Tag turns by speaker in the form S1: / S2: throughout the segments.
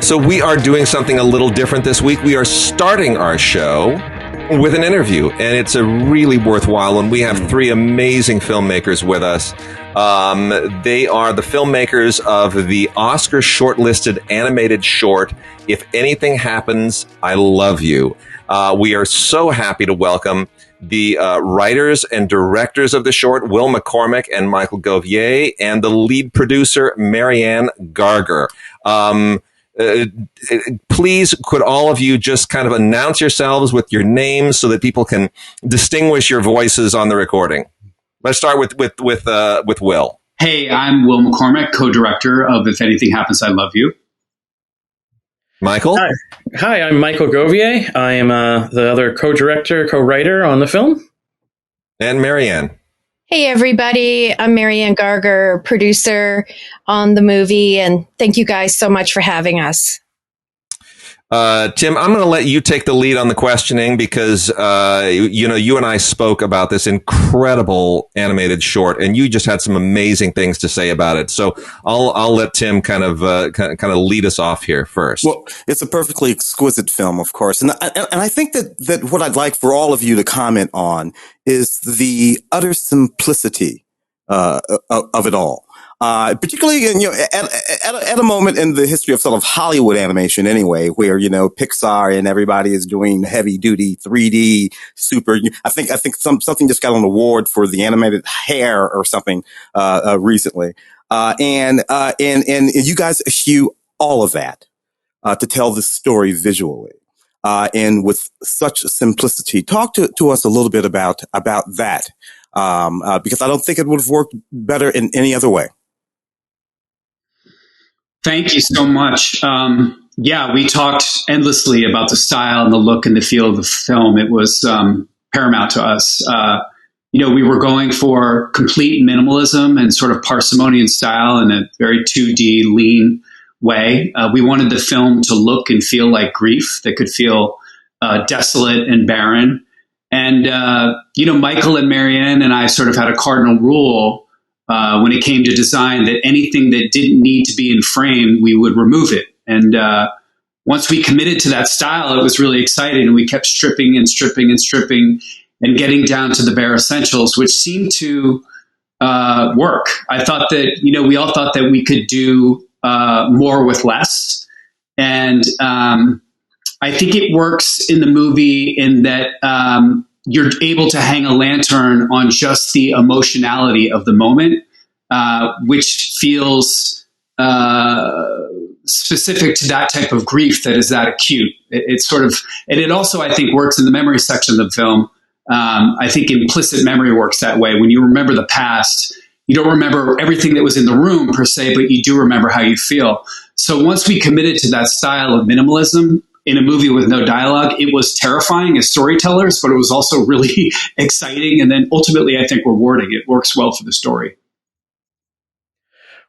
S1: So we are doing something a little different this week. We are starting our show with an interview, and it's a really worthwhile one. We have three amazing filmmakers with us. They are the filmmakers of the Oscar-shortlisted animated short, If Anything Happens, I Love You. We are so happy to welcome the writers and directors of the short, Will McCormick and Michael Govier, and the lead producer, Marianne Garger. Please, could all of you just kind of announce yourselves with your names so that people can distinguish your voices on the recording? Let's start with Will.
S2: Hey, I'm Will McCormick, co-director of If Anything Happens, I Love You.
S1: Michael?
S3: Hi, I'm Michael Govier. I am the other co-director, co-writer on the film.
S1: And Marianne.
S4: Hey, everybody. I'm Marianne Garger, producer on the movie, and thank you guys so much for having us.
S1: Tim, I'm going to let you take the lead on the questioning because, you and I spoke about this incredible animated short, and you just had some amazing things to say about it. So I'll let Tim kind of lead us off here first.
S5: Well, it's a perfectly exquisite film, of course. And I think that what I'd like for all of you to comment on is the utter simplicity, of it all. Particularly, at a moment in the history of sort of Hollywood animation anyway, where, Pixar and everybody is doing heavy duty 3D super. I think something just got an award for the animated hair or something, recently. And you guys eschew all of that, to tell this story visually. And with such simplicity. Talk to us a little bit about that. Because I don't think it would have worked better in any other way.
S2: Thank you so much. We talked endlessly about the style and the look and the feel of the film. It was paramount to us. We were going for complete minimalism and sort of parsimony in style in a very 2D lean way. We wanted the film to look and feel like grief, that could feel desolate and barren. And, Michael and Marianne and I sort of had a cardinal rule when it came to design, that anything that didn't need to be in frame, we would remove it. And once we committed to that style, it was really exciting. And we kept stripping and stripping and stripping and getting down to the bare essentials, which seemed to work. I thought that, we all thought that we could do more with less. And I think it works in the movie in that you're able to hang a lantern on just the emotionality of the moment, which feels specific to that type of grief that is that acute. It's sort of, and it also, I think, works in the memory section of the film. I think implicit memory works that way. When you remember the past, you don't remember everything that was in the room per se, but you do remember how you feel. So once we committed to that style of minimalism, in a movie with no dialogue, it was terrifying as storytellers, but it was also really exciting. And then ultimately, I think, rewarding. It works well for the story.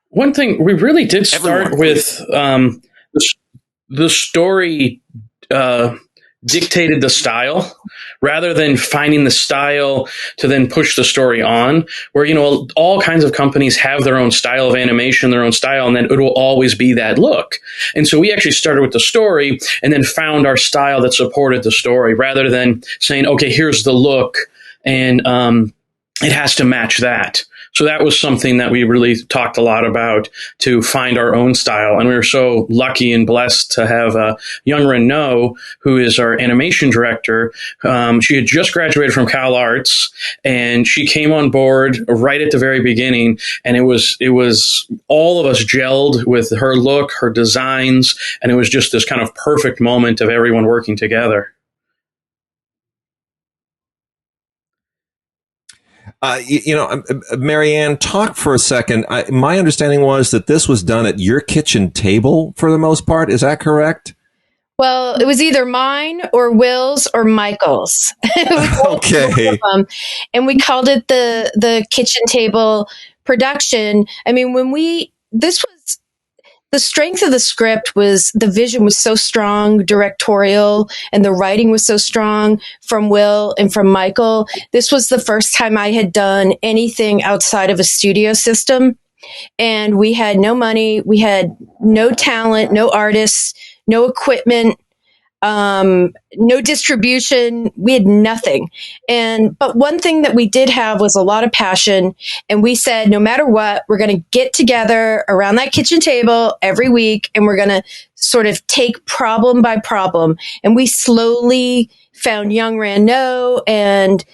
S3: One thing, we really did start with the story dictated the style rather than finding the style to then push the story on, where, all kinds of companies have their own style of animation, their own style, and then it will always be that look. And so we actually started with the story and then found our style that supported the story rather than saying, okay, here's the look and it has to match that. So that was something that we really talked a lot about, to find our own style. And we were so lucky and blessed to have young Renaud, who is our animation director. She had just graduated from Cal Arts, and she came on board right at the very beginning. And it was all of us gelled with her look, her designs, and it was just this kind of perfect moment of everyone working together.
S1: Marianne, talk for a second. My understanding was that this was done at your kitchen table for the most part. Is that correct?
S4: Well, it was either mine or Will's or Michael's.
S1: Okay.
S4: And we called it the kitchen table production. I mean, the strength of the script was the vision was so strong, directorial, and the writing was so strong from Will and from Michael. This was the first time I had done anything outside of a studio system. And we had no money. We had no talent, no artists, no equipment, no distribution. We had nothing. But one thing that we did have was a lot of passion. And we said, no matter what, we're going to get together around that kitchen table every week, and we're going to sort of take problem by problem. And we slowly found Young Rando and,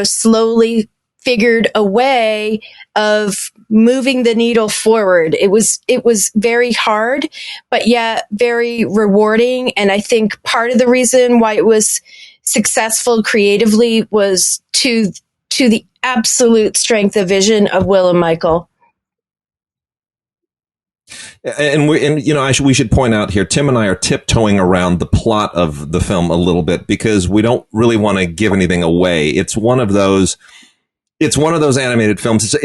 S4: slowly figured a way of moving the needle forward. It was very hard, but yet very rewarding. And I think part of the reason why it was successful creatively was to the absolute strength of vision of Will and Michael.
S1: And we should point out here, Tim and I are tiptoeing around the plot of the film a little bit because we don't really want to give anything away. It's one of those animated films.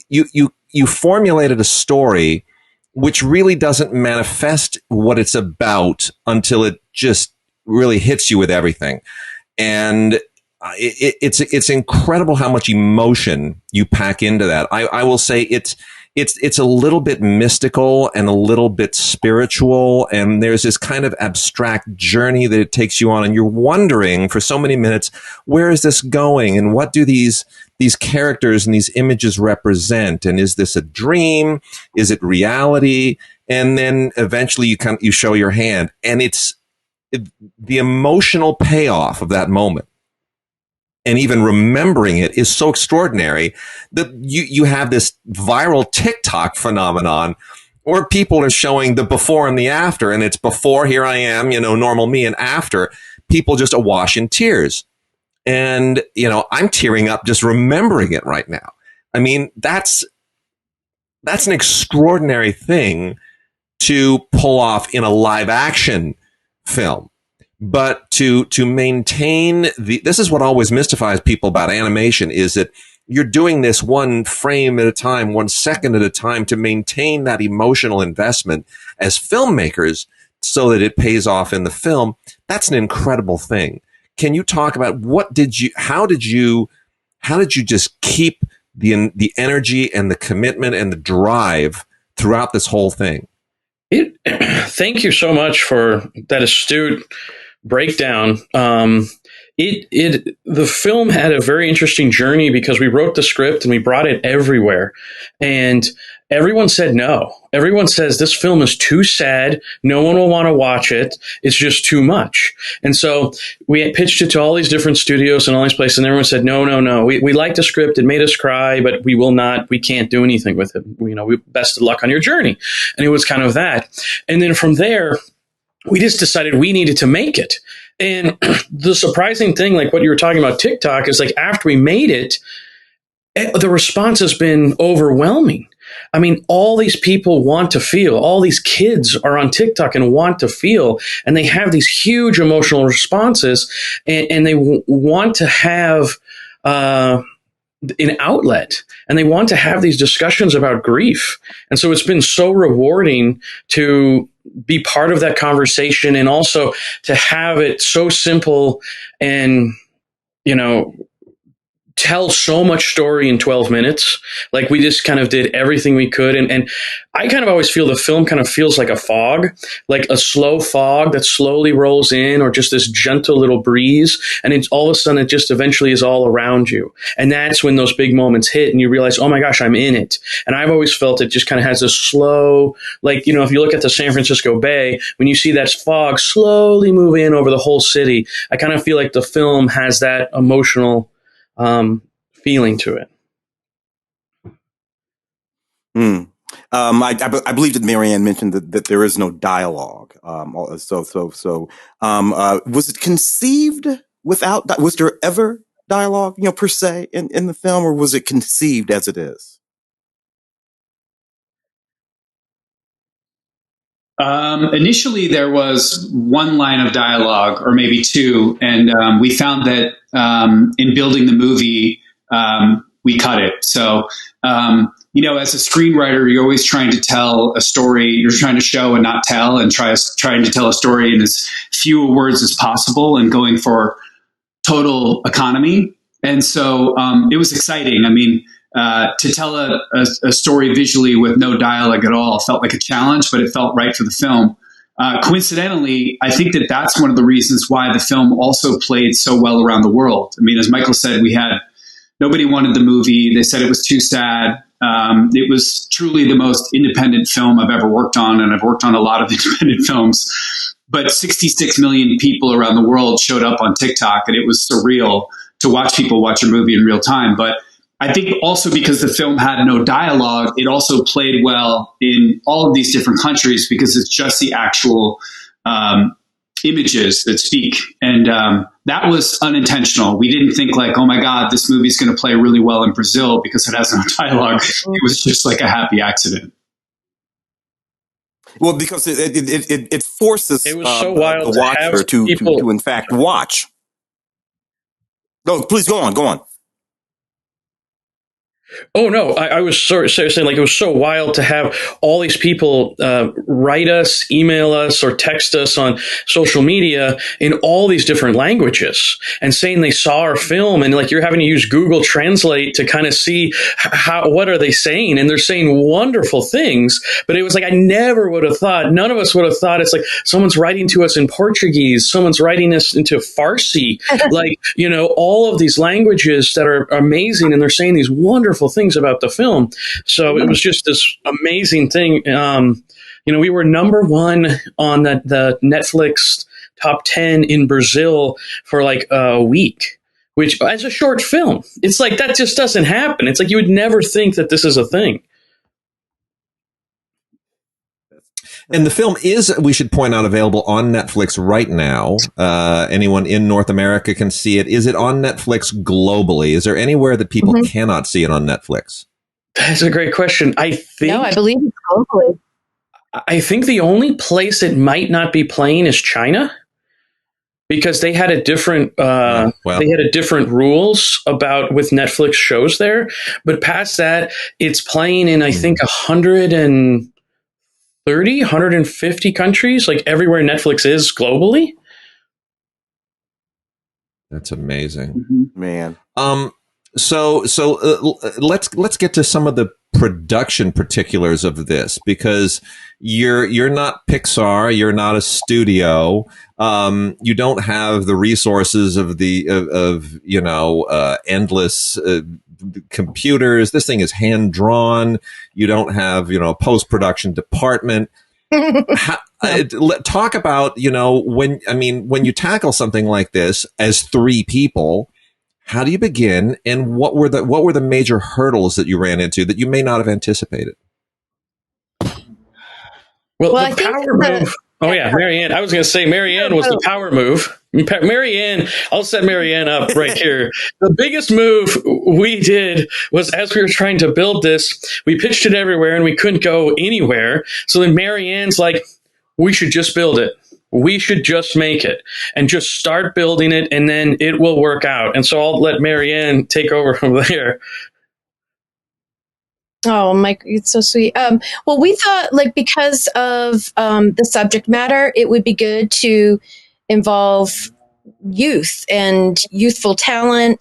S1: You formulated a story which really doesn't manifest what it's about until it just really hits you with everything. And it's incredible how much emotion you pack into that. I will say it's a little bit mystical and a little bit spiritual, and there's this kind of abstract journey that it takes you on, and you're wondering for so many minutes, where is this going, and what do these characters and these images represent, and is this a dream, is it reality? And then eventually you show your hand, and the emotional payoff of that moment, and even remembering it, is so extraordinary that you have this viral TikTok phenomenon where people are showing the before and the after, and it's before, here I am, normal me, and after, people just awash in tears. And, I'm tearing up just remembering it right now. I mean, that's an extraordinary thing to pull off in a live action film. But to maintain this is what always mystifies people about animation, is that you're doing this one frame at a time, 1 second at a time, to maintain that emotional investment as filmmakers so that it pays off in the film. That's an incredible thing. Can you talk about how did you just keep the energy and the commitment and the drive throughout this whole thing?
S3: Thank you so much for that astute breakdown. The film had a very interesting journey because we wrote the script and we brought it everywhere, and everyone said no. Everyone says this film is too sad. No one will want to watch it. It's just too much. And so we pitched it to all these different studios and all these places, and everyone said, no. We liked the script. It made us cry, but we can't do anything with it. Best of luck on your journey. And it was kind of that. And then from there, we just decided we needed to make it. And the surprising thing, like what you were talking about TikTok, is like after we made it, the response has been overwhelming. I mean, all these people want to feel, all these kids are on TikTok and want to feel, and they have these huge emotional responses, and they want to have an outlet, and they want to have these discussions about grief. And so it's been so rewarding to be part of that conversation, and also to have it so simple and, tell so much story in 12 minutes. Like, we just kind of did everything we could. And I kind of always feel the film kind of feels like a fog, like a slow fog that slowly rolls in, or just this gentle little breeze. And it's all of a sudden, it just eventually is all around you. And that's when those big moments hit and you realize, oh my gosh, I'm in it. And I've always felt it just kind of has this slow, like, if you look at the San Francisco Bay, when you see that fog slowly move in over the whole city, I kind of feel like the film has that emotional feeling to it.
S5: I believe that Marianne mentioned that there is no dialogue. Was it conceived without? Was there ever dialogue, per se, in the film, or was it conceived as it is?
S2: Initially, there was one line of dialogue, or maybe two, and we found that in building the movie, we cut it. So, as a screenwriter, you're always trying to tell a story. You're trying to show and not tell, and trying to tell a story in as few words as possible, and going for total economy. And so it was exciting. I mean, to tell a story visually with no dialogue at all felt like a challenge, but it felt right for the film. Coincidentally, I think that that's one of the reasons why the film also played so well around the world. I mean, as Michael said, nobody wanted the movie. They said it was too sad. It was truly the most independent film I've ever worked on, and I've worked on a lot of independent films. But 66 million people around the world showed up on TikTok, and it was surreal to watch people watch a movie in real time. But I think also because the film had no dialogue, it also played well in all of these different countries because it's just the actual images that speak. And that was unintentional. We didn't think like, oh my God, this movie's going to play really well in Brazil because it has no dialogue. It was just like a happy accident.
S5: Well, because it forces
S3: it was so wild
S5: the watcher to in fact watch. No, please go on.
S3: Oh, no, I was saying like it was so wild to have all these people write us, email us, or text us on social media in all these different languages and saying they saw our film, and like you're having to use Google Translate to kind of see what are they saying, and they're saying wonderful things. But it was like I never would have thought, none of us would have thought, it's like someone's writing to us in Portuguese, someone's writing us into Farsi, like, you know, all of these languages that are amazing, and they're saying these wonderful things about the film. So it was just this amazing thing. You know, we were number one on the Netflix top 10 in Brazil for like a week, which as a short film, it's like that just doesn't happen. It's like you would never think that this is a thing.
S1: And the film is, we should point out, available on Netflix right now. Anyone in North America can see it. Is it on Netflix globally? Is there anywhere that people cannot see it on Netflix?
S3: That's a great question. I
S4: believe it's globally.
S3: I think the only place it might not be playing is China, because they had a different they had a different rules about with Netflix shows there. But past that, it's playing in I think 150 countries, like everywhere Netflix is globally.
S1: That's amazing,
S5: man.
S1: So let's get to some of the production particulars of this, because you're not Pixar, you're not a studio, you don't have the resources of endless computers. This thing is hand drawn. You don't have a post-production department. Talk about when you tackle something like this as three people, how do you begin, and what were the major hurdles that you ran into that you may not have anticipated?
S3: Well, the power move. Oh yeah, Marianne. I was going to say Marianne was the power move. Marianne, I'll set Marianne up right here. The biggest move we did was, as we were trying to build this, we pitched it everywhere and we couldn't go anywhere. So then Marianne's like, we should just build it. We should just make it and just start building it, and then it will work out. And so I'll let Marianne take over from there.
S4: Oh, Mike, it's so sweet. Well, we thought, like, because of the subject matter, it would be good to involve youth and youthful talent,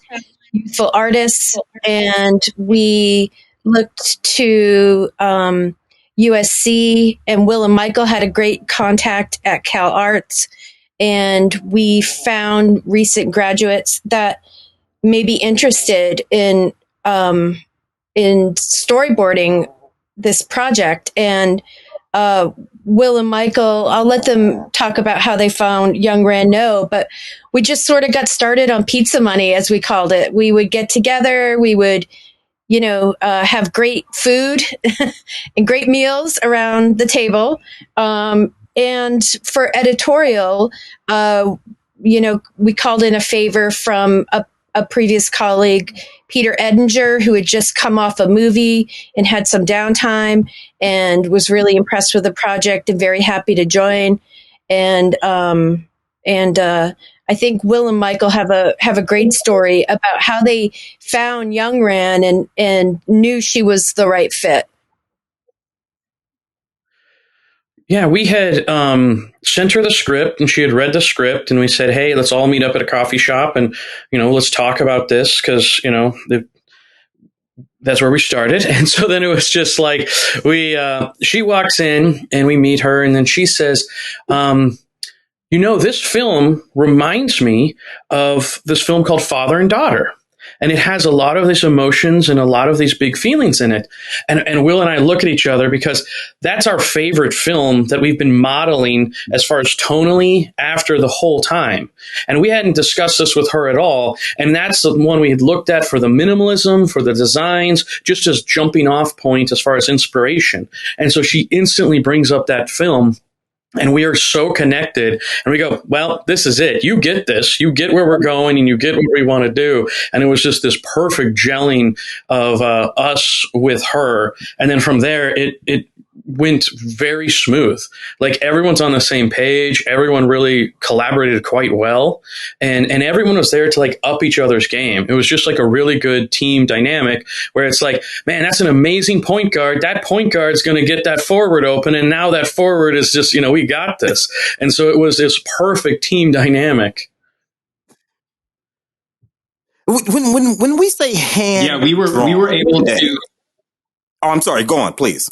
S4: youthful artists. And we looked to USC, and Will and Michael had a great contact at Cal Arts. And we found recent graduates that may be interested in storyboarding this project. And Will and Michael, I'll let them talk about how they found Young Rand-No, but we just sort of got started on pizza money, as we called it. We would get together, we would, have great food and great meals around the table. And for editorial, we called in a favor from a previous colleague, Peter Edinger, who had just come off a movie and had some downtime and was really impressed with the project and very happy to join. And I think Will and Michael have a great story about how they found Young Ran and knew she was the right fit.
S3: Yeah, we had sent her the script, and she had read the script, and we said, hey, let's all meet up at a coffee shop and, let's talk about this, because, that's where we started. And so then it was just like she walks in and we meet her, and then she says, this film reminds me of this film called Father and Daughter. And it has a lot of these emotions and a lot of these big feelings in it. And Will and I look at each other because that's our favorite film that we've been modeling as far as tonally after the whole time. And we hadn't discussed this with her at all. And that's the one we had looked at for the minimalism, for the designs, just as jumping off point as far as inspiration. And so she instantly brings up that film. And we are so connected, and we go, well, this is it. You get this. You get where we're going, and you get what we want to do. And it was just this perfect gelling of us with her. And then from there, it went very smooth. Like everyone's on the same page. Everyone really collaborated quite well. And everyone was there to like up each other's game. It was just like a really good team dynamic where it's like, man, that's an amazing point guard. That point guard's going to get that forward open. And now that forward is just, we got this. And so it was this perfect team dynamic.
S5: When we say hand,
S2: yeah, we were able to.
S5: Oh, I'm sorry. Go on, please.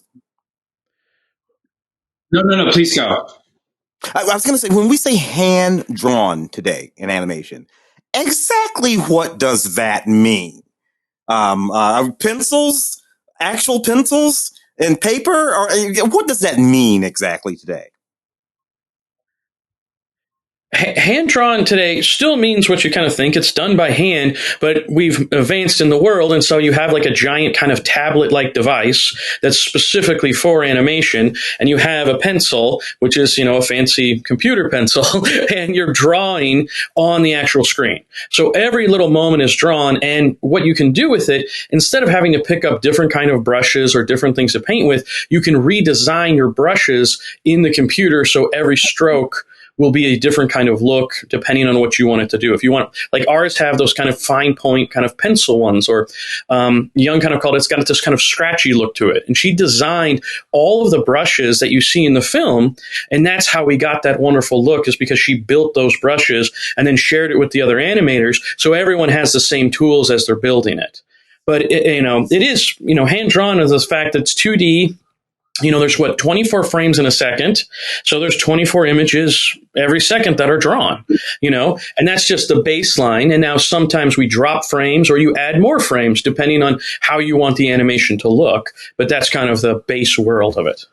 S2: No, please go.
S5: I was going to say, when we say hand drawn today in animation, exactly what does that mean? Pencils, actual pencils and paper, or what does that mean exactly today?
S3: Hand drawn today still means what you kind of think. It's done by hand, but we've advanced in the world. And so you have like a giant kind of tablet like device that's specifically for animation. And you have a pencil, which is, a fancy computer pencil, and you're drawing on the actual screen. So every little moment is drawn. And what you can do with it, instead of having to pick up different kind of brushes or different things to paint with, you can redesign your brushes in the computer. So every stroke will be a different kind of look depending on what you want it to do. If you want, like ours have those kind of fine point kind of pencil ones, or Young kind of called it's got this kind of scratchy look to it. And she designed all of the brushes that you see in the film. And that's how we got that wonderful look, is because she built those brushes and then shared it with the other animators. So everyone has the same tools as they're building it. But it is, hand drawn is the fact that it's 2D. There's 24 frames in a second. So there's 24 images every second that are drawn, and that's just the baseline. And now sometimes we drop frames or you add more frames depending on how you want the animation to look. But that's kind of the base world of it.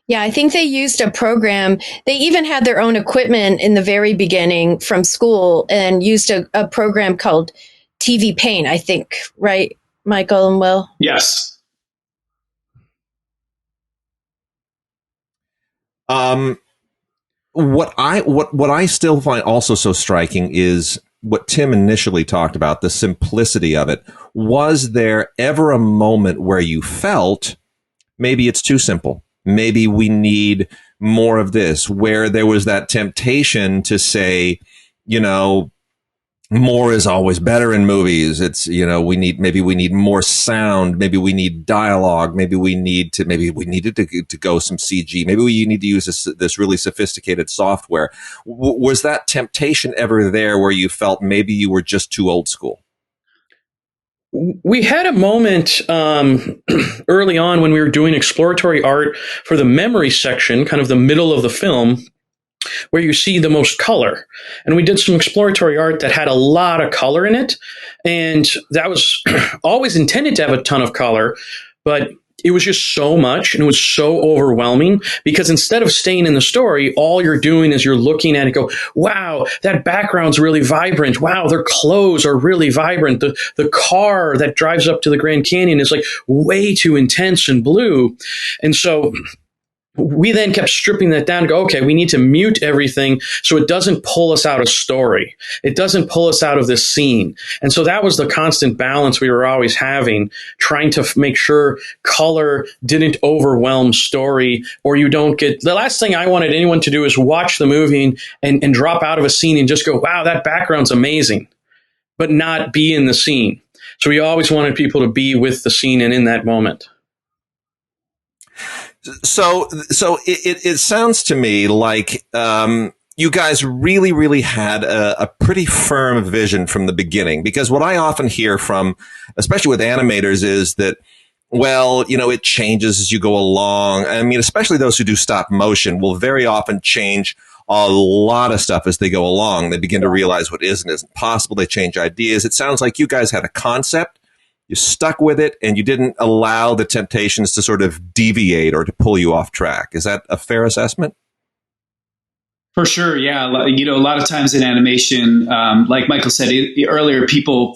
S4: Yeah, I think they used a program. They even had their own equipment in the very beginning from school and used a program called TV Paint, I think, right, Michael and Will?
S2: Yes.
S1: What I still find also so striking is what Tim initially talked about, the simplicity of it. Was there ever a moment where you felt maybe it's too simple? Maybe we need more of this, where there was that temptation to say, more is always better in movies. It's, we need more sound. Maybe we need dialogue. Maybe we needed to go some CG. Maybe we need to use this really sophisticated software. Was that temptation ever there where you felt maybe you were just too old school?
S3: We had a moment early on when we were doing exploratory art for the memory section, kind of the middle of the film, where you see the most color. And we did some exploratory art that had a lot of color in it. And that was always intended to have a ton of color, but it was just so much and it was so overwhelming, because instead of staying in the story, all you're doing is you're looking at it and go, wow, that background's really vibrant. Wow, their clothes are really vibrant. The car that drives up to the Grand Canyon is like way too intense and blue. And so we then kept stripping that down to go, okay, we need to mute everything so it doesn't pull us out of story. It doesn't pull us out of this scene. And so that was the constant balance we were always having, trying to make sure color didn't overwhelm story, or you don't get... The last thing I wanted anyone to do is watch the movie and drop out of a scene and just go, wow, that background's amazing, but not be in the scene. So we always wanted people to be with the scene and in that moment.
S1: So it sounds to me like you guys really, really had a pretty firm vision from the beginning. Because what I often hear from, especially with animators, is that, well, it changes as you go along. I mean, especially those who do stop motion will very often change a lot of stuff as they go along. They begin to realize what is and isn't possible. They change ideas. It sounds like you guys had a concept, you stuck with it, and you didn't allow the temptations to sort of deviate or to pull you off track. Is that a fair assessment?
S2: For sure, yeah. A lot of times in animation, like Michael said earlier, people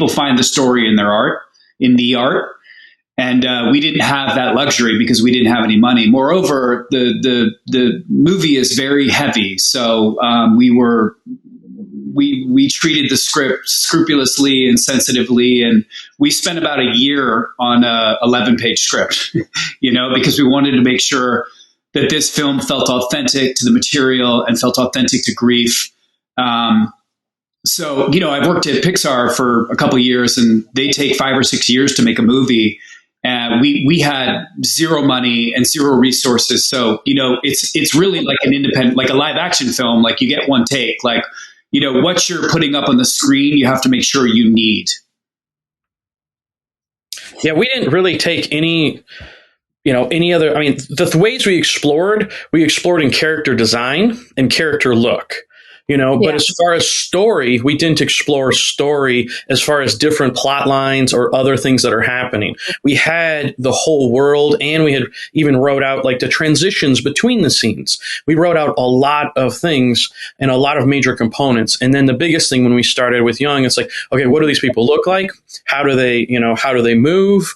S2: find the story in the art, and we didn't have that luxury because we didn't have any money. Moreover, the movie is very heavy, so we treated the script scrupulously and sensitively, and we spent about a year on a 11-page script, because we wanted to make sure that this film felt authentic to the material and felt authentic to grief. So, I've worked at Pixar for a couple of years, and they take 5 or 6 years to make a movie. And we had zero money and zero resources. So, it's really like an independent, like a live action film. Like, you get one take. Like, what you're putting up on the screen, you have to make sure you need.
S3: Yeah, we didn't really take any other, I mean, the ways we explored in character design and character look, but as far as story, we didn't explore story as far as different plot lines or other things that are happening. We had the whole world, and we had even wrote out like the transitions between the scenes. We wrote out a lot of things and a lot of major components. And then the biggest thing when we started with Young, it's like, okay, what do these people look like? How do they move?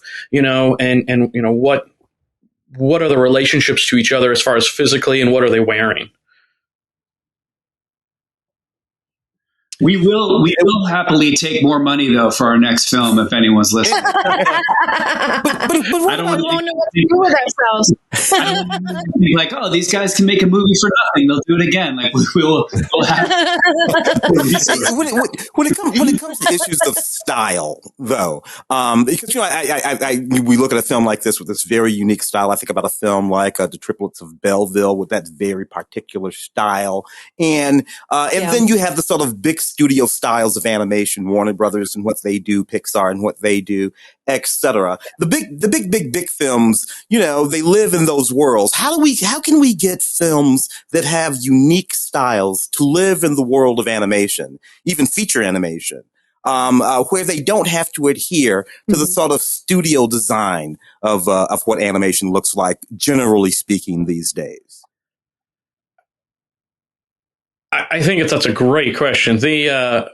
S3: What are the relationships to each other as far as physically, and what are they wearing?
S2: We will happily take more money, though, for our next film, if anyone's listening.
S5: but
S2: I don't want
S4: we won't know what to do with ourselves.
S2: I don't want to be like, oh, these guys can make a movie for nothing. They'll do it again. Like, we'll have
S5: when it comes to issues of style, though, because we look at a film like this with this very unique style. I think about a film like The Triplets of Belleville with that very particular style, and then you have the sort of big studio styles of animation, Warner Brothers and what they do, Pixar and what they do, etc. The big films, they live in those worlds. How can we get films that have unique styles to live in the world of animation, even feature animation, where they don't have to adhere to the sort of studio design of what animation looks like, generally speaking, these days?
S3: I think that's a great question. To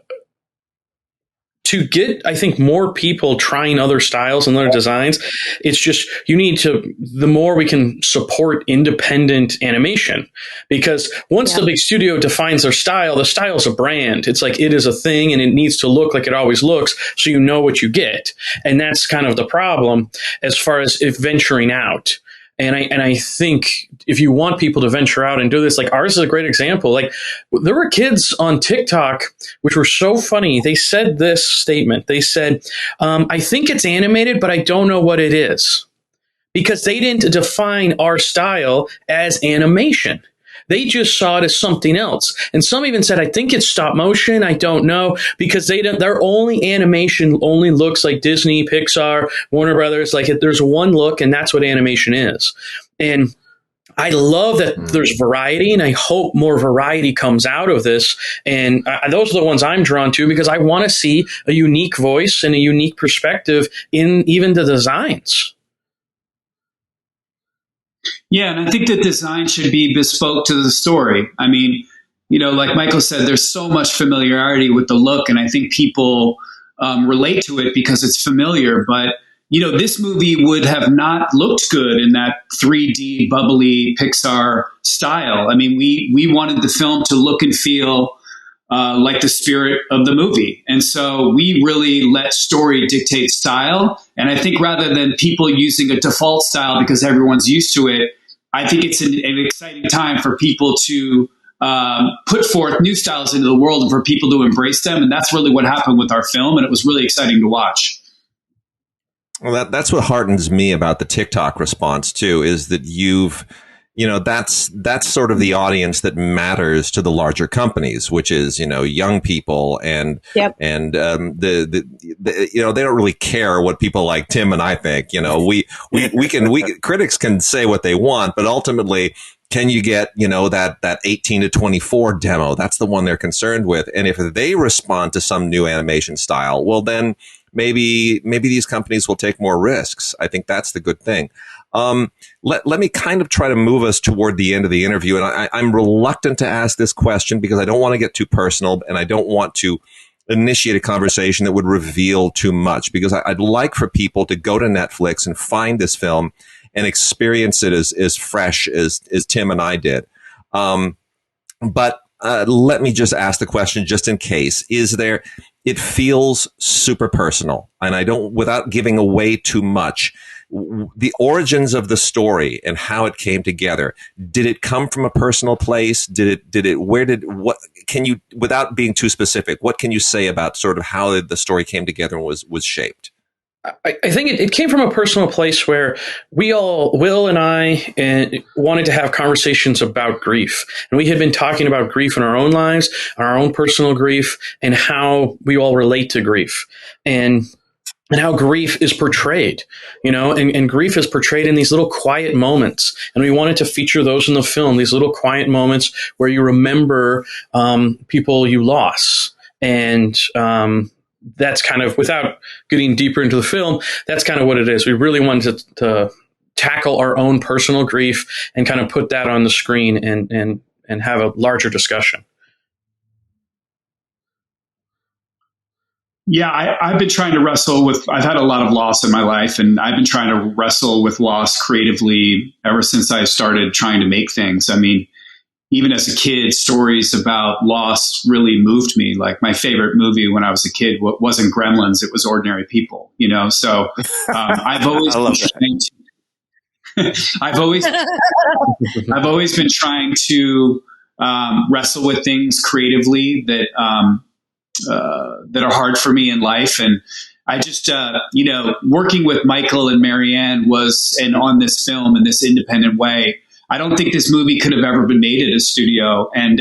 S3: get, I think, more people trying other styles and other designs, it's just, the more we can support independent animation, because once the big studio defines their style, the style is a brand. It's like, it is a thing, and it needs to look like it always looks, so you know what you get. And that's kind of the problem as far as if venturing out. And I think if you want people to venture out and do this, like, ours is a great example. Like, there were kids on TikTok, which were so funny. They said this statement. They said, I think it's animated, but I don't know what it is, because they didn't define our style as animation. They just saw it as something else. And some even said, I think it's stop motion. I don't know, because their only animation only looks like Disney, Pixar, Warner Brothers. Like, there's one look, and that's what animation is. And I love that there's variety, and I hope more variety comes out of this. And those are the ones I'm drawn to, because I want to see a unique voice and a unique perspective in even the designs.
S2: Yeah, and I think that design should be bespoke to the story. I mean, like Michael said, there's so much familiarity with the look, and I think people relate to it because it's familiar. But, this movie would have not looked good in that 3D, bubbly Pixar style. I mean, we wanted the film to look and feel like the spirit of the movie. And so we really let story dictate style. And I think rather than people using a default style because everyone's used to it, I think it's an exciting time for people to put forth new styles into the world and for people to embrace them. And that's really what happened with our film. And it was really exciting to watch.
S1: Well, that's what heartens me about the TikTok response, too, is that you've that's sort of the audience that matters to the larger companies, which is, young people and,
S4: Yep.
S1: and, the they don't really care what people like Tim and I think. Critics can say what they want, but ultimately, can you get, that 18 to 24 demo? That's the one they're concerned with. And if they respond to some new animation style, well, then maybe these companies will take more risks. I think that's the good thing. Let me kind of try to move us toward the end of the interview. And I'm reluctant to ask this question because I don't want to get too personal and I don't want to initiate a conversation that would reveal too much, because I'd like for people to go to Netflix and find this film and experience it as fresh as Tim and I did. But let me just ask the question just in case. It feels super personal, and I don't, without giving away too much, the origins of the story and how it came together. Did it come from a personal place? What can you, without being too specific, what can you say about sort of how the story came together and was shaped?
S3: I think it came from a personal place where Will and I, wanted to have conversations about grief. And we had been talking about grief in our own lives, our own personal grief, and how we all relate to grief. And how grief is portrayed, and grief is portrayed in these little quiet moments. And we wanted to feature those in the film, these little quiet moments where you remember people you lost. And that's kind of, without getting deeper into the film, that's kind of what it is. We really wanted to tackle our own personal grief and kind of put that on the screen and have a larger discussion.
S2: Yeah, I've been trying to wrestle with, I've had a lot of loss in my life, and I've been trying to wrestle with loss creatively ever since I started trying to make things. I mean, even as a kid, stories about loss really moved me. Like, my favorite movie when I was a kid wasn't Gremlins, it was Ordinary People, So I've always been trying to, I've always been trying to wrestle with things creatively that are hard for me in life. And I just, working with Michael and Marianne and on this film in this independent way, I don't think this movie could have ever been made at a studio. And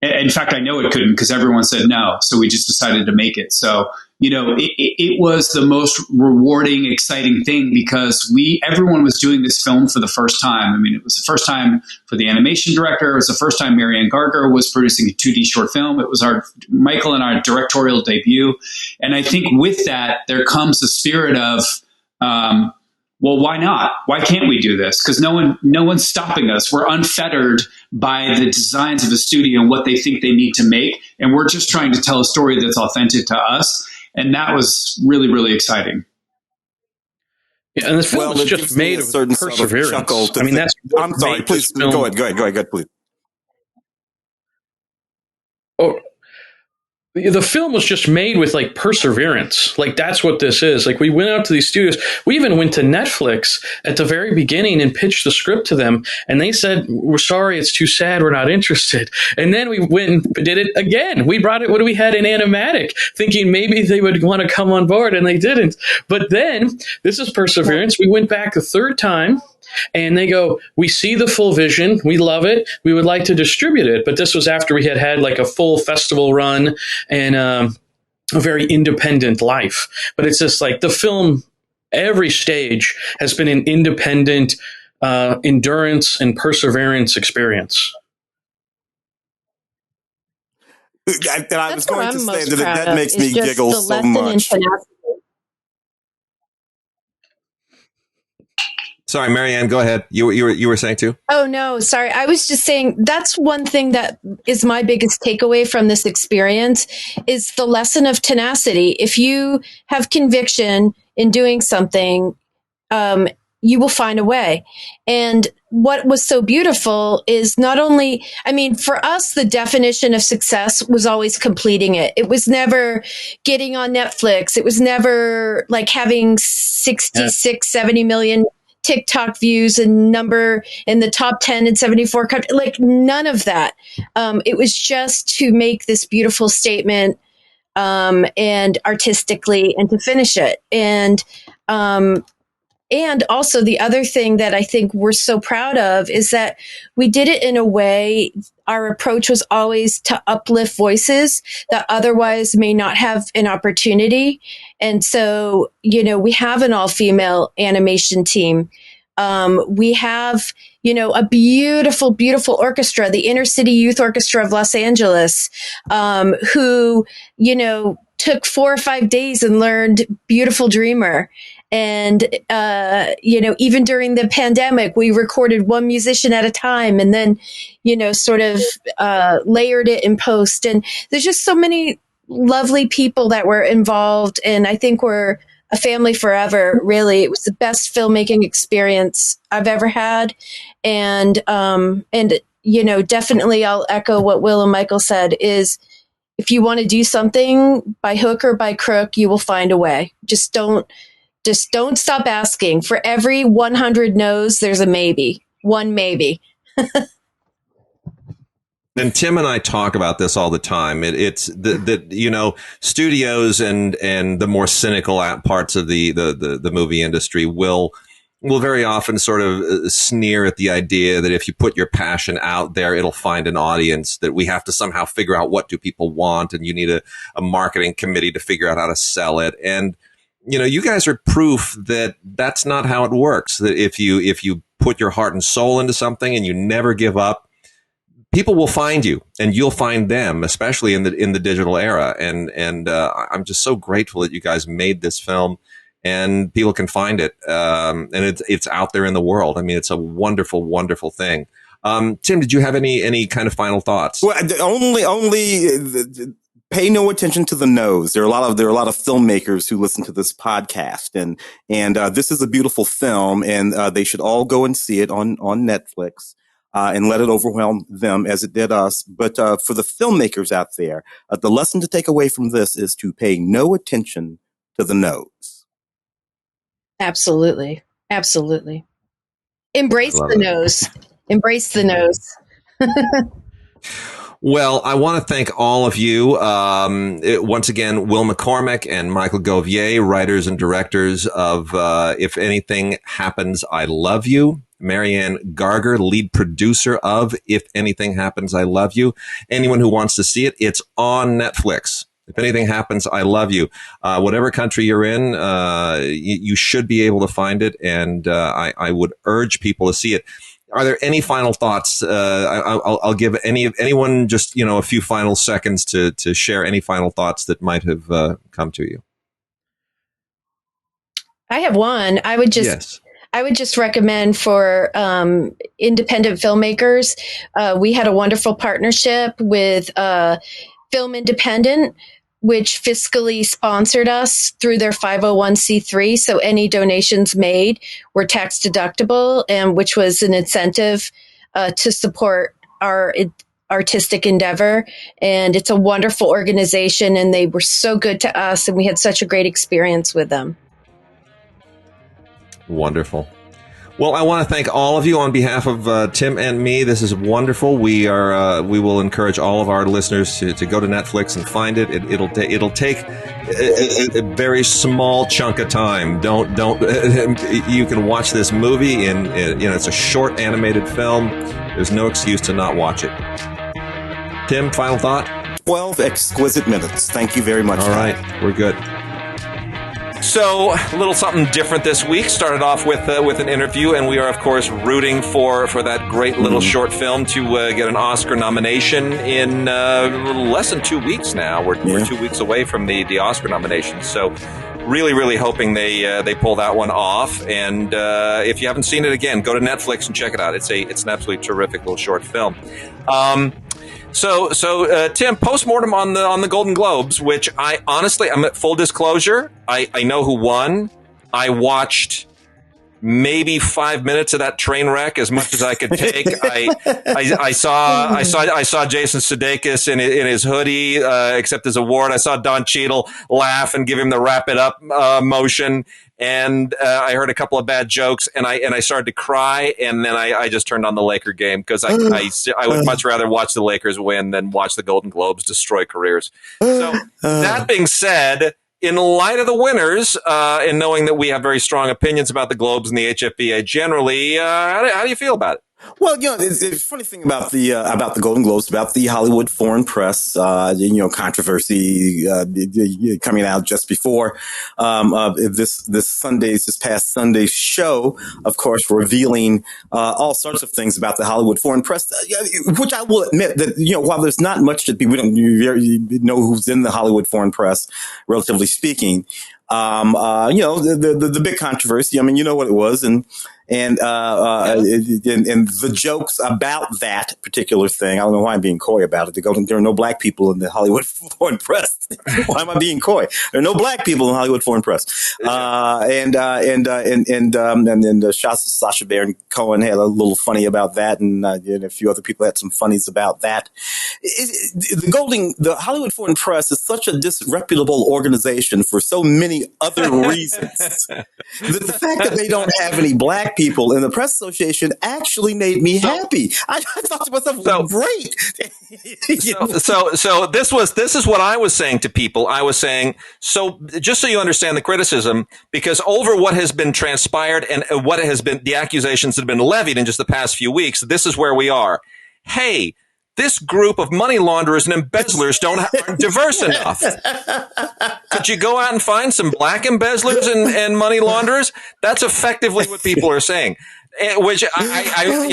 S2: in fact, I know it couldn't, because everyone said no. So we just decided to make it. So, it was the most rewarding, exciting thing, because everyone was doing this film for the first time. I mean, it was the first time for the animation director. It was the first time Marianne Gargar was producing a 2D short film. It was Michael and our directorial debut. And I think with that, there comes the spirit of, well, why not? Why can't we do this? Because no one's stopping us. We're unfettered by the designs of the studio and what they think they need to make. And we're just trying to tell a story that's authentic to us. And that was really, really exciting.
S3: Yeah, and this film was just made of perseverance. I mean, that's.
S5: I'm sorry. Please go ahead. Please.
S3: Oh, the film was just made with perseverance. That's what this is. We went out to these studios. We even went to Netflix at the very beginning and pitched the script to them. And they said, "We're sorry, it's too sad. We're not interested." And then we went and did it again. We brought it when we had an animatic, thinking maybe they would want to come on board, and they didn't. But then, this is perseverance. We went back a third time. And they go, "We see the full vision. We love it. We would like to distribute it." But this was after we had a full festival run and a very independent life. But it's just the film, every stage has been an independent endurance and perseverance experience.
S5: I was going to say that makes me giggle so much.
S1: Sorry, Marianne, go ahead. You were saying too?
S4: Oh, no, sorry. I was just saying that's one thing that is my biggest takeaway from this experience is the lesson of tenacity. If you have conviction in doing something, you will find a way. And what was so beautiful is not only, for us, the definition of success was always completing it. It was never getting on Netflix. It was never having 66, 70 million TikTok views and number in the top 10 in 74 countries, none of that. It was just to make this beautiful statement and artistically and to finish it. And And also the other thing that I think we're so proud of is that we did it in a way, our approach was always to uplift voices that otherwise may not have an opportunity. And so, we have an all-female animation team. We have, a beautiful, beautiful orchestra, the Inner City Youth Orchestra of Los Angeles, who, took 4 or 5 days and learned Beautiful Dreamer. And, even during the pandemic, we recorded one musician at a time and then, sort of layered it in post. And there's just so many lovely people that were involved. And I think we're a family forever, really. It was the best filmmaking experience I've ever had. And definitely I'll echo what Will and Michael said is, if you want to do something by hook or by crook, you will find a way. Just don't stop asking. For every 100 no's, there's a maybe. One maybe.
S1: And Tim and I talk about this all the time. It's the studios and the more cynical parts of the movie industry will very often sort of sneer at the idea that if you put your passion out there, it'll find an audience, that we have to somehow figure out what do people want, and you need a marketing committee to figure out how to sell it. And you guys are proof that that's not how it works. That if you put your heart and soul into something and you never give up, people will find you and you'll find them, especially in the digital era. And I'm just so grateful that you guys made this film and people can find it. And it's out there in the world. I mean, it's a wonderful, wonderful thing. Tim, did you have any kind of final thoughts?
S5: Well, only pay no attention to the no's. There are a lot of filmmakers who listen to this podcast, and this is a beautiful film, and they should all go and see it on Netflix. And let it overwhelm them as it did us. But for the filmmakers out there, the lesson to take away from this is to pay no attention to the no's.
S4: Absolutely. Absolutely. Embrace the no's. Embrace the no's.
S1: Well, I want to thank all of you. Once again, Will McCormick and Michael Govier, writers and directors of If Anything Happens, I Love You. Marianne Garger, lead producer of If Anything Happens, I Love You. Anyone who wants to see it, it's on Netflix. If Anything Happens, I Love You. Whatever country you're in, you should be able to find it, and I would urge people to see it. Are there any final thoughts? I'll give anyone just a few final seconds to share any final thoughts that might have come to you.
S4: I have one. I would just recommend for independent filmmakers. We had a wonderful partnership with Film Independent, which fiscally sponsored us through their 501c3. So any donations made were tax deductible, and which was an incentive to support our artistic endeavor. And it's a wonderful organization, and they were so good to us, and we had such a great experience with them.
S1: Wonderful. Well, I want to thank all of you on behalf of Tim and me. This is wonderful. We will encourage all of our listeners to go to Netflix and find it. It'll take a very small chunk of time. You can watch this movie in it's a short animated film. There's no excuse to not watch it. Tim, final thought?
S5: 12 exquisite minutes. Thank you very much.
S1: All right, we're good. So, a little something different this week. Started off with an interview, and we are, of course, rooting for that great little short film to get an Oscar nomination in less than 2 weeks now. We're 2 weeks away from the Oscar nomination. So, really, really hoping they pull that one off. And if you haven't seen it, again, go to Netflix and check it out. It's an absolutely terrific little short film. So Tim, postmortem on the Golden Globes, which I honestly, I'm at full disclosure, I know who won. I watched maybe 5 minutes of that train wreck, as much as I could take. I saw Jason Sudeikis in his hoodie accept his award. I saw Don Cheadle laugh and give him the wrap it up motion. And I heard a couple of bad jokes, and I started to cry, and then I just turned on the Laker game, because I would much rather watch the Lakers win than watch the Golden Globes destroy careers. So that being said, in light of the winners, and knowing that we have very strong opinions about the Globes and the HFPA generally, how do you feel about it?
S5: Well, it's a funny thing about the Golden Globes, about the Hollywood Foreign Press, controversy coming out just before this past Sunday's show, of course, revealing all sorts of things about the Hollywood Foreign Press, which I will admit that while there's not much that we don't know who's in the Hollywood Foreign Press, relatively speaking. The big controversy. I mean, you know what it was, and the jokes about that particular thing. I don't know why I'm being coy about it. There are no black people in the Hollywood Foreign Press. Why am I being coy? There are no black people in the Hollywood Foreign Press. And Sacha Baron Cohen had a little funny about that, and a few other people had some funnies about that. The Hollywood Foreign Press is such a disreputable organization for so many other reasons that the fact that they don't have any black people in the press association actually made me happy. I thought to myself, great.
S1: So this is what I was saying to people. I was saying, so just so you understand the criticism, because over what has been transpired and what has been the accusations that have been levied in just the past few weeks, this is where we are. Hey, this group of money launderers and embezzlers aren't diverse enough. Could you go out and find some black embezzlers and money launderers? That's effectively what people are saying. Which I don't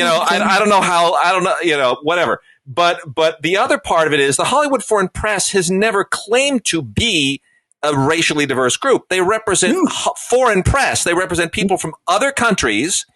S1: know how, I don't know, whatever. But the other part of it is the Hollywood Foreign Press has never claimed to be a racially diverse group. They represent foreign press. They represent people from other countries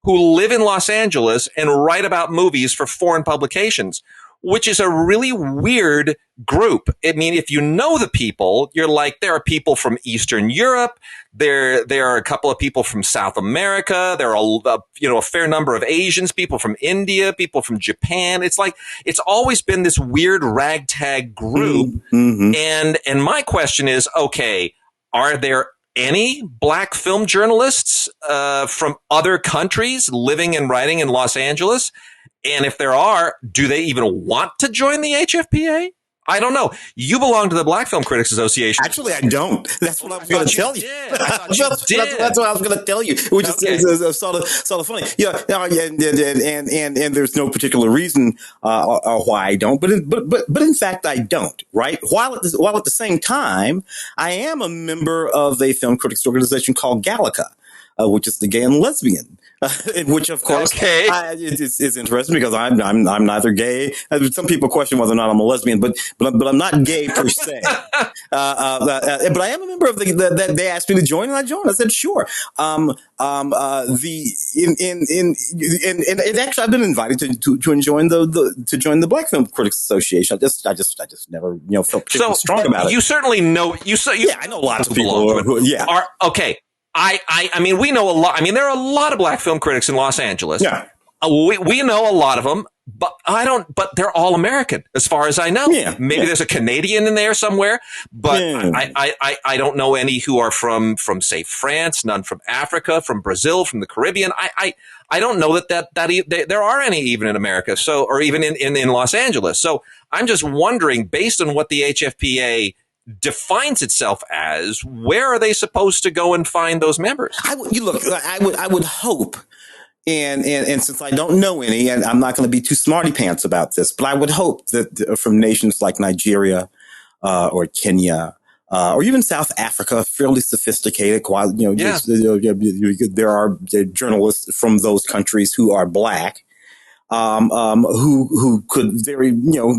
S1: who live in Los Angeles and write about movies for foreign publications, which is a really weird group. I mean, if you know the people, you're like, there are people from Eastern Europe. There are a couple of people from South America. There are a fair number of Asians, people from India, people from Japan. It's like, it's always been this weird ragtag group. Mm-hmm. And my question is, okay, are there any black film journalists from other countries living and writing in Los Angeles? And if there are, do they even want to join the HFPA? I don't know. You belong to the Black Film Critics Association.
S5: Actually, I don't. That's what I was going to tell you. That's what I was going to tell you, which is sort of funny. Yeah, and there's no particular reason why I don't, but in fact I don't. Right. While at the same time, I am a member of a film critics organization called Gallica, which is the gay and lesbian. Which, of course, is interesting because I'm neither gay. Some people question whether or not I'm a lesbian, but I'm not gay per se. But I am a member of that. They asked me to join, and I joined. I said sure. And actually, I've been invited to join the Black Film Critics Association. I just never felt particularly strong about it.
S1: You certainly know.
S5: I know lots of people who
S1: are okay. I mean, we know a lot. I mean, there are a lot of black film critics in Los Angeles. Yeah. We know a lot of them, but but they're all American as far as I know. Yeah. Maybe there's a Canadian in there somewhere, but I don't know any who are from say France, none from Africa, from Brazil, from the Caribbean. I don't know that there are any even in America. So, or even in Los Angeles. So I'm just wondering, based on what the HFPA defines itself as, where are they supposed to go and find those members?
S5: I would hope, and since I don't know any, and I'm not going to be too smarty pants about this, but I would hope that from nations like Nigeria or Kenya or even South Africa, fairly sophisticated. There are journalists from those countries who are black. Who could very,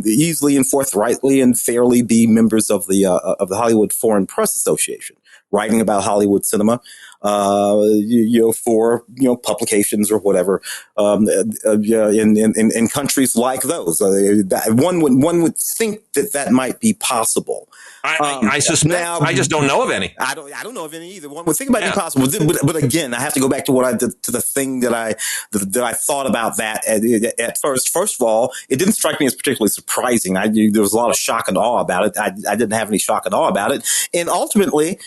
S5: easily and forthrightly and fairly be members of the Hollywood Foreign Press Association, writing about Hollywood cinema, for, publications or whatever, in countries like those. One would think that might be possible.
S1: I suspect. Now, I just don't know of any.
S5: I don't know of any either. One would think it might be possible, but again, I have to go back to what I did, to the thing that I thought about that at first. First of all, it didn't strike me as particularly surprising. There was a lot of shock and awe about it. I didn't have any shock and awe about it. And ultimately,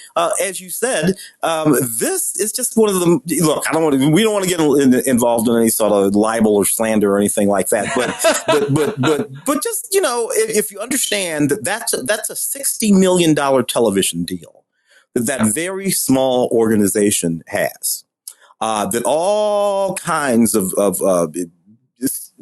S5: as you said, this is just one of them. Look, we don't want to get involved in any sort of libel or slander or anything like that. But just, if you understand that that's a $60 million television deal. that very small organization has, that all kinds of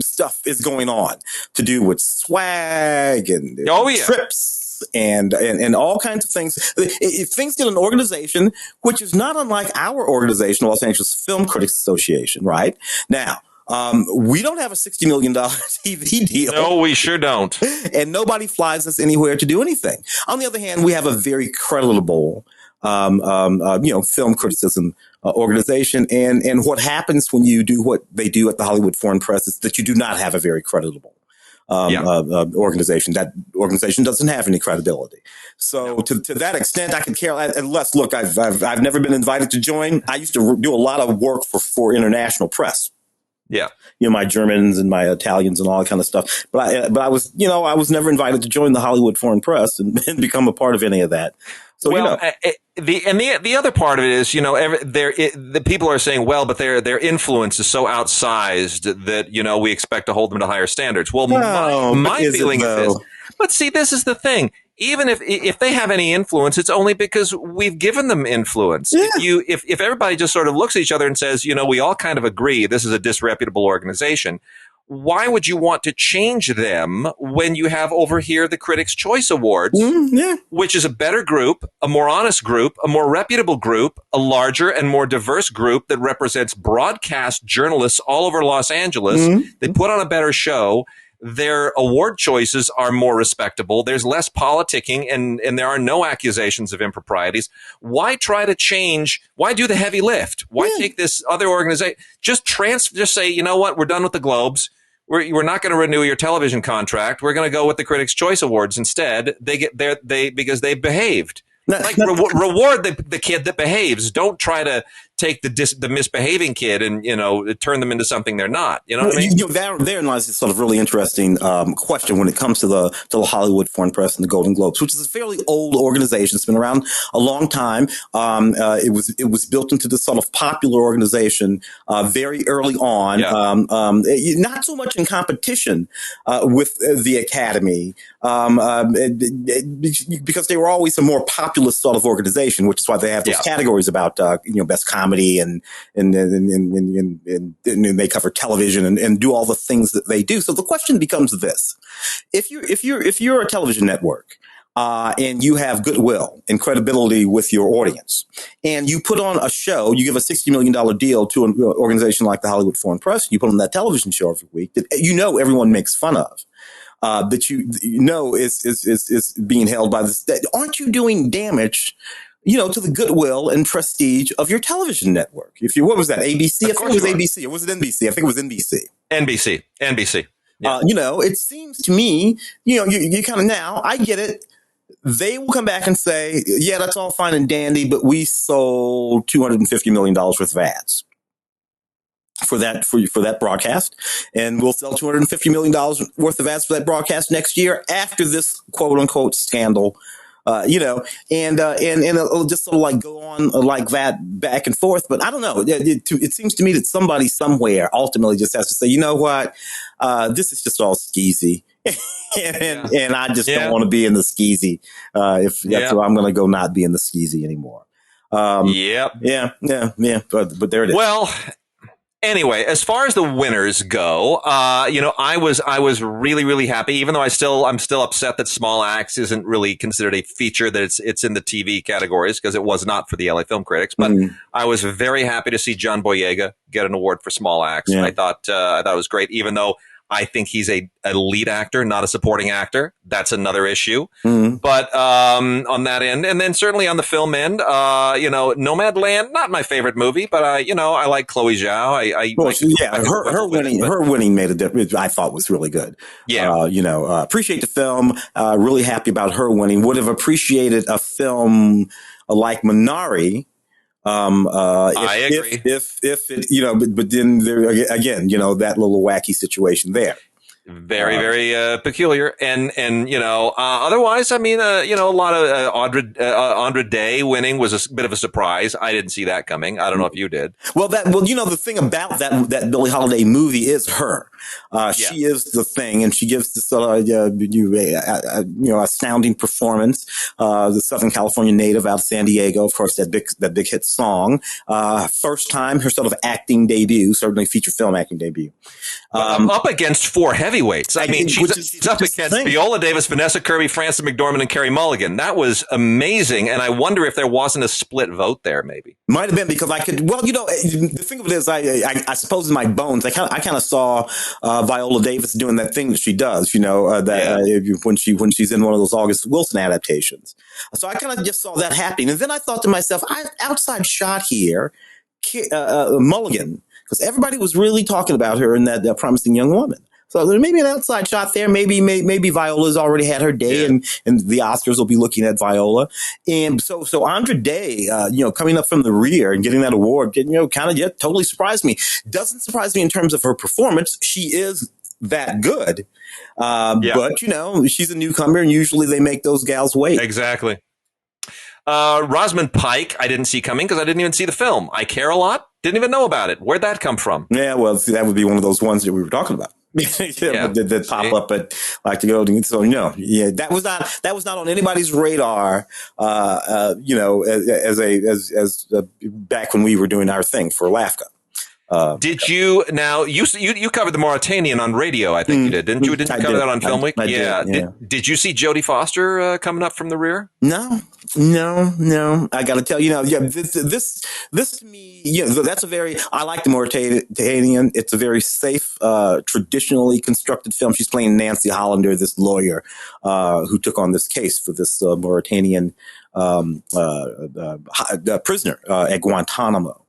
S5: stuff is going on to do with swag and trips and all kinds of things. If things get an organization, which is not unlike our organization, Los Angeles Film Critics Association, right? Now, we don't have a $60 million TV deal.
S1: No, we sure don't.
S5: And nobody flies us anywhere to do anything. On the other hand, we have a very creditable, film criticism organization. And what happens when you do what they do at the Hollywood Foreign Press is that you do not have a very creditable organization. That organization doesn't have any credibility. So to that extent, I can care less. Look, I've never been invited to join. I used to do a lot of work for international press.
S1: Yeah.
S5: My Germans and my Italians and all that kind of stuff. But I was never invited to join the Hollywood Foreign Press and become a part of any of that. So,
S1: the other part of it is, the people are saying, well, but their influence is so outsized that, we expect to hold them to higher standards. Well, my feeling is this. But see, this is the thing. Even if they have any influence, it's only because we've given them influence. Yeah. If everybody just sort of looks at each other and says, we all kind of agree this is a disreputable organization, why would you want to change them when you have over here the Critics' Choice Awards, which is a better group, a more honest group, a more reputable group, a larger and more diverse group that represents broadcast journalists all over Los Angeles. Mm-hmm. They put on a better show. Their award choices are more respectable. There's less politicking and there are no accusations of improprieties. Why try to change? Why do the heavy lift? Why take this other organization? Just say, you know what? We're done with the Globes. We're not going to renew your television contract. We're going to go with the Critics' Choice Awards instead. Because they behaved. Reward the kid that behaves. Don't try to take the misbehaving kid and turn them into something they're not. You know what I mean?
S5: Therein lies this sort of really interesting question when it comes to the Hollywood Foreign Press and the Golden Globes, which is a fairly old organization. It's been around a long time. It was built into this sort of popular organization very early on. Yeah. Not so much in competition with the Academy, because they were always a more populist sort of organization, which is why they have those categories about best comedy and they cover television and do all the things that they do. So the question becomes this: if you're a television network and you have goodwill and credibility with your audience, and you put on a show, you give a $60 million deal to an organization like the Hollywood Foreign Press, you put on that television show every week that everyone makes fun of. That is being held by this. Aren't you doing damage, to the goodwill and prestige of your television network? What was that? ABC? I think it was ABC. Or was it NBC? I think it was NBC.
S1: NBC. Yeah.
S5: It seems to me, you kind of now, I get it. They will come back and say, yeah, that's all fine and dandy, but we sold $250 million worth of ads for that broadcast, and we'll sell $250 million worth of ads for that broadcast next year after this quote unquote scandal, and it'll just sort of like go on like that back and forth. But I don't know. It seems to me that somebody somewhere ultimately just has to say, you know what, this is just all skeezy. and I just don't want to be in the skeezy. So I'm going to go not be in the skeezy anymore. But there it is.
S1: Well, anyway, as far as the winners go, I was really, really happy, even though I'm still upset that Small Axe isn't really considered a feature, that it's in the TV categories, because it was not for the LA Film Critics. But I was very happy to see John Boyega get an award for Small Axe. Yeah. I thought it was great, even though I think he's a lead actor, not a supporting actor. That's another issue. Mm-hmm. But on that end, and then certainly on the film end, Nomadland, not my favorite movie, but I like Chloe Zhao.
S5: Her winning made a difference. I thought was really good. Yeah, appreciate the film. Really happy about her winning. Would have appreciated a film like Minari.
S1: I agree.
S5: If it, but then there again, that little wacky situation there.
S1: Very, very peculiar. And otherwise, I mean, a lot of Andra Day winning was a bit of a surprise. I didn't see that coming. I don't know if you did.
S5: The thing about that Billie Holiday movie is her. She is the thing, and she gives this sort of astounding performance. The Southern California native out of San Diego, of course, that big hit song. First time, her sort of acting debut, certainly feature film acting debut.
S1: Up against four heavyweights. I mean, she's up against Viola Davis, Vanessa Kirby, Frances McDormand, and Carey Mulligan. That was amazing, and I wonder if there wasn't a split vote there. Maybe
S5: might have been because I could. Well, the thing of it is, I suppose in my bones, I kind of saw Viola Davis doing that thing that she does. When she's in one of those August Wilson adaptations. So I kind of just saw that happening, and then I thought to myself, outside shot here, Mulligan. Because everybody was really talking about her and that promising young woman. So there may be an outside shot there. Maybe Viola's already had her day, and the Oscars will be looking at Viola. And so Andra Day, coming up from the rear and getting that award, kind of totally surprised me. Doesn't surprise me in terms of her performance. She is that good. But she's a newcomer, and usually they make those gals wait.
S1: Exactly. Rosamund Pike, I didn't see coming because I didn't even see the film. I Care a Lot. Didn't even know about it. Where'd that come from?
S5: Yeah, well, that would be one of those ones that we were talking about. That pop up at like to go to. So that was not on anybody's radar. As back when we were doing our thing for LAFCA.
S1: Did you now? You covered the Mauritanian on radio. I think you did, didn't you? Didn't you cover that on Film Week?
S5: I did.
S1: Did you see Jodie Foster coming up from the rear?
S5: No. I got to tell you, this to me, that's I like the Mauritanian. It's a very safe, traditionally constructed film. She's playing Nancy Hollander, this lawyer who took on this case for this Mauritanian prisoner at Guantanamo.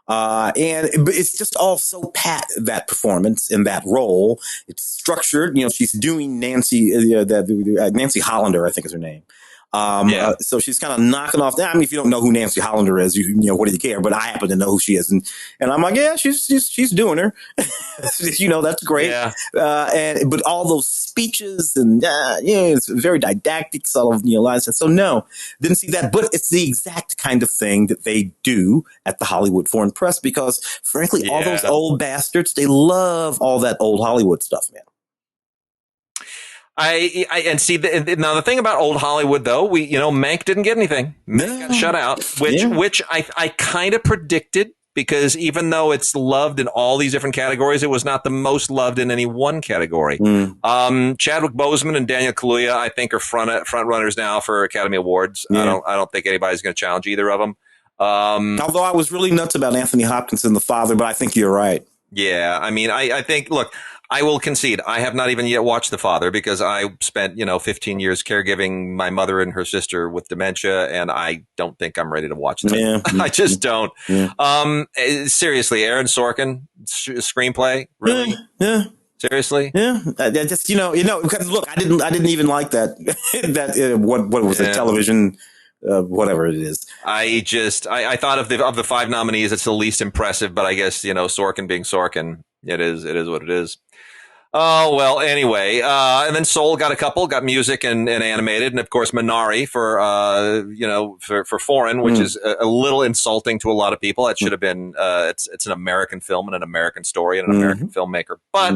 S5: But it's just all so pat, that performance in that role. It's structured. She's doing Nancy Hollander, I think is her name. So she's kind of knocking off that. I mean, if you don't know who Nancy Hollander is, what do you care? But I happen to know who she is. And I'm like, yeah, she's doing her. That's great. Yeah. But all those speeches and, it's very didactic sort of, lines. So no, didn't see that. But it's the exact kind of thing that they do at the Hollywood Foreign Press because frankly, all those old bastards, they love all that old Hollywood stuff, man.
S1: And see now the thing about old Hollywood though, Mank didn't get anything. Mank got shut out, which I kind of predicted because even though it's loved in all these different categories, it was not the most loved in any one category. Chadwick Boseman and Daniel Kaluuya, I think, are front runners now for Academy Awards. I don't think anybody's going to challenge either of them.
S5: Although I was really nuts about Anthony Hopkins and The Father, but I think you're right.
S1: Yeah, I mean, I think, look, I will concede. I have not even yet watched The Father because I spent, 15 years caregiving my mother and her sister with dementia, and I don't think I'm ready to watch that. Yeah. I just don't. Yeah. Seriously, Aaron Sorkin screenplay, really?
S5: Yeah.
S1: Seriously?
S5: Yeah. Just because look, I didn't even like that. What was it? Television. Whatever it is. I
S1: thought of the five nominees, it's the least impressive, but I guess, Sorkin being Sorkin, it is what it is. Oh, well, anyway, and then Soul got music and animated, and of course Minari for foreign, which is a little insulting to a lot of people. It should have been, it's an American film and an American story and an American filmmaker, but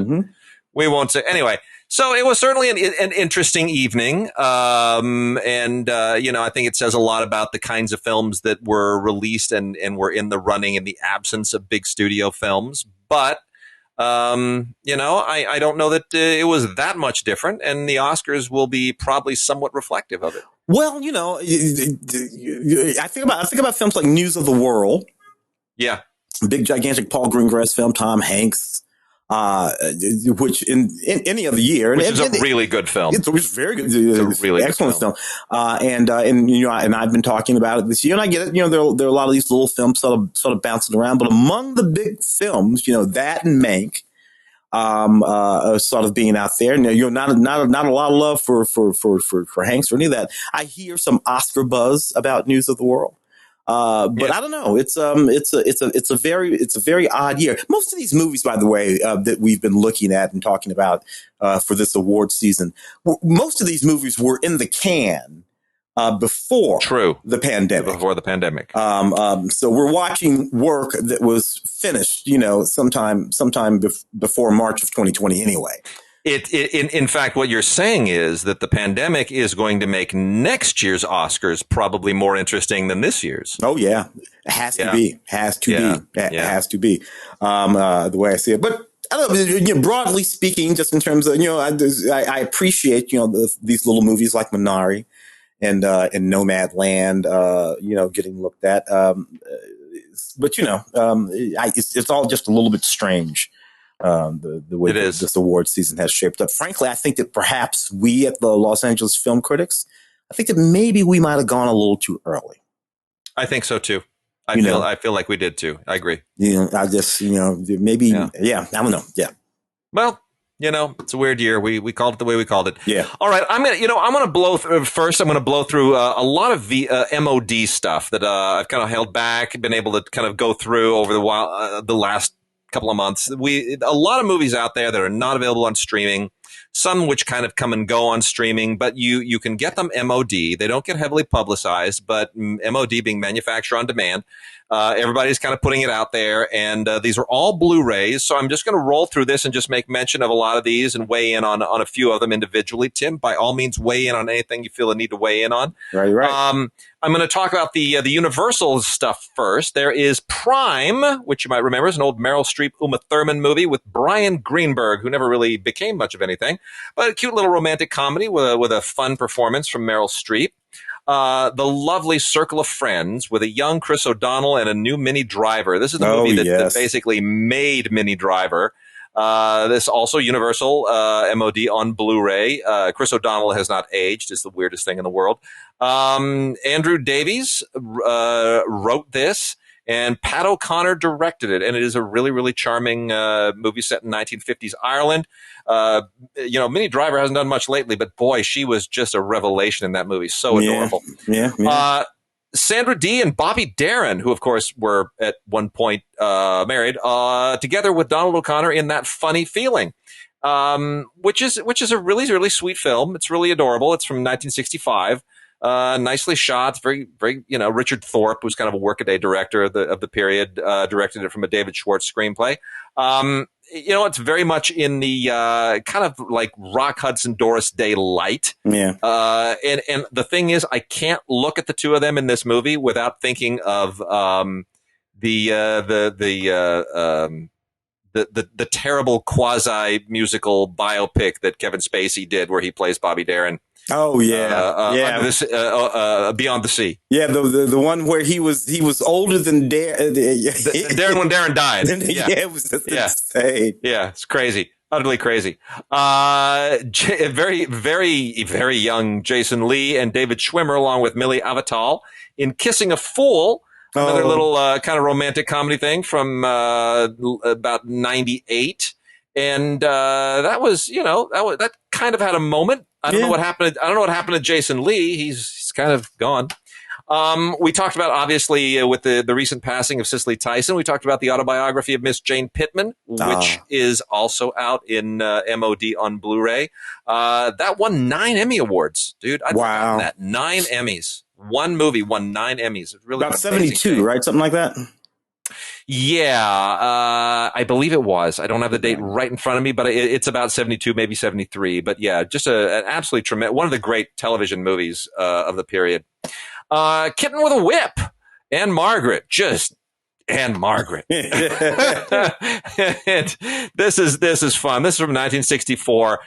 S1: we won't say anyway. So it was certainly an interesting evening. I think it says a lot about the kinds of films that were released and were in the running in the absence of big studio films. But, I don't know that it was that much different, and the Oscars will be probably somewhat reflective of it.
S5: Well, I think about films like News of the World.
S1: Yeah.
S5: Big, gigantic Paul Greengrass film, Tom Hanks. Which in any other year,
S1: which is a really good film.
S5: It's very good. It's a really excellent film. And I've been talking about it this year, and I get it. There are a lot of these little films sort of bouncing around, but among the big films, that and Mank, sort of being out there. And not a lot of love for Hanks or any of that. I hear some Oscar buzz about News of the World. But I don't know. It's a very odd year. Most of these movies, by the way, that we've been looking at and talking about, for this award season, most of these movies were in the can before
S1: True.
S5: the pandemic.
S1: Before the pandemic.
S5: So we're watching work that was finished, sometime before March of 2020 anyway.
S1: In fact, what you're saying is that the pandemic is going to make next year's Oscars probably more interesting than this year's.
S5: Oh, yeah. It has to be. Has to be. It has to be, the way I see it. But I don't know, broadly speaking, just in terms of, I appreciate, these little movies like Minari and Nomadland, getting looked at. But, it's all just a little bit strange. The way this award season has shaped up. Frankly, I think that perhaps we at the Los Angeles Film Critics, I think that maybe we might have gone a little too early.
S1: I think so too. I feel like we did too. I agree.
S5: I just, maybe, I don't know. Yeah.
S1: Well, it's a weird year. We called it the way we called it.
S5: Yeah.
S1: All right. I'm going to blow through a lot of the MOD stuff that I've kind of held back, been able to kind of go through over the last couple of months. A lot of movies out there that are not available on streaming, some which kind of come and go on streaming, but you can get them MOD. They don't get heavily publicized, but MOD being manufacturer on demand. Everybody's kind of putting it out there, and these are all Blu-rays. So I'm just going to roll through this and just make mention of a lot of these and weigh in on a few of them individually. Tim, by all means, weigh in on anything you feel a need to weigh in on.
S5: Right.
S1: I'm going to talk about the Universal stuff first. There is Prime, which you might remember is an old Meryl Streep, Uma Thurman movie with Brian Greenberg, who never really became much of anything, but a cute little romantic comedy with a fun performance from Meryl Streep. The lovely Circle of Friends with a young Chris O'Donnell and a new Minnie Driver. This is the movie that basically made Minnie Driver. This also Universal MOD on Blu-ray. Chris O'Donnell has not aged. It's the weirdest thing in the world. Andrew Davies wrote this, and Pat O'Connor directed it. And it is a really, really charming movie set in 1950s Ireland. Minnie Driver hasn't done much lately, but boy, she was just a revelation in that movie. So adorable.
S5: Yeah.
S1: Sandra Dee and Bobby Darin, who of course were at one point married, together with Donald O'Connor in That Funny Feeling, which is a really, really sweet film. It's really adorable. It's from 1965. Nicely shot. It's very, very, Richard Thorpe, who's kind of a workaday director of the period, directed it from a David Schwartz screenplay. It's very much in the kind of like Rock Hudson, Doris Day light.
S5: Yeah.
S1: And the thing is, I can't look at the two of them in this movie without thinking of the terrible quasi musical biopic that Kevin Spacey did, where he plays Bobby Darin.
S5: Oh yeah,
S1: Beyond the Sea.
S5: Yeah, the one where he was older than Darin.
S1: Darin when Darin died.
S5: It was just insane.
S1: Yeah, it's crazy, utterly crazy. Very, very, very young Jason Lee and David Schwimmer, along with Millie Avital, in Kissing a Fool. Another little kind of romantic comedy thing from about 98. And that was, that kind of had a moment. I don't know what happened. I don't know what happened to Jason Lee. He's kind of gone. We talked about, obviously, with the recent passing of Cicely Tyson, we talked about the autobiography of Miss Jane Pittman, which is also out in MOD on Blu-ray. That won 9 Emmy Awards, dude. I'd forgotten that. 9 Emmys. One movie won 9 Emmys. It's really
S5: about 72, right? Something like that.
S1: Yeah, I believe it was. I don't have the date right in front of me, but it's about 72, maybe 73. But yeah, just an absolutely tremendous, one of the great television movies of the period. Kitten with a Whip and Margaret, and Margaret. And this is fun. This is from 1964.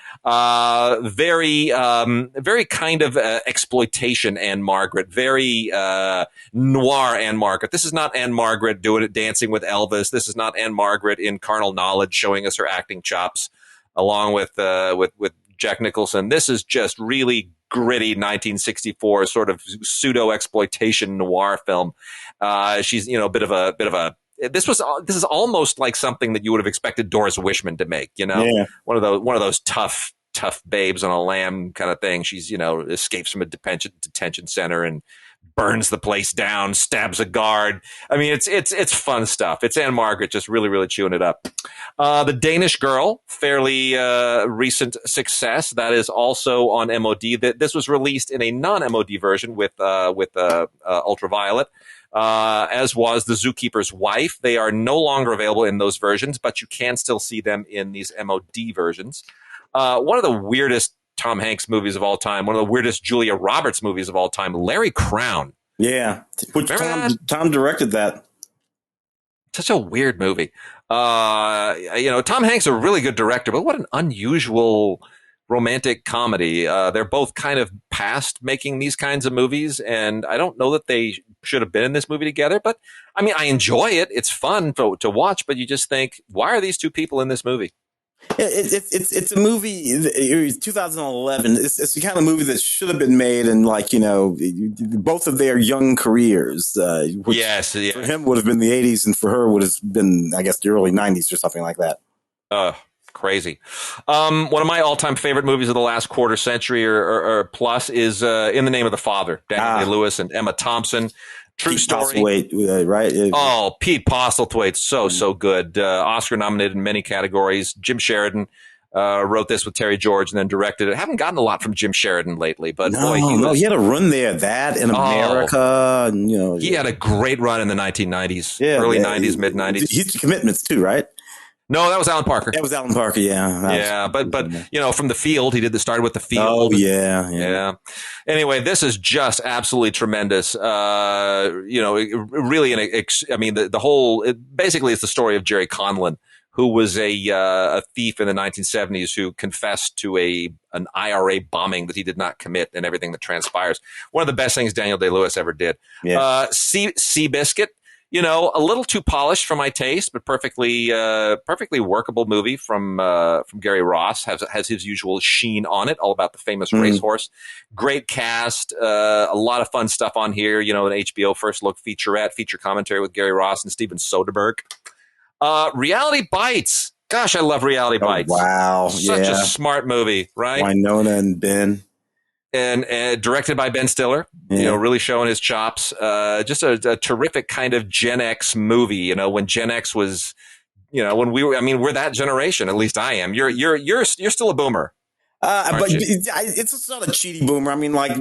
S1: Very kind of exploitation Anne Margaret. Very noir Anne Margaret. This is not Anne Margaret doing it, dancing with Elvis. This is not Anne Margaret in Carnal Knowledge showing us her acting chops, along with Jack Nicholson. This is just really gritty 1964 sort of pseudo exploitation noir film. She's a bit of a. This is almost like something that you would have expected Doris Wishman to make. One of those tough tough babes on a lamb kind of thing. She's, escapes from a detention center and burns the place down, stabs a guard. I mean, it's fun stuff. It's Anne Margaret just really, really chewing it up. The Danish Girl, fairly recent success. That is also on MOD. This was released in a non-MOD version with Ultraviolet, as was The Zookeeper's Wife. They are no longer available in those versions, but you can still see them in these MOD versions. One of the weirdest Tom Hanks movies of all time, one of the weirdest Julia Roberts movies of all time, Larry Crown.
S5: Yeah. Which Tom directed that.
S1: Such a weird movie. Tom Hanks is a really good director, but what an unusual romantic comedy. They're both kind of past making these kinds of movies, and I don't know that they should have been in this movie together, but I mean, I enjoy it. It's fun to watch, but you just think, why are these two people in this movie?
S5: It's a movie. It was 2011. It's the kind of movie that should have been made in both of their young careers. Which for him would have been the 80s, and for her would have been, I guess, the early 90s or something like that.
S1: Crazy. One of my all-time favorite movies of the last quarter century or plus is In the Name of the Father. Daniel Day-Lewis and Emma Thompson. True
S5: Pete
S1: story.
S5: Postlethwaite, right?
S1: Oh, Pete Postlethwaite, so good. Oscar nominated in many categories. Jim Sheridan wrote this with Terry George and then directed it. I haven't gotten a lot from Jim Sheridan lately, but
S5: he had a run there. That in America, and,
S1: he had a great run in the 1990s, early 90s, mid 90s.
S5: He's Commitments too, right?
S1: No, that was Alan Parker.
S5: That was Alan Parker, yeah.
S1: But from The Field, he started with The Field.
S5: Oh, yeah.
S1: Anyway, this is just absolutely tremendous. Really, the whole, basically it's the story of Jerry Conlon, who was a thief in the 1970s who confessed to an IRA bombing that he did not commit and everything that transpires. One of the best things Daniel Day-Lewis ever did. Yeah. Seabiscuit. A little too polished for my taste, but perfectly workable movie from Gary Ross. Has his usual sheen on it, all about the famous racehorse. Great cast, a lot of fun stuff on here. An HBO first look feature commentary with Gary Ross and Steven Soderbergh. Reality Bites. Gosh, I love Reality Bites.
S5: Wow,
S1: such a smart movie, right?
S5: Winona and Ben.
S1: And directed by Ben Stiller, really showing his chops. Just a terrific kind of Gen X movie. When Gen X was, when we were. I mean, we're that generation. At least I am. You're still a boomer.
S5: But it's not a cheaty boomer. I mean, but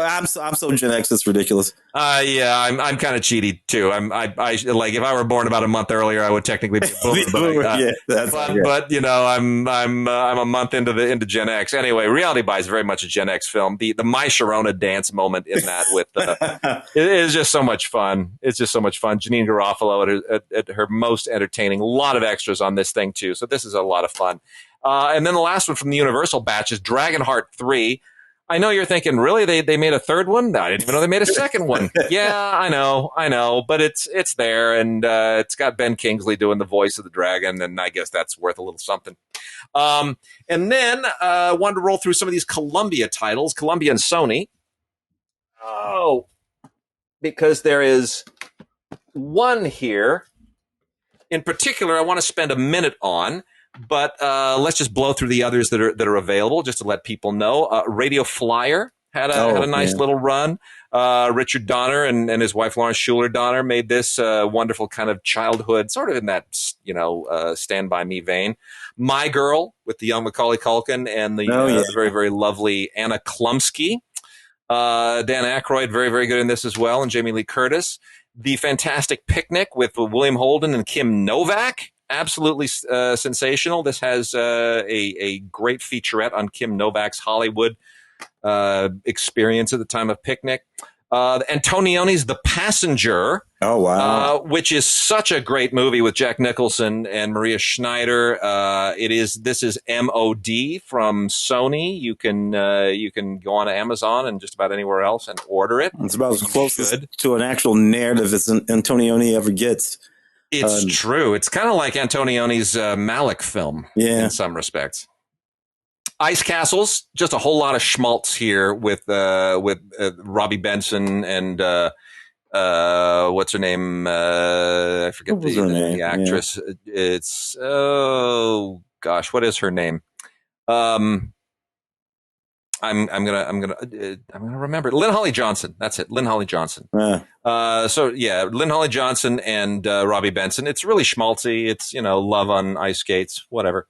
S5: I'm so Gen X. It's ridiculous.
S1: I'm kind of cheaty too. I if I were born about a month earlier, I would technically be a boomer. But I'm a month into Gen X. Anyway, Reality Bites is very much a Gen X film. The My Sharona dance moment in that it is just so much fun. It's just so much fun. Janine Garofalo at her most entertaining. A lot of extras on this thing too. So this is a lot of fun. And then the last one from the Universal batch is Dragonheart 3. I know you're thinking, really? They made a third one? I didn't even know they made a second one. Yeah, I know. But it's there, and it's got Ben Kingsley doing the voice of the dragon, and I guess that's worth a little something. And then I wanted to roll through some of these Columbia titles, Columbia and Sony. Oh, because there is one here in particular I want to spend a minute on. But let's just blow through the others that are available just to let people know. Radio Flyer had a nice little run. Richard Donner and his wife Lawrence Schuler Donner made this wonderful kind of childhood, sort of in that Stand By Me vein. My Girl with the young Macaulay Culkin and the very, very lovely Anna Klumsky. Dan Aykroyd, very, very good in this as well, and Jamie Lee Curtis. The Fantastic Picnic with William Holden and Kim Novak. Absolutely sensational. This has a great featurette on Kim Novak's Hollywood experience at the time of Picnic. Antonioni's The Passenger.
S5: Oh, wow.
S1: Which is such a great movie with Jack Nicholson and Maria Schneider. This is MOD from Sony. You can go on to Amazon and just about anywhere else and order it.
S5: It's about as close to an actual narrative as Antonioni ever gets.
S1: It's true. It's kind of like Antonioni's Malick film in some respects. Ice Castles, just a whole lot of schmaltz here with Robbie Benson and what's her name? I forget the actress. Yeah. It's, oh gosh, what is her name? I'm gonna remember it. Lynn Holly Johnson. That's it. Lynn Holly Johnson. So yeah, Lynn Holly Johnson and Robbie Benson. It's really schmaltzy. It's, love on ice skates, whatever.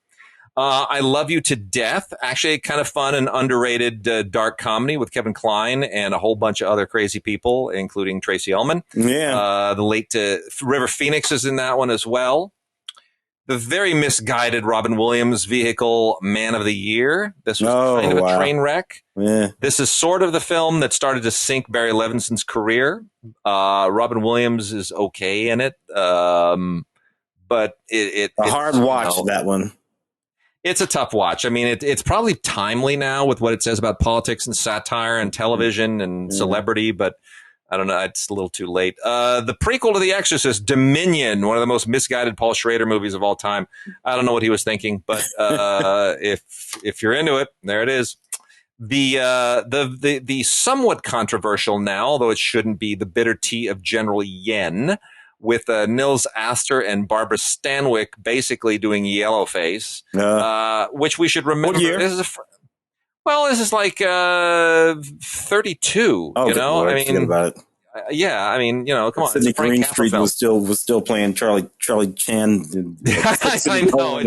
S1: I Love You to Death. Actually, kind of fun and underrated dark comedy with Kevin Kline and a whole bunch of other crazy people, including Tracy Ullman.
S5: Yeah.
S1: The late River Phoenix is in that one as well. The very misguided Robin Williams vehicle, Man of the Year. This was kind of a train wreck.
S5: Yeah.
S1: This is sort of the film that started to sink Barry Levinson's career. Robin Williams is okay in it, but it's
S5: a hard watch, that one.
S1: It's a tough watch. I mean, it's probably timely now with what it says about politics and satire and television and celebrity, but I don't know. It's a little too late. The prequel to The Exorcist, Dominion, one of the most misguided Paul Schrader movies of all time. I don't know what he was thinking, but if you're into it, there it is. The somewhat controversial now, although it shouldn't be, The Bitter Tea of General Yen, with Nils Astor and Barbara Stanwyck basically doing Yellowface, which we should remember.
S5: What year?
S1: This is like 32.
S5: Oh, Lord,
S1: I mean,
S5: forget about it.
S1: Yeah, I mean, come on.
S5: Sidney Greenstreet was still playing Charlie Chan.
S1: I know.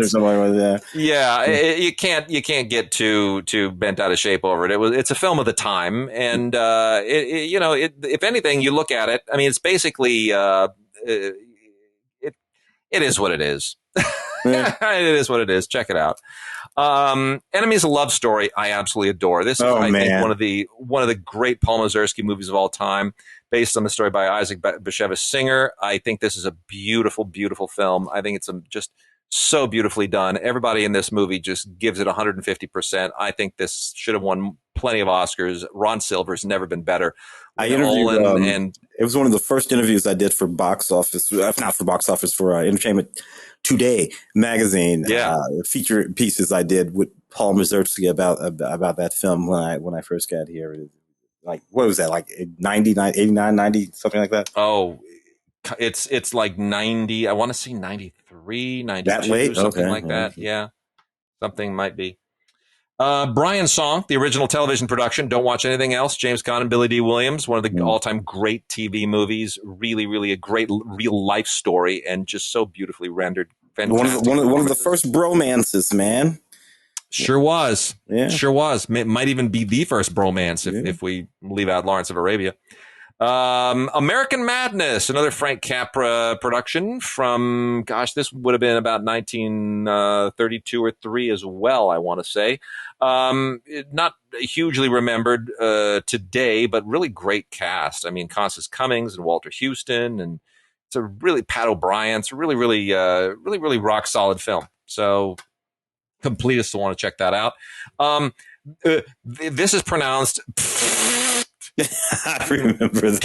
S1: You can't get too bent out of shape over it. It's a film of the time, and if anything, you look at it. I mean, it's basically it is what it is. Yeah. It is what it is. Check it out. Enemies, a Love Story. I absolutely adore. This is, I think, one of the great Paul Mazursky movies of all time, based on the story by Isaac Bashevis Singer. I think this is a beautiful, beautiful film. I think it's just so beautifully done. Everybody in this movie just gives it 150%. I think this should have won plenty of Oscars. Ron Silver's never been better.
S5: I interviewed, and it was one of the first interviews I did for Box Office, not for Box Office, for Entertainment Today magazine. Feature pieces I did with Paul Mazursky about that film when I first got here. Like, what was that? Like 89, 90, something like that?
S1: Oh, it's like 90. I want to say 93, 92,
S5: that late?
S1: Something like that. Yeah, something might be. Brian Song, the original television production. Don't watch anything else. James Caan and Billy D. Williams, one of the all-time great TV movies. Really, really a great real life story, and just so beautifully rendered. Fantastic.
S5: One of the first bromances, man.
S1: Sure was.
S5: Yeah.
S1: Sure was. Might even be the first bromance if we leave out Lawrence of Arabia. American Madness, another Frank Capra production from, this would have been about 1932 or 3 as well, I want to say. Not hugely remembered today, but really great cast. I mean, Constance Cummings and Walter Houston, and it's a really Pat O'Brien. It's a really, really, really rock solid film. So completists will want to check that out. This is pronounced
S5: I remember that.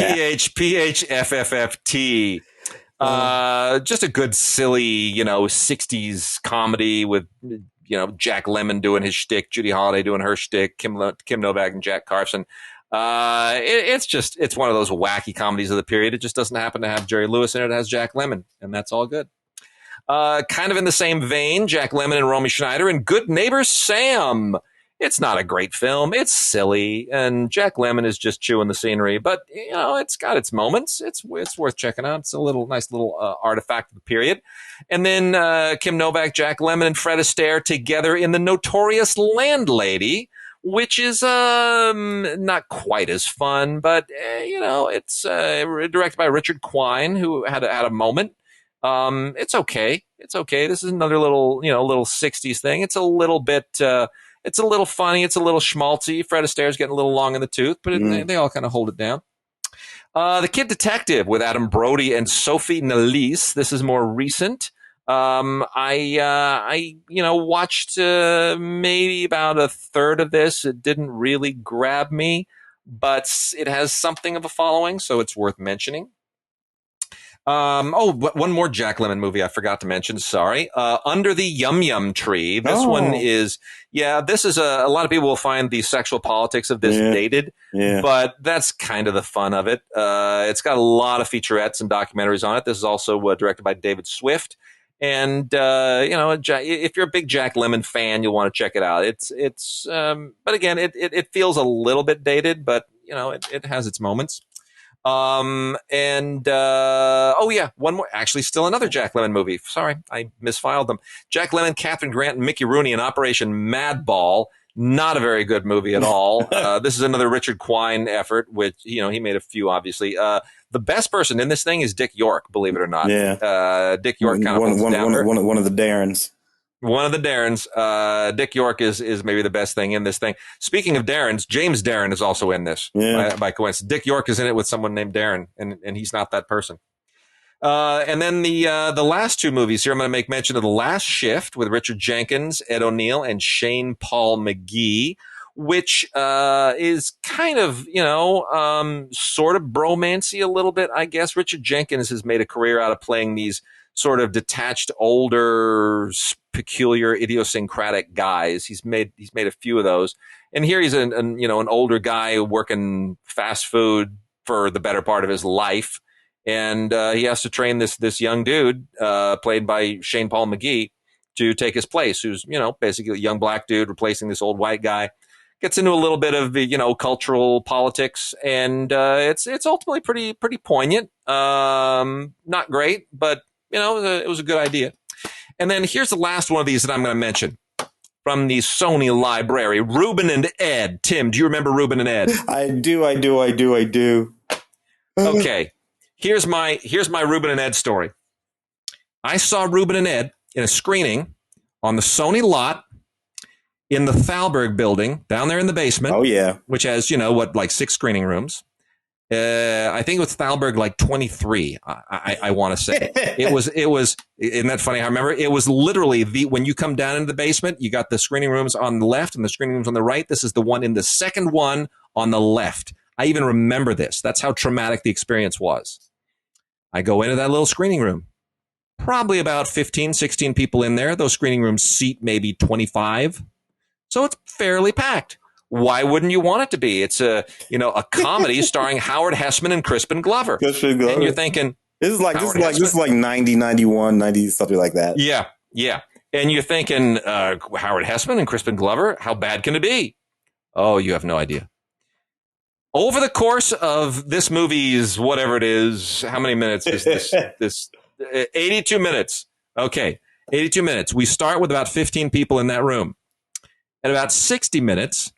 S1: PHFFFT. Just a good, silly, 60s comedy with, Jack Lemmon doing his shtick, Judy Holliday doing her shtick, Kim Novak and Jack Carson. It's one of those wacky comedies of the period. It just doesn't happen to have Jerry Lewis in it. It has Jack Lemmon, and that's all good. Kind of in the same vein, Jack Lemmon and Romy Schneider and Good Neighbor Sam. It's not a great film. It's silly, and Jack Lemmon is just chewing the scenery. But it's got its moments. It's worth checking out. It's a nice little artifact of the period. And then Kim Novak, Jack Lemmon, and Fred Astaire together in The Notorious Landlady, which is not quite as fun, but it's directed by Richard Quine, who had a moment. It's okay. It's okay. This is another little 60s thing. It's a little bit. It's a little funny. It's a little schmaltzy. Fred Astaire's getting a little long in the tooth, but they all kind of hold it down. The Kid Detective with Adam Brody and Sophie Nélisse. This is more recent. I watched maybe about a third of this. It didn't really grab me, but it has something of a following, so it's worth mentioning. One more Jack Lemmon movie I forgot to mention. Sorry. Under the Yum Yum Tree. This one is, this is a lot of people will find the sexual politics of this dated, but that's kind of the fun of it. It's got a lot of featurettes and documentaries on it. This is also directed by David Swift. And, if you're a big Jack Lemmon fan, you'll want to check it out. But again, it feels a little bit dated, but it has its moments. One more, actually still another Jack Lemmon movie. Sorry, I misfiled them. Jack Lemmon, Catherine Grant, and Mickey Rooney in Operation Madball. Not a very good movie at all. This is another Richard Quine effort, which, he made a few, obviously. The best person in this thing is Dick York, believe it or not.
S5: Yeah.
S1: Dick York kind of
S5: one of the Darrens.
S1: One of the Darrens. Dick York is maybe the best thing in this thing. Speaking of Darrens, James Darren is also in this by coincidence. Dick York is in it with someone named Darren, and he's not that person. And then the last two movies here, I'm going to make mention of The Last Shift with Richard Jenkins, Ed O'Neill, and Shane Paul McGee, which is kind of, sort of bromancy a little bit, I guess. Richard Jenkins has made a career out of playing these sort of detached, older, peculiar, idiosyncratic guys. He's made a few of those. And here he's an older guy working fast food for the better part of his life. And he has to train this young dude, played by Shane Paul McGee, to take his place, who's, basically a young black dude replacing this old white guy. Gets into a little bit of the, cultural politics, and it's ultimately pretty poignant. Not great, but it was a good idea. And then here's the last one of these that I'm going to mention from the Sony library, Ruben and Ed. Tim, do you remember Ruben and Ed?
S5: I do.
S1: Okay. Here's my Ruben and Ed story. I saw Ruben and Ed in a screening on the Sony lot in the Thalberg building down there in the basement.
S5: Oh, yeah.
S1: Which has, 6 screening rooms. I think it was Thalberg 23. I want to say it was. Isn't that funny? I remember it was literally when you come down into the basement, you got the screening rooms on the left and the screening rooms on the right. This is the one in the second one on the left. I even remember this. That's how traumatic the experience was. I go into that little screening room. Probably about 15, 16 people in there. Those screening rooms seat maybe 25. So it's fairly packed. Why wouldn't you want it to be? It's a comedy starring Howard Hessman and Crispin Glover. And you're thinking,
S5: this is like 90, 91, 90, something like that.
S1: Yeah. And you're thinking, Howard Hessman and Crispin Glover, how bad can it be? Oh, you have no idea. Over the course of this movie's, whatever it is, how many minutes is this 82 minutes. Okay. 82 minutes. We start with about 15 people in that room. At about 60 minutes,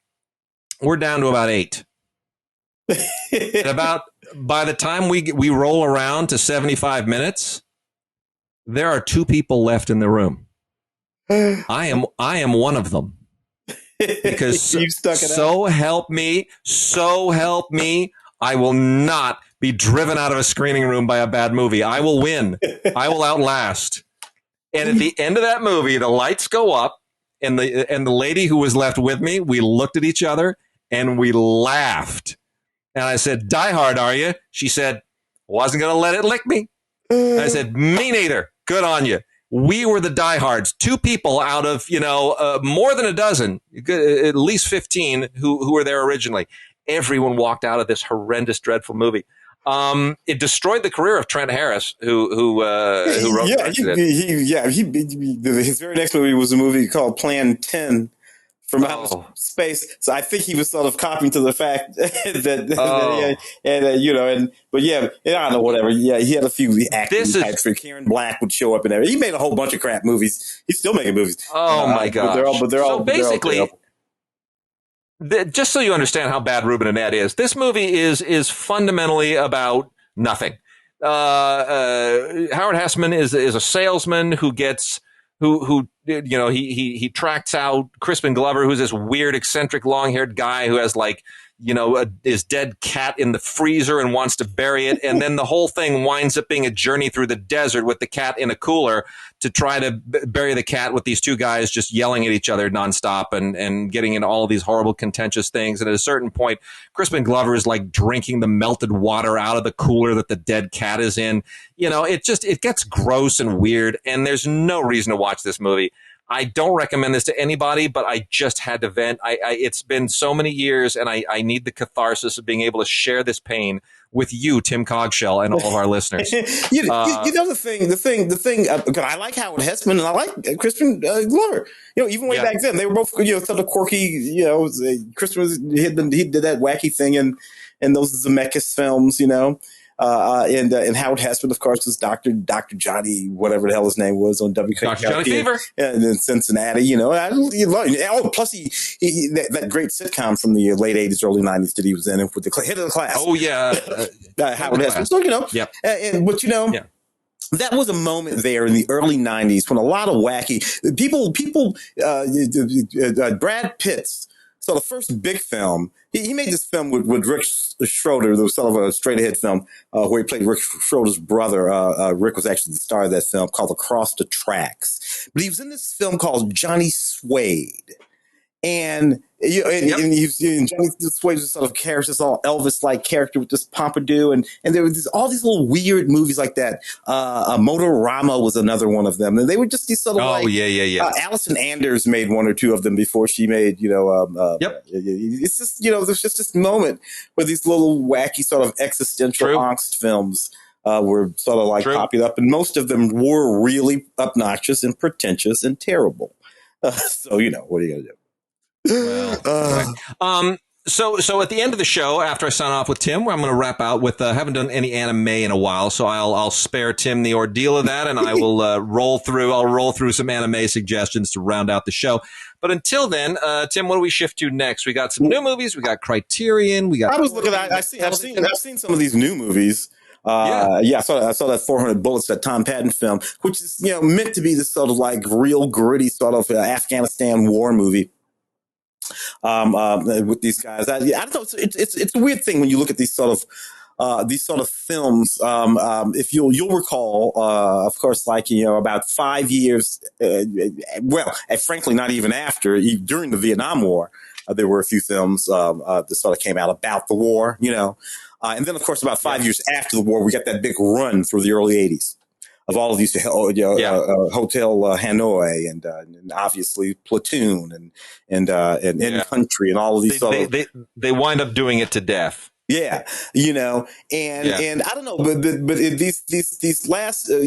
S1: we're down to about 8. And by the time we roll around to 75 minutes, there are 2 people left in the room. I am one of them. Because so help me, I will not be driven out of a screening room by a bad movie. I will win. I will outlast. And at the end of that movie, the lights go up, and the lady who was left with me, we looked at each other and we laughed. And I said, "Die Hard, are you?" She said, "Wasn't going to let it lick me." I said, "Me neither. Good on you." We were the diehards, 2 people out of, more than a dozen, at least 15 who were there originally. Everyone walked out of this horrendous, dreadful movie. It destroyed the career of Trent Harris, who wrote
S5: his very next movie was a movie called Plan 10 from outer space. So I think he was sort of copying to the fact that I don't know, whatever. Yeah, he had a few acting types. Karen Black would show up and everything. He made a whole bunch of crap movies. He's still making movies.
S1: Oh my gosh!
S5: But they're all
S1: basically. Just so you understand how bad Ruben and Ed is, this movie is fundamentally about nothing. Howard Hessman is a salesman who gets he tracks out Crispin Glover, who's this weird, eccentric, long-haired guy who has his dead cat in the freezer and wants to bury it. And then the whole thing winds up being a journey through the desert with the cat in a cooler to try to bury the cat, with these two guys just yelling at each other nonstop and getting into all these horrible contentious things. And at a certain point, Crispin Glover is like drinking the melted water out of the cooler that the dead cat is in. It gets gross and weird, and there's no reason to watch this movie. I don't recommend this to anybody, but I just had to vent. It's been so many years, and I need the catharsis of being able to share this pain with you, Tim Cogshell, and all of our listeners.
S5: The thing. I like Howard Hesseman, and I like Crispin Glover. Even way back then, they were both sort of quirky. Crispin he did that wacky thing in those Zemeckis films. And Howard Hesseman, of course, was Dr. Johnny, whatever the hell his name was on WKRP.
S1: Dr. Johnny Fever.
S5: And in Cincinnati, plus he that great sitcom from the late 80s, early 90s that he was in with the head of the class.
S1: Oh, yeah.
S5: Howard Hesseman. So,
S1: Yep.
S5: That was a moment there in the early 90s when a lot of wacky people, Brad Pitt's. So the first big film, he made this film with Rick Schroeder. There was sort of a straight-ahead film where he played Rick Schroeder's brother. Rick was actually the star of that film called Across the Tracks. But he was in this film called Johnny Suede. And Johnny Suede was sort of character, this all Elvis-like character with this pompadour, and there were all these little weird movies like that. Motorama was another one of them, and they were just these sort of Alison Anders made one or two of them before she made It's just there's just this moment where these little wacky sort of existential angst films were sort of like popping up, and most of them were really obnoxious and pretentious and terrible. So what are you gonna do?
S1: Well, so at the end of the show, after I sign off with Tim, I'm going to wrap out with haven't done any anime in a while, so I'll spare Tim the ordeal of that, and I will roll through some anime suggestions to round out the show. But until then, Tim, what do we shift to next? We got some new movies. We got Criterion.
S5: I was looking at. I've seen some of these new movies. I saw that 400 Bullets, that Tom Patton film, which is meant to be this sort of like real gritty sort of Afghanistan war movie. With these guys, I don't know. It's a weird thing when you look at these sort of films. If you'll recall, of course, like about 5 years. Frankly, not even after, during the Vietnam War, there were a few films that sort of came out about the war. And then of course, about 5 years after the war, we got that big run through the early 80s. Of all of these, Hotel Hanoi, and obviously Platoon, and In Country, and all of these.
S1: They wind up doing it to death.
S5: Yeah, and I don't know, but these last I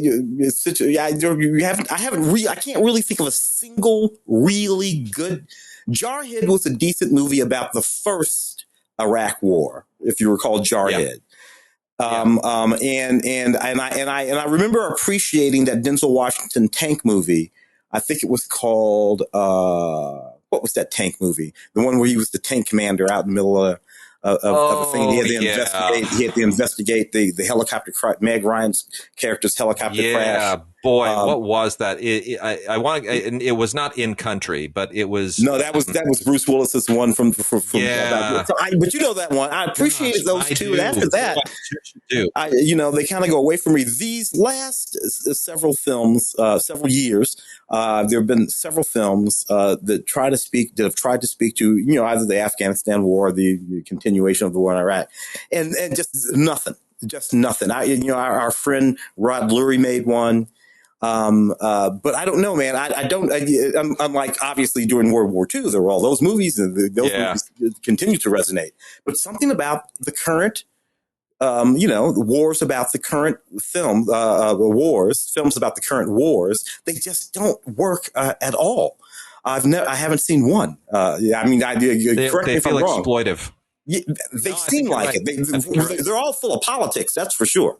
S5: can't really think of a single really good. Jarhead was a decent movie about the first Iraq War, if you recall Jarhead. Yeah. And I remember appreciating that Denzel Washington tank movie. I think it was called, what was that tank movie? The one where he was the tank commander out in the middle of the thing. He had to investigate the helicopter crash, Meg Ryan's character's helicopter crash.
S1: Boy, what was that? It was not In Country, but it was.
S5: No, that was Bruce Willis's one from but that one. I appreciated those two. And after that, they kind of go away from me. These last several films, several years, there have been several films that have tried to speak to either the Afghanistan war or the continuation of the war in Iraq, and just nothing. Just nothing. Our friend Rod Lurie made one. But I don't know, man. I'm like, obviously during World War II, there were all those movies, and those movies continue to resonate. But something about the current, the wars about the current films about the current wars, they just don't work at all. I haven't seen one. Correct me if I'm wrong.
S1: Exploitive.
S5: Yeah, they seem like it. They're all full of politics. That's for sure.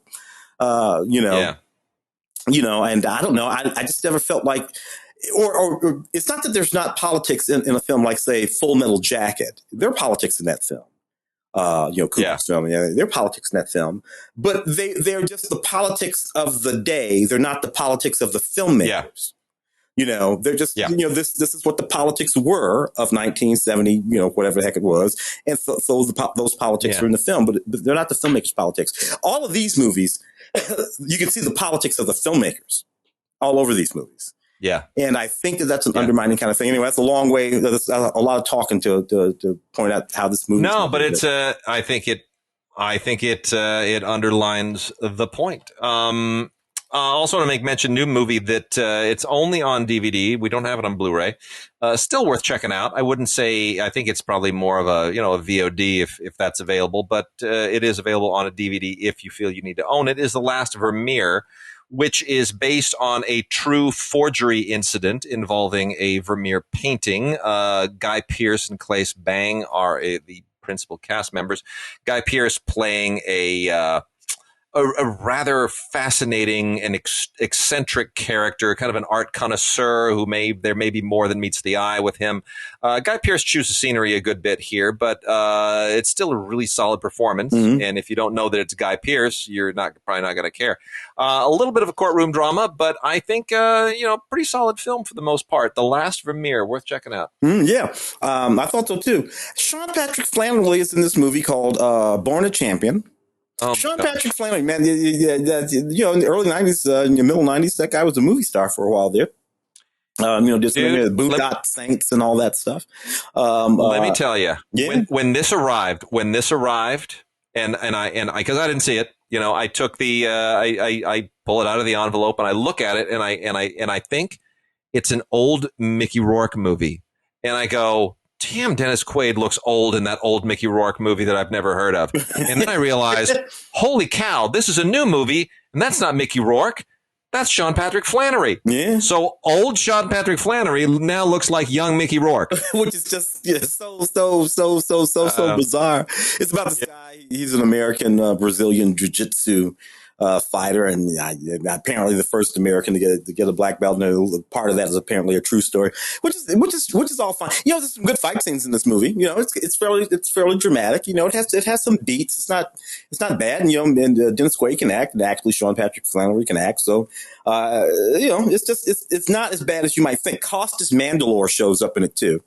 S5: And I don't know. I just never felt like, or it's not that there's not politics in a film like, say, Full Metal Jacket. There are politics in that film. Kubrick's film. Yeah, there are politics in that film, but they're just the politics of the day. They're not the politics of the filmmakers. They're just, this is what the politics were of 1970, whatever the heck it was. And so those politics are in the film, but they're not the filmmakers' politics. All of these movies, you can see the politics of the filmmakers all over these movies.
S1: Yeah.
S5: And I think that's an undermining kind of thing. Anyway, that's a long way. That's a lot of talking to point out how this movie.
S1: No, but it's, I think it underlines the point. Also want to make mention, new movie that it's only on DVD. We don't have it on Blu-ray. Still worth checking out. I wouldn't say. I think it's probably more of a a VOD if that's available, but it is available on a DVD if you feel you need to own it. Is The Last Vermeer, which is based on a true forgery incident involving a Vermeer painting. Guy Pearce and Claes Bang are the principal cast members. Guy Pearce playing a rather fascinating and eccentric character, kind of an art connoisseur there may be more than meets the eye with him. Guy Pearce chews the scenery a good bit here, but it's still a really solid performance. Mm-hmm. And if you don't know that it's Guy Pearce, you're probably not going to care. A little bit of a courtroom drama, but I think pretty solid film for the most part. The Last Vermeer, worth checking out.
S5: I thought so too. Sean Patrick Flanery is in this movie called Born a Champion. Sean Patrick Flanery, man, in the early 90s, in the middle 90s, that guy was a movie star for a while there. Just Boondock Saints and all that stuff.
S1: Let me tell you, when this arrived, and I, because I didn't see it, I took I pull it out of the envelope and I look at it and I think it's an old Mickey Rourke movie. And I go, damn, Dennis Quaid looks old in that old Mickey Rourke movie that I've never heard of. And then I realized, holy cow, this is a new movie, and that's not Mickey Rourke. That's Sean Patrick Flanery. Yeah. So old Sean Patrick Flanery now looks like young Mickey Rourke.
S5: Which is just so bizarre. It's about this guy. He's an American Brazilian jiu-jitsu fighter, and apparently the first American to get a black belt. And part of that is apparently a true story, which is all fine. There's some good fight scenes in this movie. It's fairly dramatic. It has some beats. It's not bad. And Dennis Quaid can act, and actually Sean Patrick Flanery can act. So it's not as bad as you might think. Costas Mandylor shows up in it too.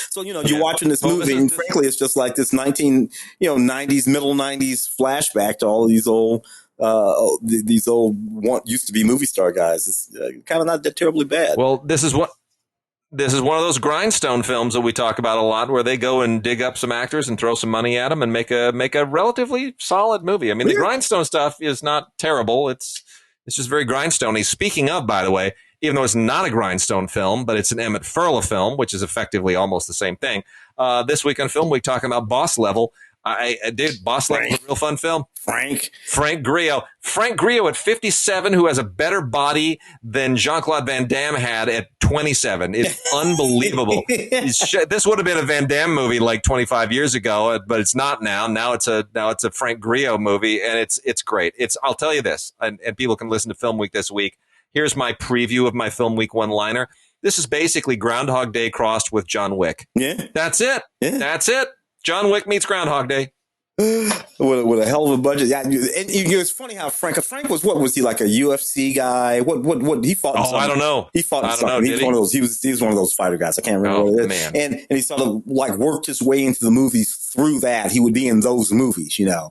S5: So, you're watching this movie, and frankly, it's just like this middle 90s flashback to all of these old used to be movie star guys. It's kind of not that terribly bad.
S1: Well, this is one of those grindstone films that we talk about a lot, where they go and dig up some actors and throw some money at them and make a relatively solid movie. I mean, the grindstone stuff is not terrible. It's just very grindstone-y. Speaking of, by the way, even though it's not a grindstone film, but it's an Emmett Furla film, which is effectively almost the same thing. This week on Film Week, talking about Boss Level. Boss Level is a real fun film. Frank Grillo. Frank Grillo at 57, who has a better body than Jean-Claude Van Damme had at 27. It's unbelievable. This would have been a Van Damme movie like 25 years ago, but it's not now. Now it's a Frank Grillo movie, and it's great. I'll tell you this, and people can listen to Film Week this week. Here's my preview of my Film Week one-liner. This is basically Groundhog Day crossed with John Wick. Yeah. That's it. Yeah. That's it. John Wick meets Groundhog Day.
S5: with a hell of a budget. Yeah, and it's funny how Frank was. What was he, like a UFC guy? What he fought?
S1: I don't know.
S5: He fought. I don't know. He was one of those. He was one of those fighter guys. I can't remember what it is.
S1: Man.
S5: And he sort of like worked his way into the movies through that. He would be in those movies, playing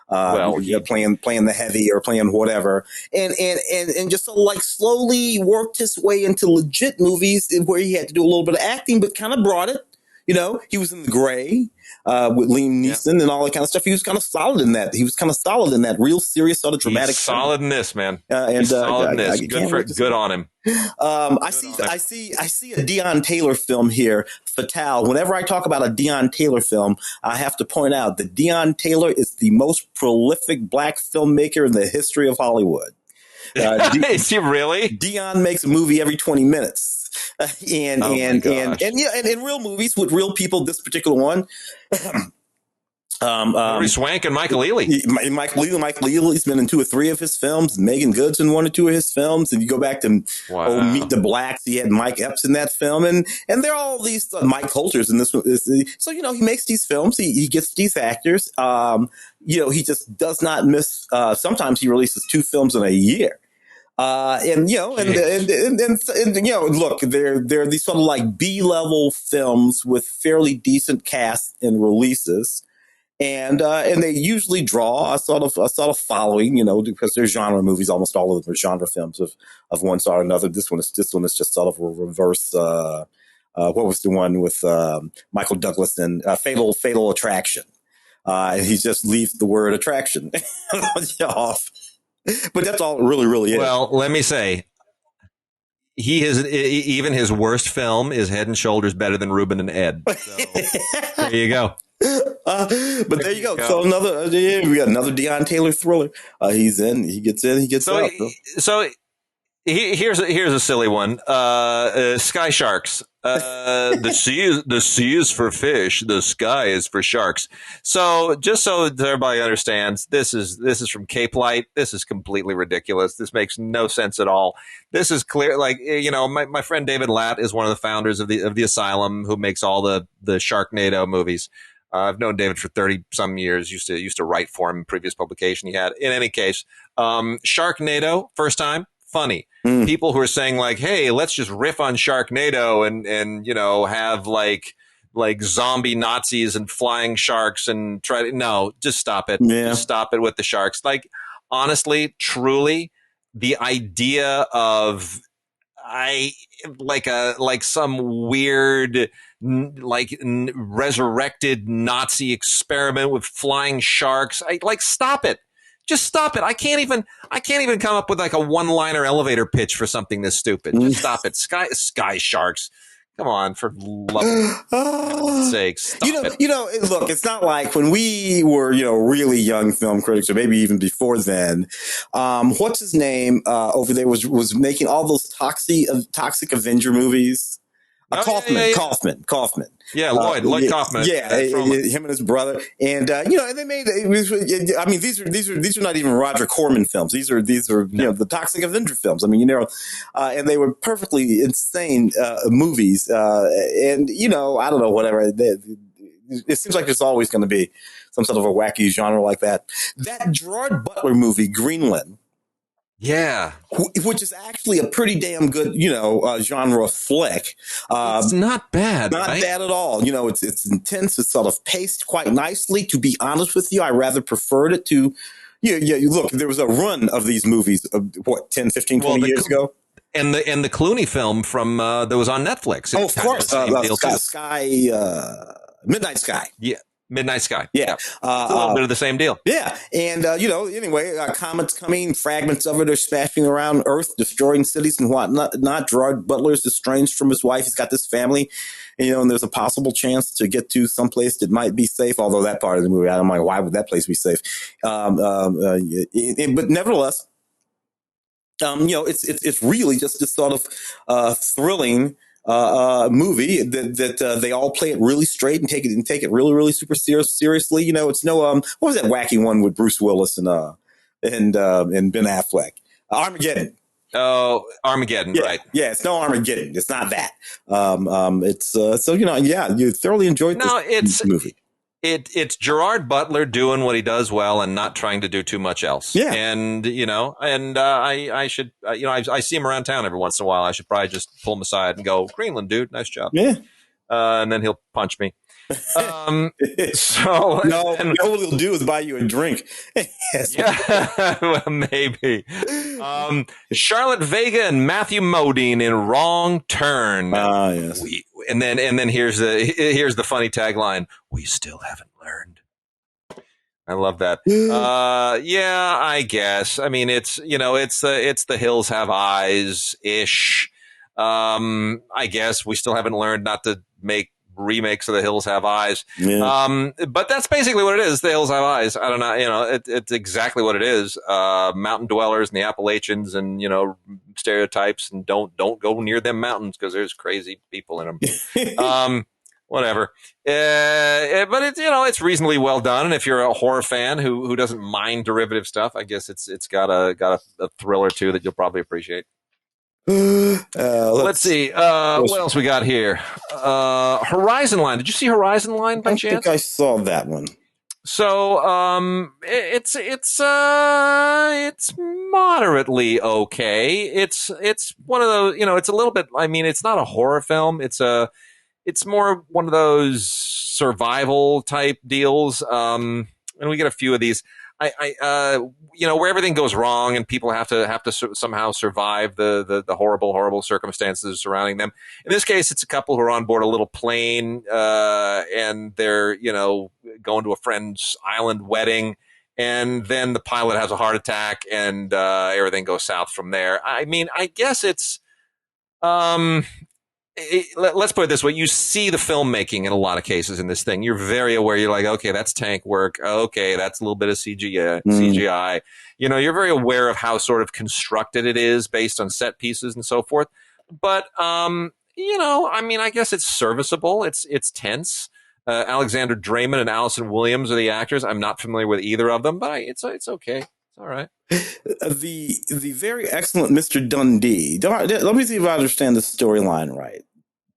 S5: the heavy or playing whatever, and just sort of like slowly worked his way into legit movies where he had to do a little bit of acting, but kind of brought it. He was in The Gray with Liam Neeson and all that kind of stuff. He was kind of solid in that. He was kind of solid in that real serious sort of dramatic.
S1: He's solid in this, man. He's solid in this. Good on him.
S5: I see a Deon Taylor film here, Fatale. Whenever I talk about a Deon Taylor film, I have to point out that Deon Taylor is the most prolific black filmmaker in the history of Hollywood.
S1: Is he really?
S5: Deon makes a movie every 20 minutes. And real movies with real people. This particular one,
S1: Hilary Swank and Michael Ealy.
S5: Michael Ealy's been in 2 or 3 of his films. Megan Good's in 1 or 2 of his films. And you go back to Meet the Blacks. He had Mike Epps in that film, and there are all these Mike Coulter's in this one. So he makes these films. He gets these actors. He just does not miss. Sometimes he releases 2 films in a year. And you know, and you know, look, they're these sort of like B-level films with fairly decent casts and releases, and they usually draw a sort of following, you know, because they're genre movies. Almost all of them are genre films of one sort or another. This one is just sort of a reverse. What was the one with Michael Douglas and Fatal Attraction? And he just leaves the word attraction off. But that's all it really is.
S1: Well, let me say, even his worst film is head and shoulders better than Ruben and Ed. So, there you go.
S5: But there you go. So we got another Deion Taylor thriller. He's in. He gets in. He gets out.
S1: So here's a silly one. Sky sharks. The sea is for fish. The sky is for sharks. So just so everybody understands, this is from Cape Light. This is completely ridiculous. This makes no sense at all. This is clear. Like, you know, my friend David Latt is one of the founders of the Asylum, who makes all the Sharknado movies. I've known David for 30 some years. Used to write for him in previous publication he had. In any case, Sharknado, first time, funny. People who are saying like, hey, let's just riff on Sharknado and you know, have like zombie Nazis and flying sharks and just stop it.
S5: Yeah.
S1: Just stop it with the sharks. Like, honestly, truly, the idea of some weird resurrected Nazi experiment with flying sharks. Stop it. Just stop it. I can't even come up with like a one-liner elevator pitch for something this stupid. Just stop it. Sky sharks. Come on, for heaven's sakes. Stop it.
S5: Look, it's not like when we were, you know, really young film critics, or maybe even before then. What's his name over there was making all those toxic Avenger movies. Kaufman.
S1: Yeah, Lloyd Kaufman.
S5: Yeah, him and his brother, and and they made. I mean, these are not even Roger Corman films. These are you know, the Toxic Avenger films. I mean, you know, and they were perfectly insane movies. And you know, I don't know, whatever. It seems like there's always going to be some sort of a wacky genre like that. That Gerard Butler movie, Greenland.
S1: Yeah,
S5: which is actually a pretty damn good, you know, genre flick.
S1: It's not bad.
S5: Not
S1: right?
S5: bad at all. You know, it's intense. It's sort of paced quite nicely. To be honest with you, I rather preferred it to. Look, there was a run of these movies, 10, 15, 20 years ago.
S1: And the Clooney film from that was on Netflix.
S5: Of course, Midnight Sky.
S1: Yeah. Midnight Sky.
S5: Yeah.
S1: It's a little bit of the same deal.
S5: Yeah. And, anyway, comets coming, fragments of it are smashing around Earth, destroying cities and whatnot. Gerard Butler is estranged from his wife. He's got this family, and there's a possible chance to get to some place that might be safe. Although that part of the movie, I don't know why would that place be safe. But nevertheless, it's really just this sort of thrilling movie that they all play it really straight and take it really, really super seriously. You know, it's no what was that wacky one with Bruce Willis and Ben Affleck? Armageddon.
S1: Oh, Armageddon,
S5: yeah,
S1: right?
S5: Yeah, it's no Armageddon. It's not that. It's so you thoroughly enjoyed this movie.
S1: It's Gerard Butler doing what he does well and not trying to do too much else.
S5: Yeah.
S1: And, I should, I see him around town every once in a while. I should probably just pull him aside and go, Greenland, dude, nice job.
S5: Yeah.
S1: And then he'll punch me.
S5: What he'll do is buy you a drink.
S1: Yeah, well, maybe. Charlotte Vega and Matthew Modine in Wrong Turn.
S5: Yes.
S1: And then here's the funny tagline: "We still haven't learned." I love that. Yeah, I guess. I mean, it's the Hills Have Eyes ish. I guess we still haven't learned not to make remakes of The Hills Have Eyes.
S5: Yeah.
S1: But that's basically what it is. The Hills Have Eyes. I don't know. It's exactly what it is. Mountain dwellers and the Appalachians and, stereotypes, and don't go near them mountains because there's crazy people in them. Whatever. But it's reasonly well done. And if you're a horror fan who doesn't mind derivative stuff, I guess it's got a thrill or two that you'll probably appreciate. Let's see. What else we got here? Horizon Line. Did you see Horizon Line by chance?
S5: I think I saw that one.
S1: So it's moderately okay. It's one of those, it's a little bit, I mean, it's not a horror film. It's more one of those survival type deals. And we get a few of these. Where everything goes wrong and people have to somehow survive the horrible circumstances surrounding them. In this case, it's a couple who are on board a little plane, and they're, going to a friend's island wedding. And then the pilot has a heart attack and, everything goes south from there. I mean, I guess it's, let's put it this way. You see the filmmaking in a lot of cases in this thing. You're very aware. You're like, okay, that's tank work. Okay, that's a little bit of CGI. You're very aware of how sort of constructed it is based on set pieces and so forth. But, I mean, I guess it's serviceable. It's tense. Alexander Draymond and Allison Williams are the actors. I'm not familiar with either of them, but it's okay. It's all right.
S5: The very excellent Mr. Dundee. Let me see if I understand the storyline right.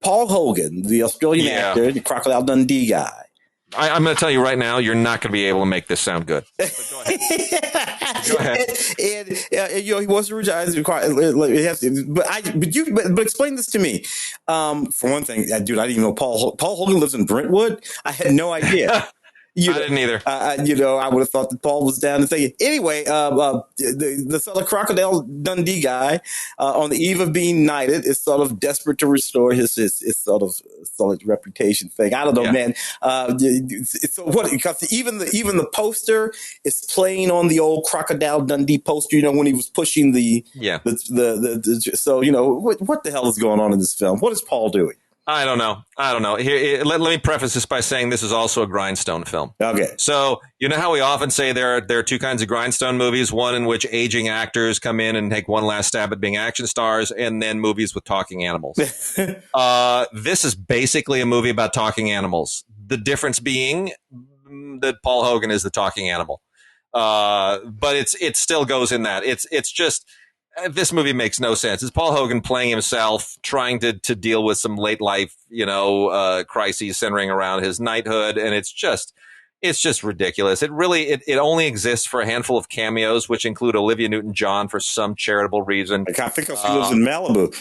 S5: Paul Hogan, the Australian actor, the Crocodile Dundee guy.
S1: I'm going to tell you right now, you're not going to be able to make this sound good. But go ahead. Go ahead.
S5: And he wants to retire. But explain this to me. For one thing, dude, I didn't even know Paul Hogan lives in Brentwood. I had no idea.
S1: I didn't either.
S5: I would have thought that Paul was down to say anyway. The sort of Crocodile Dundee guy, on the eve of being knighted, is sort of desperate to restore his sort of solid reputation thing. I don't know, man. So what? Because even the poster is playing on the old Crocodile Dundee poster. When he was pushing the so what the hell is going on in this film? What is Paul doing?
S1: I don't know. Here, let me preface this by saying this is also a grindstone film.
S5: Okay.
S1: So, how we often say there are two kinds of grindstone movies, one in which aging actors come in and take one last stab at being action stars, and then movies with talking animals. This is basically a movie about talking animals. The difference being that Paul Hogan is the talking animal. But it still goes in that. It's just... this movie makes no sense. It's Paul Hogan playing himself, trying to deal with some late life, crises centering around his knighthood. And it's just ridiculous. It really, it only exists for a handful of cameos, which include Olivia Newton-John for some charitable reason.
S5: I think she lives in Malibu.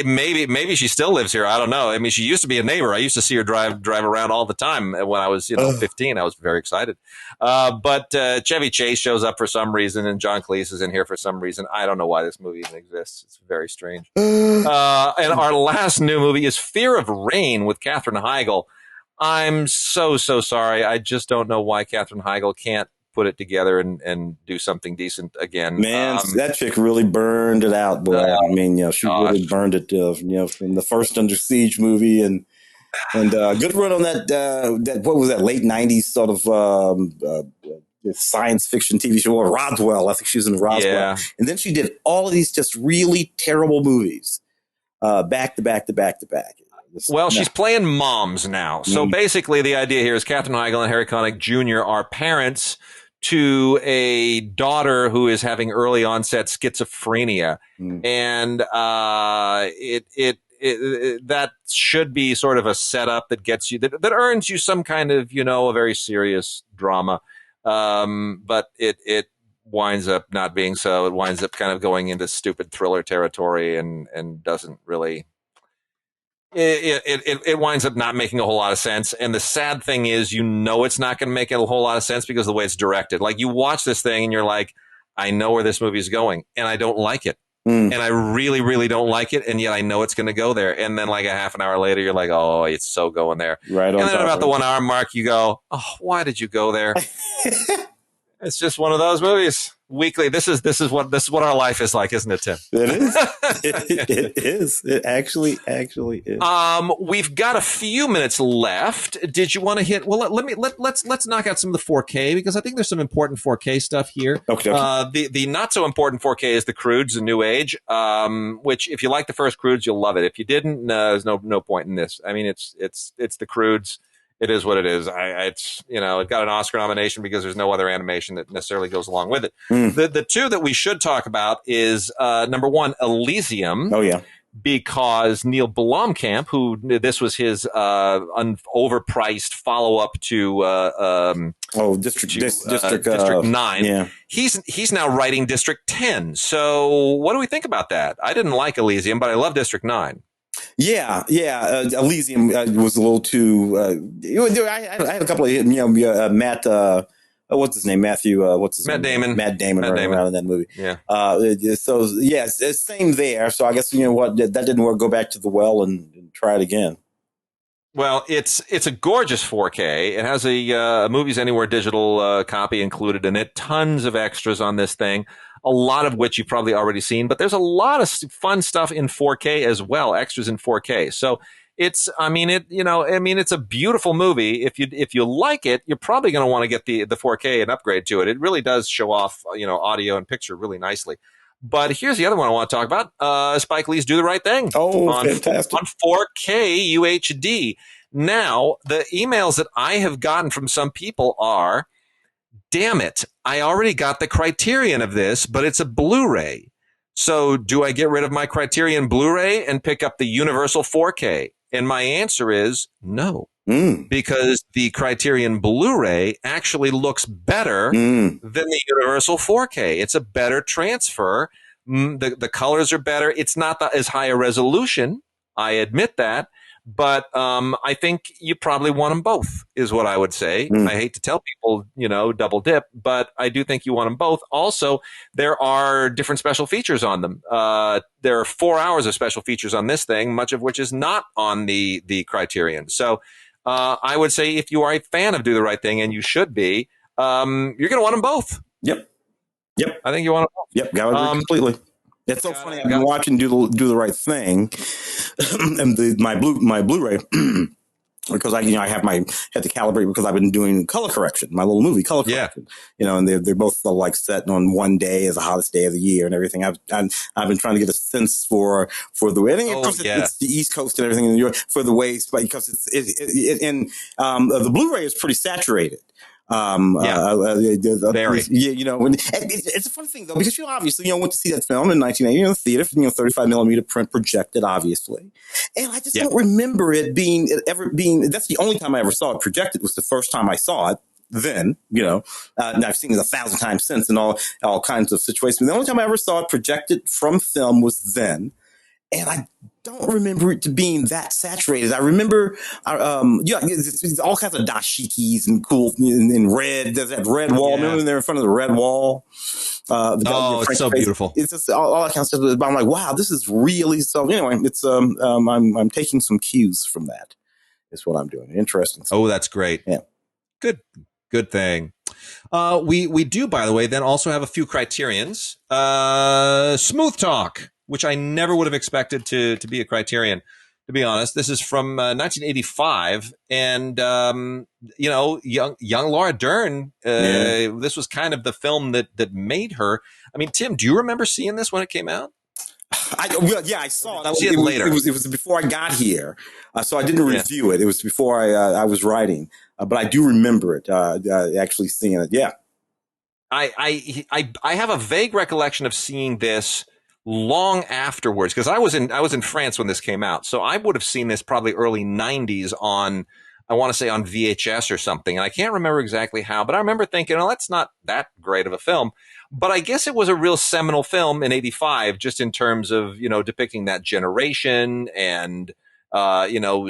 S1: Maybe she still lives here. I don't know. I mean, she used to be a neighbor. I used to see her drive around all the time when I was, 15. I was very excited. But Chevy Chase shows up for some reason, and John Cleese is in here for some reason. I don't know why this movie even exists. It's very strange. And our last new movie is Fear of Rain with Katherine Heigl. I'm so sorry. I just don't know why Katherine Heigl can't put it together and do something decent again.
S5: Man, that chick really burned it out, boy. I mean, she really burned it, from the first Under Siege movie and good run on that what was that, late 90s sort of science fiction TV show, Roswell. I think she was in Roswell. Yeah. And then she did all of these just really terrible movies back to back.
S1: Well, she's playing moms now. So basically the idea here is Katherine Heigl and Harry Connick Jr. are parents to a daughter who is having early onset schizophrenia. And that should be sort of a setup that gets you, that earns you some kind of, a very serious drama. But it winds up not being so. It winds up kind of going into stupid thriller territory and doesn't really... It winds up not making a whole lot of sense. And the sad thing is, it's not going to make a whole lot of sense because of the way it's directed. Like, you watch this thing and you're like, I know where this movie is going and I don't like it. And I really, really don't like it. And yet I know it's going to go there. And then like a half an hour later, you're like, oh, it's so going there.
S5: Right.
S1: And then about the 1 hour mark, you go, oh, why did you go there? It's just one of those movies. Weekly. This is what our life is like, isn't it, Tim?
S5: It is. It is. It actually is.
S1: We've got a few minutes left. Did you want to hit? Well, let's knock out some of the 4K because I think there's some important 4K stuff here.
S5: Okay.
S1: The not so important 4K is the Croods, the New Age. Which if you like the first Croods, you'll love it. If you didn't, there's no point in this. I mean, it's the Croods. It is what it is. It got an Oscar nomination because there's no other animation that necessarily goes along with it. The two that we should talk about is number one, Elysium.
S5: Oh yeah.
S1: because Neil Blomkamp, who this was his overpriced follow-up to
S5: District
S1: 9.
S5: Yeah.
S1: He's now writing District 10. So what do we think about that? I didn't like Elysium, but I love District 9.
S5: Yeah. Elysium was a little too. I had a couple of Matt. What's his name? Matthew. What's his
S1: Matt
S5: name?
S1: Damon.
S5: Matt Damon around in that movie.
S1: Yeah.
S5: So it's same there. So I guess what that didn't work. Go back to the well and try it again.
S1: Well, it's a gorgeous 4K. It has a Movies Anywhere digital copy included in it. Tons of extras on this thing, a lot of which you've probably already seen. But there's a lot of fun stuff in 4K as well, extras in 4K. So it's a beautiful movie. If you like it, you're probably going to want to get the 4K and upgrade to it. It really does show off audio and picture really nicely. But here's the other one I want to talk about. Spike Lee's Do the Right Thing.
S5: Fantastic.
S1: On 4K UHD. Now, the emails that I have gotten from some people are, damn it, I already got the Criterion of this, but it's a Blu-ray. So do I get rid of my Criterion Blu-ray and pick up the Universal 4K? And my answer is no. Because the Criterion Blu-ray actually looks better than the Universal 4K. It's a better transfer. The colors are better. It's not as high a resolution. I admit that. But I think you probably want them both, is what I would say. I hate to tell people, double dip, but I do think you want them both. Also, there are different special features on them. There are 4 hours of special features on this thing, much of which is not on the Criterion. So I would say if you are a fan of Do the Right Thing, and you should be, you're going to want them both.
S5: Yep.
S1: I think you want them both.
S5: Yep. Got to agree completely. It's so funny. I've been watching Do the Right Thing, and my Blu-ray because I had to calibrate because I've been doing color correction, my little movie color correction. And they're both like set on one day as the hottest day of the year and everything. I've been trying to get a sense for the way. I think it's the East Coast and everything in New York for the ways, because the Blu-ray is pretty saturated.
S1: Very.
S5: It's a fun thing though, because obviously went to see that film in 1980 in the theater, 35 millimeter print projected, obviously, and I just don't remember it ever being. That's the only time I ever saw it projected. Was the first time I saw it. Then and I've seen it 1,000 times since in all kinds of situations. But the only time I ever saw it projected from film was then. And I don't remember it being that saturated. I remember, all kinds of dashikis and cool in red. There's that red wall. Remember when they're in front of the red wall?
S1: It's so beautiful.
S5: It's just all that kind of stuff. But I'm like, wow, this is really so. Anyway, it's I'm taking some cues from that. Is what I'm doing. Interesting stuff.
S1: Oh, that's great.
S5: Yeah,
S1: good thing. We do, by the way, then also have a few Criterions. Smooth Talk, which I never would have expected to be a Criterion, to be honest. This is from 1985, and young Laura Dern. This was kind of the film that made her. I mean, Tim, do you remember seeing this when it came out?
S5: I saw it.
S1: See it later.
S5: It was before I got here, so I didn't review it. It was before I was writing, but I do remember it. Actually seeing it. Yeah,
S1: I have a vague recollection of seeing this long afterwards, because I was in France when this came out, so I would have seen this probably early 90s on, I want to say, on VHS or something, and I can't remember exactly how, but I remember thinking, oh, that's not that great of a film, but I guess it was a real seminal film in 85, just in terms of depicting that generation and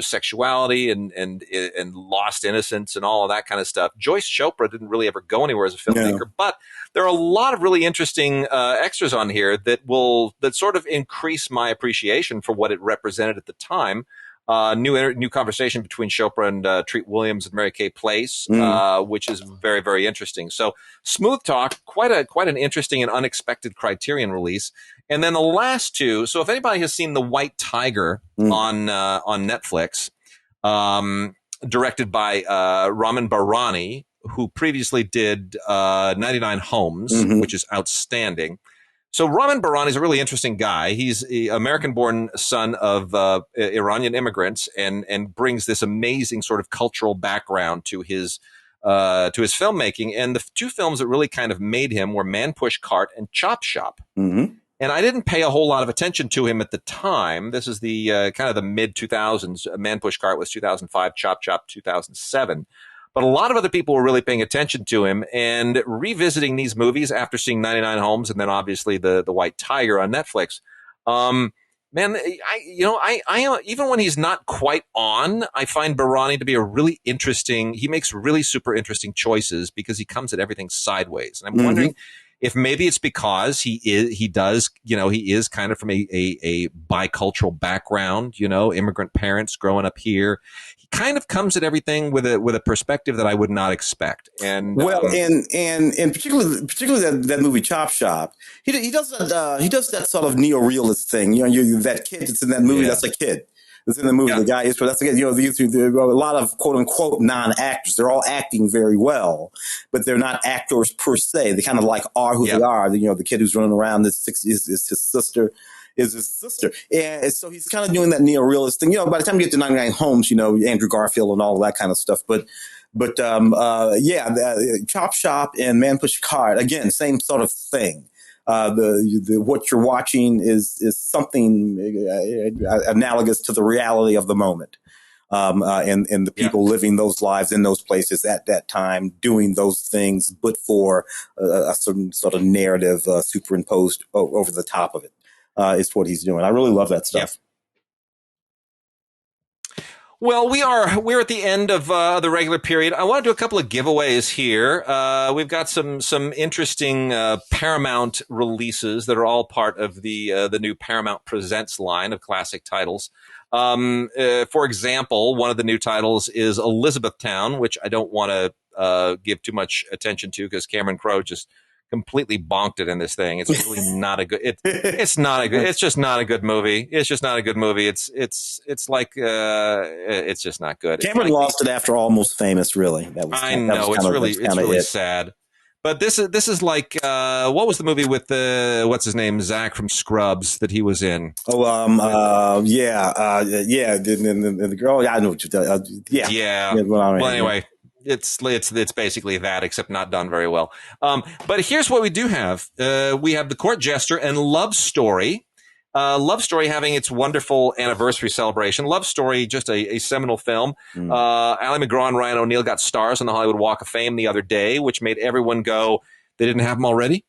S1: sexuality and lost innocence and all of that kind of stuff. Joyce Chopra didn't really ever go anywhere as a filmmaker, but there are a lot of really interesting extras on here that sort of increase my appreciation for what it represented at the time. New conversation between Chopra and Treat Williams and Mary Kay Place, which is very, very interesting. So Smooth Talk, quite an interesting and unexpected Criterion release. And then the last two. So if anybody has seen The White Tiger on Netflix, directed by Raman Barani, who previously did 99 Homes, which is outstanding. So Raman Barani is a really interesting guy. He's an American-born son of Iranian immigrants, and brings this amazing sort of cultural background to his filmmaking. And the two films that really kind of made him were Man Push Cart and Chop Shop. And I didn't pay a whole lot of attention to him at the time. This is the kind of the mid 2000s. Man Push Cart was 2005, Chop Chop 2007. But a lot of other people were really paying attention to him, and revisiting these movies after seeing 99 Homes and then obviously the White Tiger on Netflix. Man, I even when he's not quite on, I find Bharani to be a really interesting. He makes really super interesting choices because he comes at everything sideways, and I'm wondering if maybe it's because he is kind of from a bicultural background, immigrant parents growing up here. He kind of comes at everything with a perspective that I would not expect. And
S5: and particularly that movie Chop Shop, he does that sort of neo-realist thing. That kid that's in that movie, that's a kid. That's in the movie. Yeah. The guy is, that's again, there are a lot of quote unquote non-actors. They're all acting very well, but they're not actors per se. They kind of are who they are. The kid who's running around is his sister. And so he's kind of doing that neo-realist thing. By the time you get to 99 Homes, Andrew Garfield and all of that kind of stuff. But Chop Shop and Man Push Cart, again, same sort of thing. What you're watching is something analogous to the reality of the moment, and the people living those lives in those places at that time, doing those things, but for a certain sort of narrative superimposed over the top of it. Is what he's doing. I really love that stuff.
S1: Well, we're at the end of the regular period. I want to do a couple of giveaways here. We've got some interesting Paramount releases that are all part of the new Paramount Presents line of classic titles. For example, one of the new titles is Elizabethtown, which I don't want to give too much attention to because Cameron Crowe just completely bonked it in this thing. It's really not a good. It's not a good. It's just not a good movie. It's just not a good movie. It's like it's just not good.
S5: Cameron lost it after Almost Famous. Really,
S1: it's really sad. But this is like what was the movie with what's his name, Zach from Scrubs that he was in?
S5: The girl. I know what you're
S1: Well, anyway. It's basically that, except not done very well. But here's what we do have. We have The Court Jester and Love Story. Love Story having its wonderful anniversary celebration. Love Story, just a seminal film. Ali MacGraw and Ryan O'Neal got stars on the Hollywood Walk of Fame the other day, which made everyone go, they didn't have them already?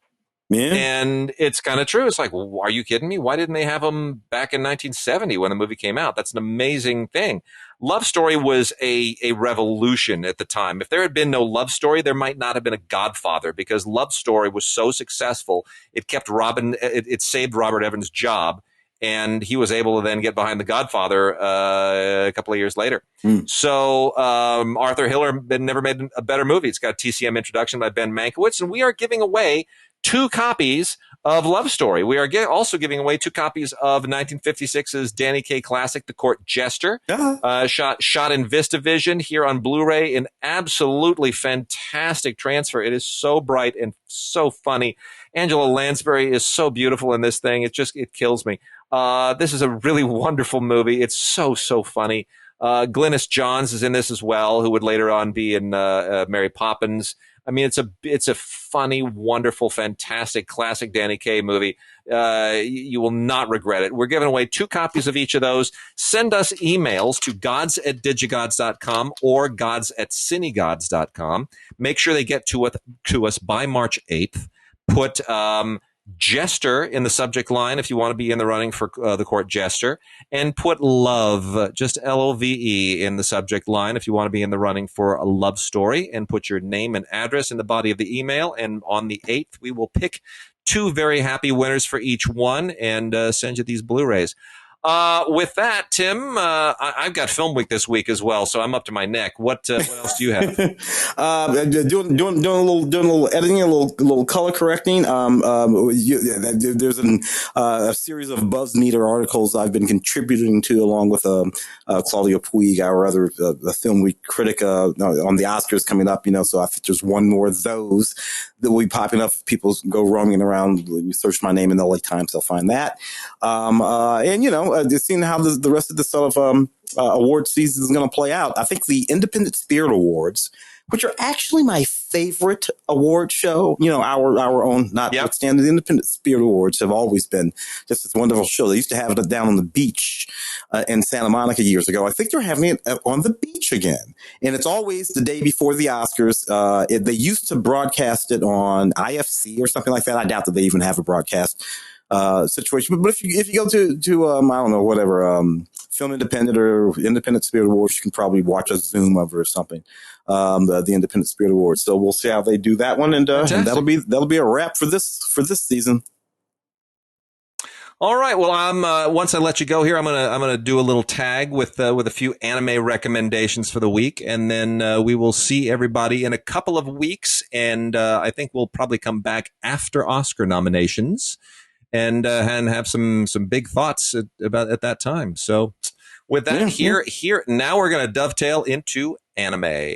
S1: Yeah. And it's kind of true. It's like, well, are you kidding me? Why didn't they have them back in 1970 when the movie came out? That's an amazing thing. Love Story was a revolution at the time. If there had been no Love Story, there might not have been a Godfather, because Love Story was so successful. It kept it saved Robert Evans' job, and he was able to then get behind The Godfather a couple of years later. So Arthur Hiller never made a better movie. It's got a TCM introduction by Ben Mankiewicz, and we are giving away 2 copies of Love Story. We are also giving away 2 copies of 1956's Danny Kaye classic, The Court Jester, shot in VistaVision here on Blu-ray. An absolutely fantastic transfer. It is so bright and so funny. Angela Lansbury is so beautiful in this thing. It kills me. This is a really wonderful movie. It's so funny. Glynis Johns is in this as well, who would later on be in Mary Poppins. I mean, it's a funny, wonderful, fantastic, classic Danny Kaye movie. You will not regret it. We're giving away 2 copies of each of those. Send us emails to gods@digigods.com or gods@cinegods.com. Make sure they get to us by March 8th. Put Jester in the subject line if you want to be in the running for The Court Jester, and put Love, just LOVE, in the subject line if you want to be in the running for a Love Story, and put your name and address in the body of the email. And on the 8th, we will pick 2 very happy winners for each one and send you these Blu-rays. With that, Tim, I've got Film Week this week as well, so I'm up to my neck. What else do you have?
S5: Doing a little editing, a little color correcting. There's a series of BuzzMeter articles I've been contributing to, along with Claudia Puig, our other Film Week critic, on the Oscars coming up. So I think there's one more of those that will be popping up. If people go roaming around, you search my name in the LA Times, they'll find that. Just seeing how the rest of the sort of award season is going to play out. I think the Independent Spirit Awards, which are actually my favorite award show. You know, our own, notwithstanding the Independent Spirit Awards have always been just this wonderful show. They used to have it down on the beach in Santa Monica years ago. I think they're having it on the beach again. And it's always the day before the Oscars. They used to broadcast it on IFC or something like that. I doubt that they even have a broadcast situation. But if you go to I don't know, whatever, Film Independent or Independent Spirit Awards, you can probably watch a Zoom of it or something. The Independent Spirit Awards. So we'll see how they do that one, and that'll be a wrap for this season.
S1: All right. Well, I'm once I let you go here, I'm gonna do a little tag with a few anime recommendations for the week, and then we will see everybody in a couple of weeks, and I think we'll probably come back after Oscar nominations and have some big thoughts at that time. So with that, here now we're gonna dovetail into anime.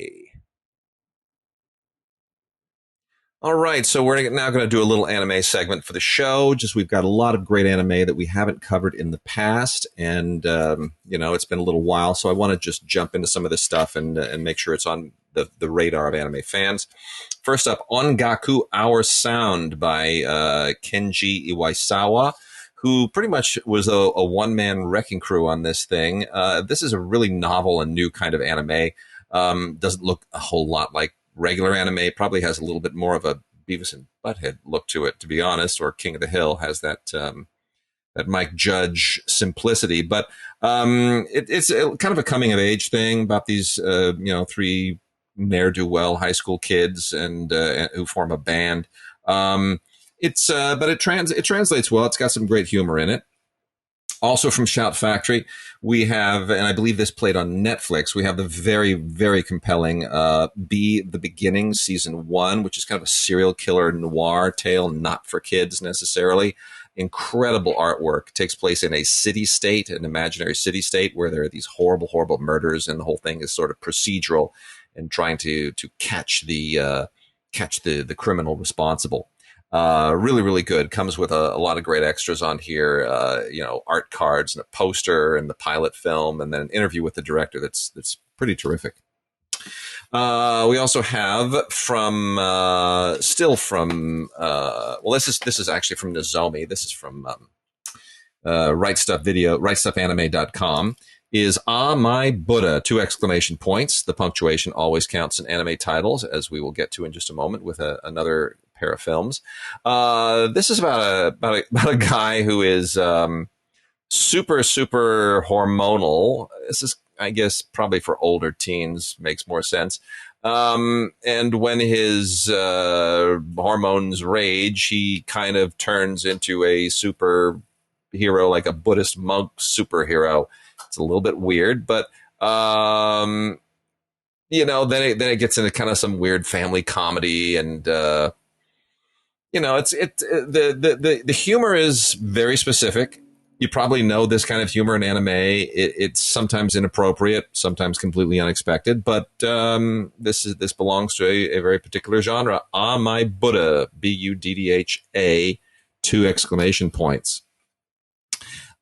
S1: All right, so we're now going to do a little anime segment for the show. We've got a lot of great anime that we haven't covered in the past, and it's been a little while, so I want to just jump into some of this stuff and make sure it's on the radar of anime fans. First up, Ongaku Our Sound by Kenji Iwaisawa, who pretty much was a one-man wrecking crew on this thing. This is a really novel and new kind of anime. Doesn't look a whole lot like regular anime. Probably has a little bit more of a Beavis and Butthead look to it, to be honest, or King of the Hill has that Mike Judge simplicity. But it's kind of a coming of age thing about these three ne'er-do-well high school kids and who form a band. But it translates well. It's got some great humor in it. Also from Shout Factory, we have, and I believe this played on Netflix, we have the very, very compelling Be the Beginning Season 1, which is kind of a serial killer noir tale, not for kids necessarily. Incredible artwork. It takes place in a city-state, an imaginary city-state, where there are these horrible, horrible murders, and the whole thing is sort of procedural and trying to catch the criminal responsible. Really, really good. Comes with a lot of great extras on here, art cards and a poster and the pilot film, and then an interview with the director that's pretty terrific. We also have this is actually from Nozomi. This is from rightstuffanime.com. Is My Buddha, 2 exclamation points. The punctuation always counts in anime titles, as we will get to in just a moment with another pair of films. This is about a guy who is super, super hormonal. This is, I guess, probably for older teens, makes more sense. And when his hormones rage, he kind of turns into a superhero, like a Buddhist monk superhero. It's a little bit weird, but then it gets into kind of some weird family comedy, and the humor is very specific. You probably know this kind of humor in anime. It's sometimes inappropriate, sometimes completely unexpected, but this belongs to a very particular genre. My Buddha, Buddha, 2 exclamation points.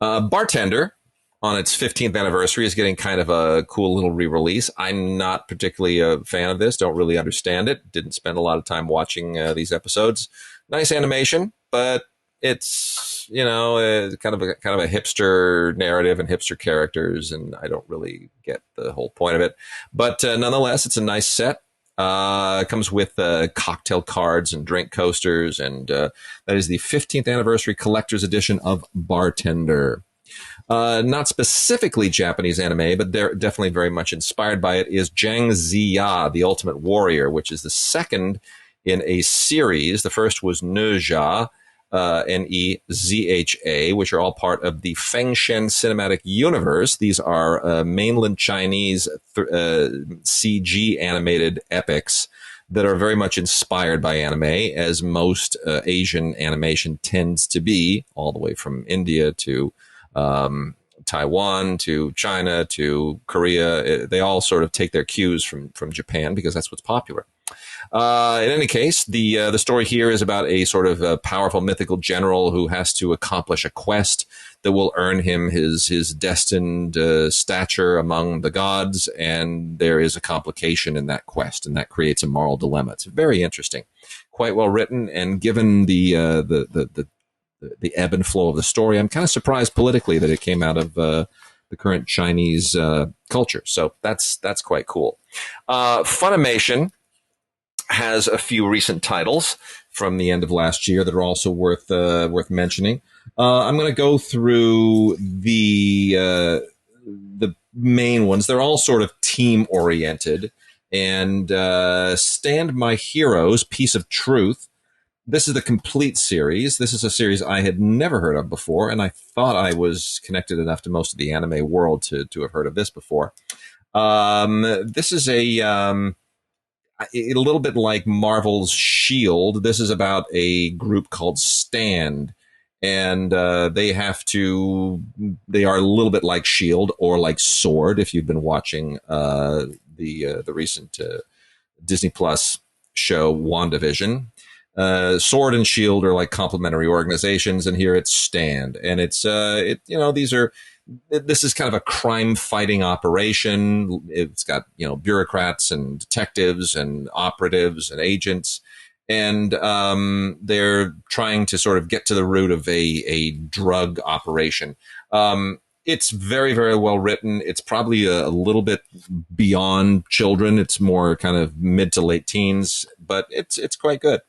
S1: Bartender, on its 15th anniversary, is getting kind of a cool little re-release. I'm not particularly a fan of this. Don't really understand it. Didn't spend a lot of time watching these episodes. Nice animation, but it's kind of a hipster narrative and hipster characters, and I don't really get the whole point of it. But nonetheless, it's a nice set. Comes with cocktail cards and drink coasters, and that is the 15th anniversary collector's edition of Bartender. Not specifically Japanese anime, but they're definitely very much inspired by it, is Zhang Ziya, the Ultimate Warrior, which is the second in a series. The first was Nezha, Nezha, which are all part of the Fengshen Cinematic Universe. These are mainland Chinese CG animated epics that are very much inspired by anime, as most Asian animation tends to be, all the way from India to Taiwan to China to Korea. They all sort of take their cues from Japan because that's what's popular. In any case, the story here is about a sort of a powerful mythical general who has to accomplish a quest that will earn him his destined stature among the gods, and there is a complication in that quest, and that creates a moral dilemma. It's very interesting, quite well written, and given the ebb and flow of the story, I'm kind of surprised politically that it came out of the current Chinese culture. So that's quite cool. Funimation has a few recent titles from the end of last year that are also worth mentioning. I'm going to go through the main ones. They're all sort of team oriented. And Stand My Heroes, Piece of Truth. This is the complete series. This is a series I had never heard of before, and I thought I was connected enough to most of the anime world to have heard of this before. This is a little bit like Marvel's S.H.I.E.L.D. This is about a group called Stand, and they are a little bit like S.H.I.E.L.D. or like Sword, if you've been watching the recent Disney Plus show WandaVision. Sword and S.H.I.E.L.D. are like complementary organizations, and here it's Stand, and this is kind of a crime fighting operation. It's got, bureaucrats and detectives and operatives and agents. And they're trying to sort of get to the root of a drug operation. It's very, very well written. It's probably a little bit beyond children. It's more kind of mid to late teens, but it's quite good.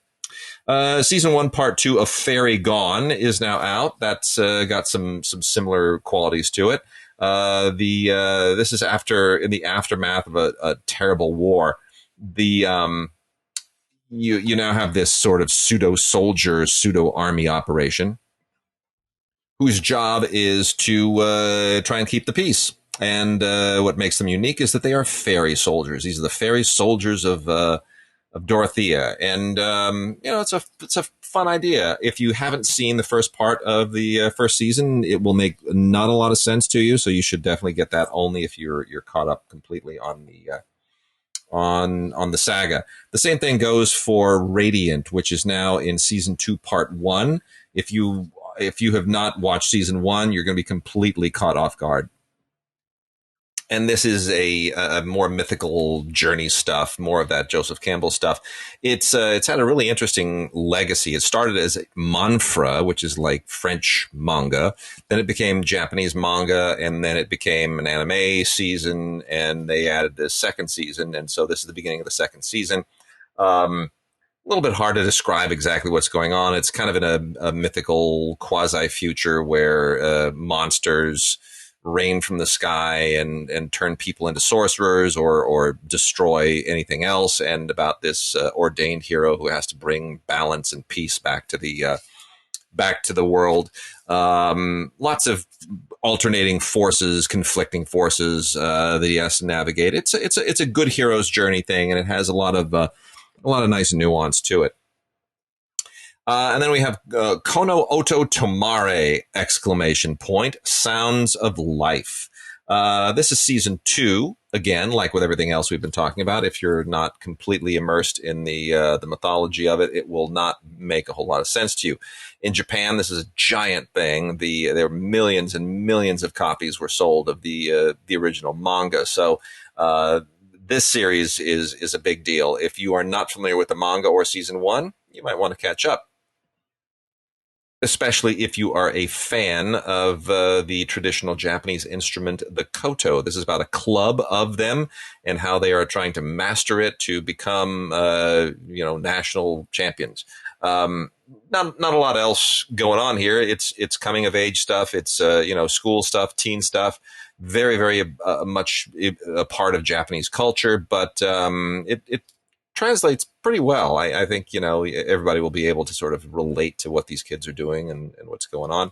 S1: Season 1, Part 2 of Fairy Gone is now out. That's got some similar qualities to it. This is in the aftermath of a terrible war. You now have this sort of pseudo soldier, pseudo army operation, whose job is to try and keep the peace. And what makes them unique is that they are fairy soldiers. These are the fairy soldiers of Dorothea, and it's a fun idea. If you haven't seen the first part of the first season, it will make not a lot of sense to you. So you should definitely get that only if you're caught up completely on the saga. The same thing goes for Radiant, which is now in season 2, part 1. If you have not watched season 1, you're going to be completely caught off guard. And this is a more mythical journey stuff, more of that Joseph Campbell stuff. It's had a really interesting legacy. It started as manfra, which is like French manga. Then it became Japanese manga, and then it became an anime season, and they added this second season. And so this is the beginning of the second season. A little bit hard to describe exactly what's going on. It's kind of in a mythical quasi-future where monsters rain from the sky and turn people into sorcerers or destroy anything else, and about this ordained hero who has to bring balance and peace back to the world. Lots of alternating forces, conflicting forces that he has to navigate. It's a good hero's journey thing, and it has a lot of nice nuance to it. And then we have Kono Oto Tomare! Sounds of Life. This is season 2. Again, like with everything else we've been talking about, if you're not completely immersed in the mythology of it, it will not make a whole lot of sense to you. In Japan, this is a giant thing. There are millions and millions of copies were sold of the original manga. So this series is a big deal. If you are not familiar with the manga or season 1, you might want to catch up, especially if you are a fan of the traditional Japanese instrument, the koto. This is about a club of them and how they are trying to master it to become, national champions. Not a lot else going on here. It's coming of age stuff. It's, school stuff, teen stuff. Very, very much a part of Japanese culture, but it translates pretty well. I think, everybody will be able to sort of relate to what these kids are doing and what's going on.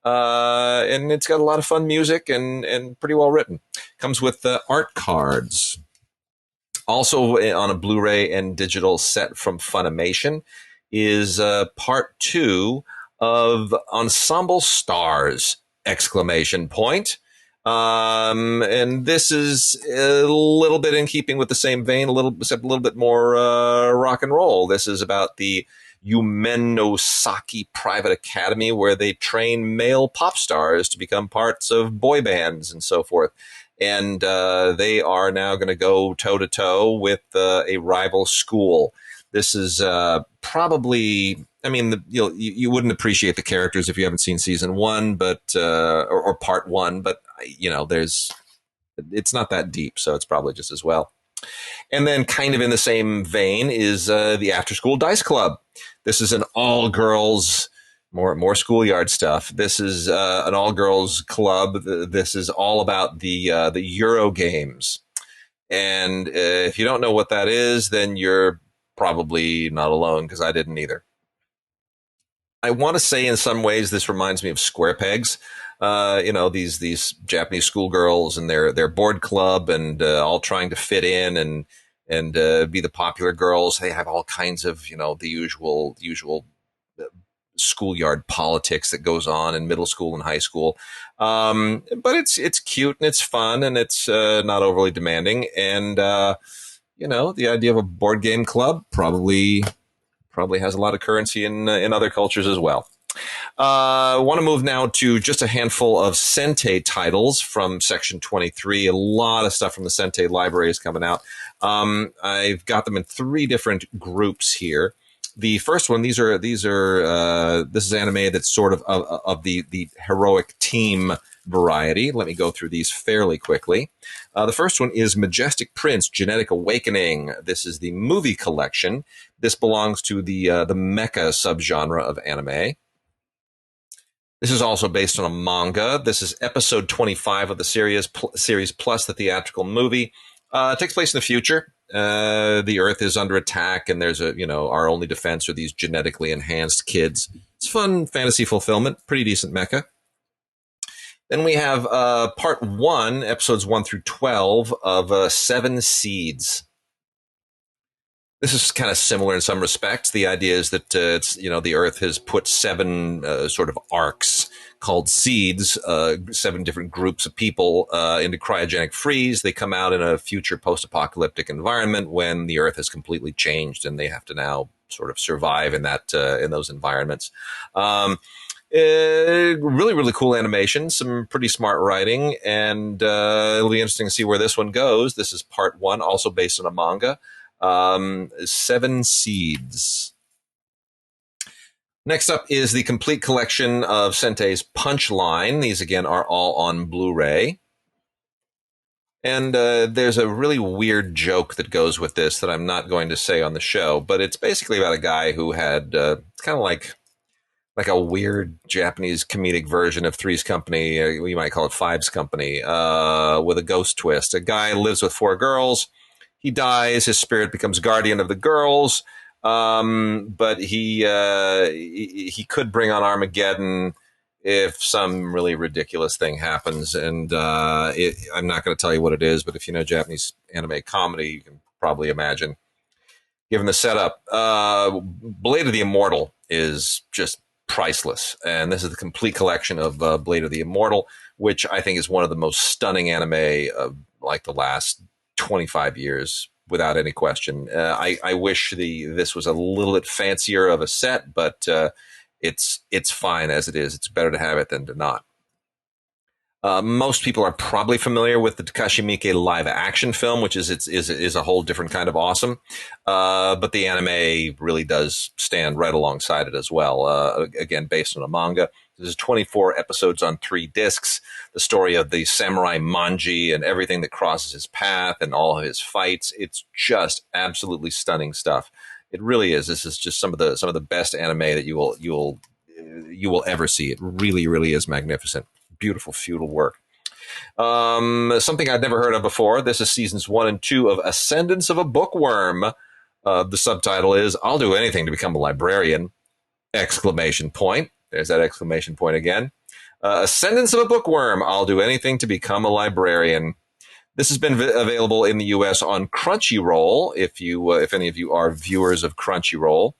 S1: And it's got a lot of fun music and pretty well written. Comes with art cards. Also on a Blu-ray and digital set from Funimation is part 2 of Ensemble Stars! And this is a little bit in keeping with the same vein, except a little bit more rock and roll. This is about the Yumenosaki Private Academy, where they train male pop stars to become parts of boy bands and so forth. And they are now going to go toe-to-toe with a rival school. This is probably, I mean, you wouldn't appreciate the characters if you haven't seen season one, but or part one, but it's not that deep, so it's probably just as well. And then kind of in the same vein is the After School Dice Club. This is an all-girls, more schoolyard stuff. This is an all-girls club. This is all about the Euro games. And if you don't know what that is, then you're probably not alone, because I didn't either. I want to say in some ways this reminds me of Square Pegs. These Japanese schoolgirls and their board club, and all trying to fit in and be the popular girls. They have all kinds of, the usual schoolyard politics that goes on in middle school and high school. But it's cute and it's fun and it's not overly demanding. And the idea of a board game club probably has a lot of currency in other cultures as well. I want to move now to just a handful of Sentai titles from Section 23. A lot of stuff from the Sentai library is coming out. I've got them in 3 different groups here. The first one, this is anime that's sort of the heroic team variety. Let me go through these fairly quickly. The first one is Majestic Prince, Genetic Awakening. This is the movie collection. This belongs to the mecha subgenre of anime. This is also based on a manga. This is episode 25 of the series plus the theatrical movie. It takes place in the future. The Earth is under attack, and there's our only defense are these genetically enhanced kids. It's fun fantasy fulfillment, pretty decent mecha. Then we have part 1, episodes 1 through 12 of 7 Seeds. This is kind of similar in some respects. The idea is that the Earth has put 7 sort of arcs called seeds, 7 different groups of people into cryogenic freeze. They come out in a future post-apocalyptic environment when the Earth has completely changed, and they have to now sort of survive in those environments. Really, really cool animation, some pretty smart writing, and it'll be interesting to see where this one goes. This is part 1, also based on a manga. 7 Seeds. Next up is the complete collection of Sentei's Punchline. These, again, are all on Blu-ray. And there's a really weird joke that goes with this that I'm not going to say on the show, but it's basically about a guy who had kind of like a weird Japanese comedic version of Three's Company. You might call it Five's Company, with a ghost twist. A guy lives with 4 girls. He dies. His spirit becomes guardian of the girls. But he could bring on Armageddon if some really ridiculous thing happens. And I'm not going to tell you what it is, but if you know Japanese anime comedy, you can probably imagine. Given the setup, Blade of the Immortal is just priceless. And this is the complete collection of Blade of the Immortal, which I think is one of the most stunning anime of like the last 25 years, without any question. I wish this was a little bit fancier of a set, but it's fine as it is. It's better to have it than to not. Most people are probably familiar with the Takashi Miike live action film, which is a whole different kind of awesome. But the anime really does stand right alongside it as well. Again, based on a manga. There's 24 episodes on 3 discs. The story of the samurai Manji and everything that crosses his path and all of his fights. It's just absolutely stunning stuff. It really is. This is just some of the best anime that you will ever see. It really, really is magnificent. Beautiful feudal work. Something I'd never heard of before. This is seasons 1 and 2 of Ascendance of a Bookworm. The subtitle is "I'll do anything to become a librarian!" Exclamation point. There's that exclamation point again. Ascendance of a Bookworm. I'll do anything to become a librarian. This has been available in the U.S. on Crunchyroll. If any of you are viewers of Crunchyroll.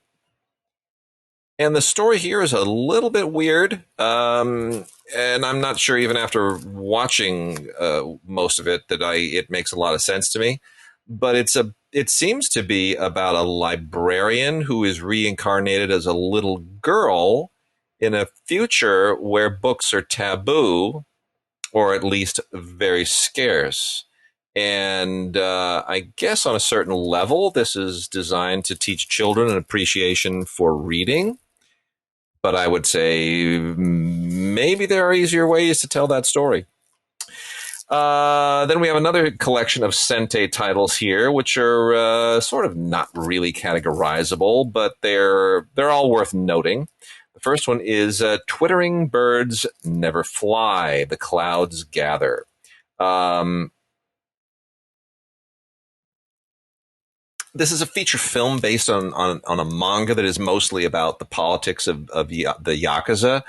S1: And the story here is a little bit weird. And I'm not sure even after watching most of it that it makes a lot of sense to me. But it seems to be about a librarian who is reincarnated as a little girl in a future where books are taboo, or at least very scarce. And I guess on a certain level, this is designed to teach children an appreciation for reading. But I would say maybe there are easier ways to tell that story. Then we have another collection of Sente titles here, which are sort of not really categorizable, but they're all worth noting. The first one is Twittering Birds Never Fly, The Clouds Gather. This is a feature film based on a manga that is mostly about the politics of the Yakuza.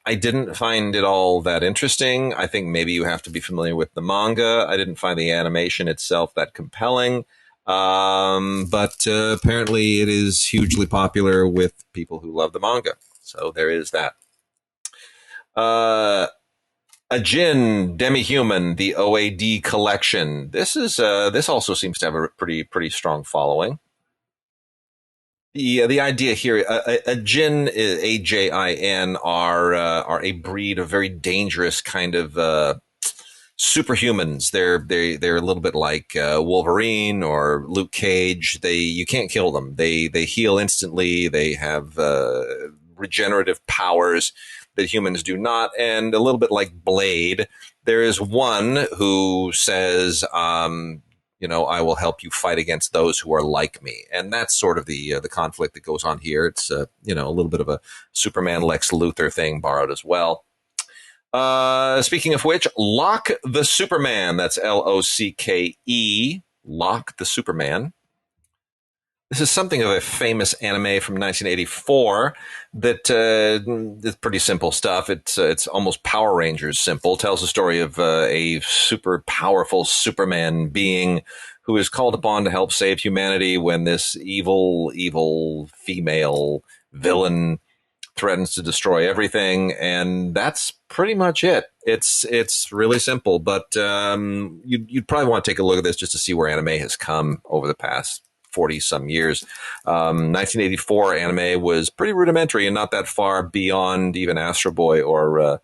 S1: I didn't find it all that interesting. I think maybe you have to be familiar with the manga. I didn't find the animation itself that compelling. But apparently it is hugely popular with people who love the manga. So there is that. Ajin, Demi-Human, the OAD collection. This also seems to have a pretty strong following. The idea here, Ajin, Ajin, are a breed of very dangerous kind of superhumans. They're a little bit like Wolverine or Luke Cage. You can't kill them. They heal instantly. They have regenerative powers that humans do not, and a little bit like Blade. There is one who says, I will help you fight against those who are like me. And that's sort of the conflict that goes on here. It's, a little bit of a Superman Lex Luthor thing borrowed as well. Speaking of which, Lock the Superman. That's Locke, Lock the Superman. This is something of a famous anime from 1984 that is pretty simple stuff. It's almost Power Rangers simple. Tells the story of a super powerful Superman being who is called upon to help save humanity when this evil female villain threatens to destroy everything, and that's pretty much it. It's really simple, but you'd probably want to take a look at this just to see where anime has come over the past 40 some years. 1984 anime was pretty rudimentary and not that far beyond even Astro Boy or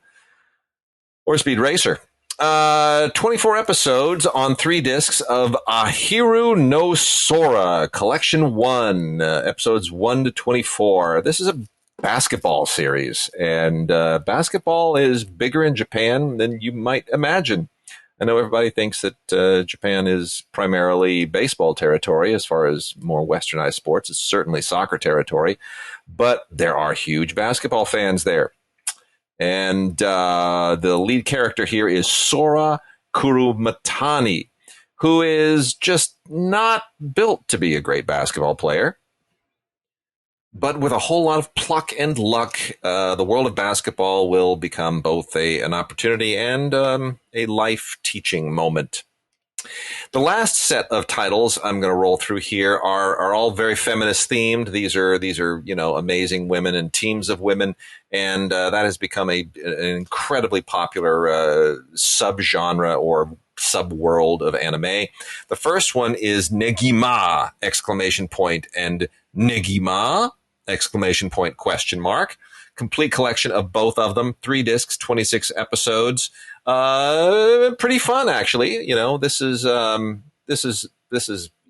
S1: Speed Racer. 24 episodes on 3 discs of Ahiru no Sora, Collection 1, episodes 1 to 24. This is a basketball series, and basketball is bigger in Japan than you might imagine. I know everybody thinks that Japan is primarily baseball territory as far as more westernized sports. It's certainly soccer territory, but there are huge basketball fans there. And the lead character here is Sora Kurumatani, who is just not built to be a great basketball player. But with a whole lot of pluck and luck, the world of basketball will become both an opportunity and a life-teaching moment. The last set of titles I'm going to roll through here are all very feminist themed. These are amazing women and teams of women, and that has become an incredibly popular subgenre or subworld of anime. The first one is Negima! And Negima! Complete collection of both of them. 3 discs, 26 episodes. Pretty fun, actually. This is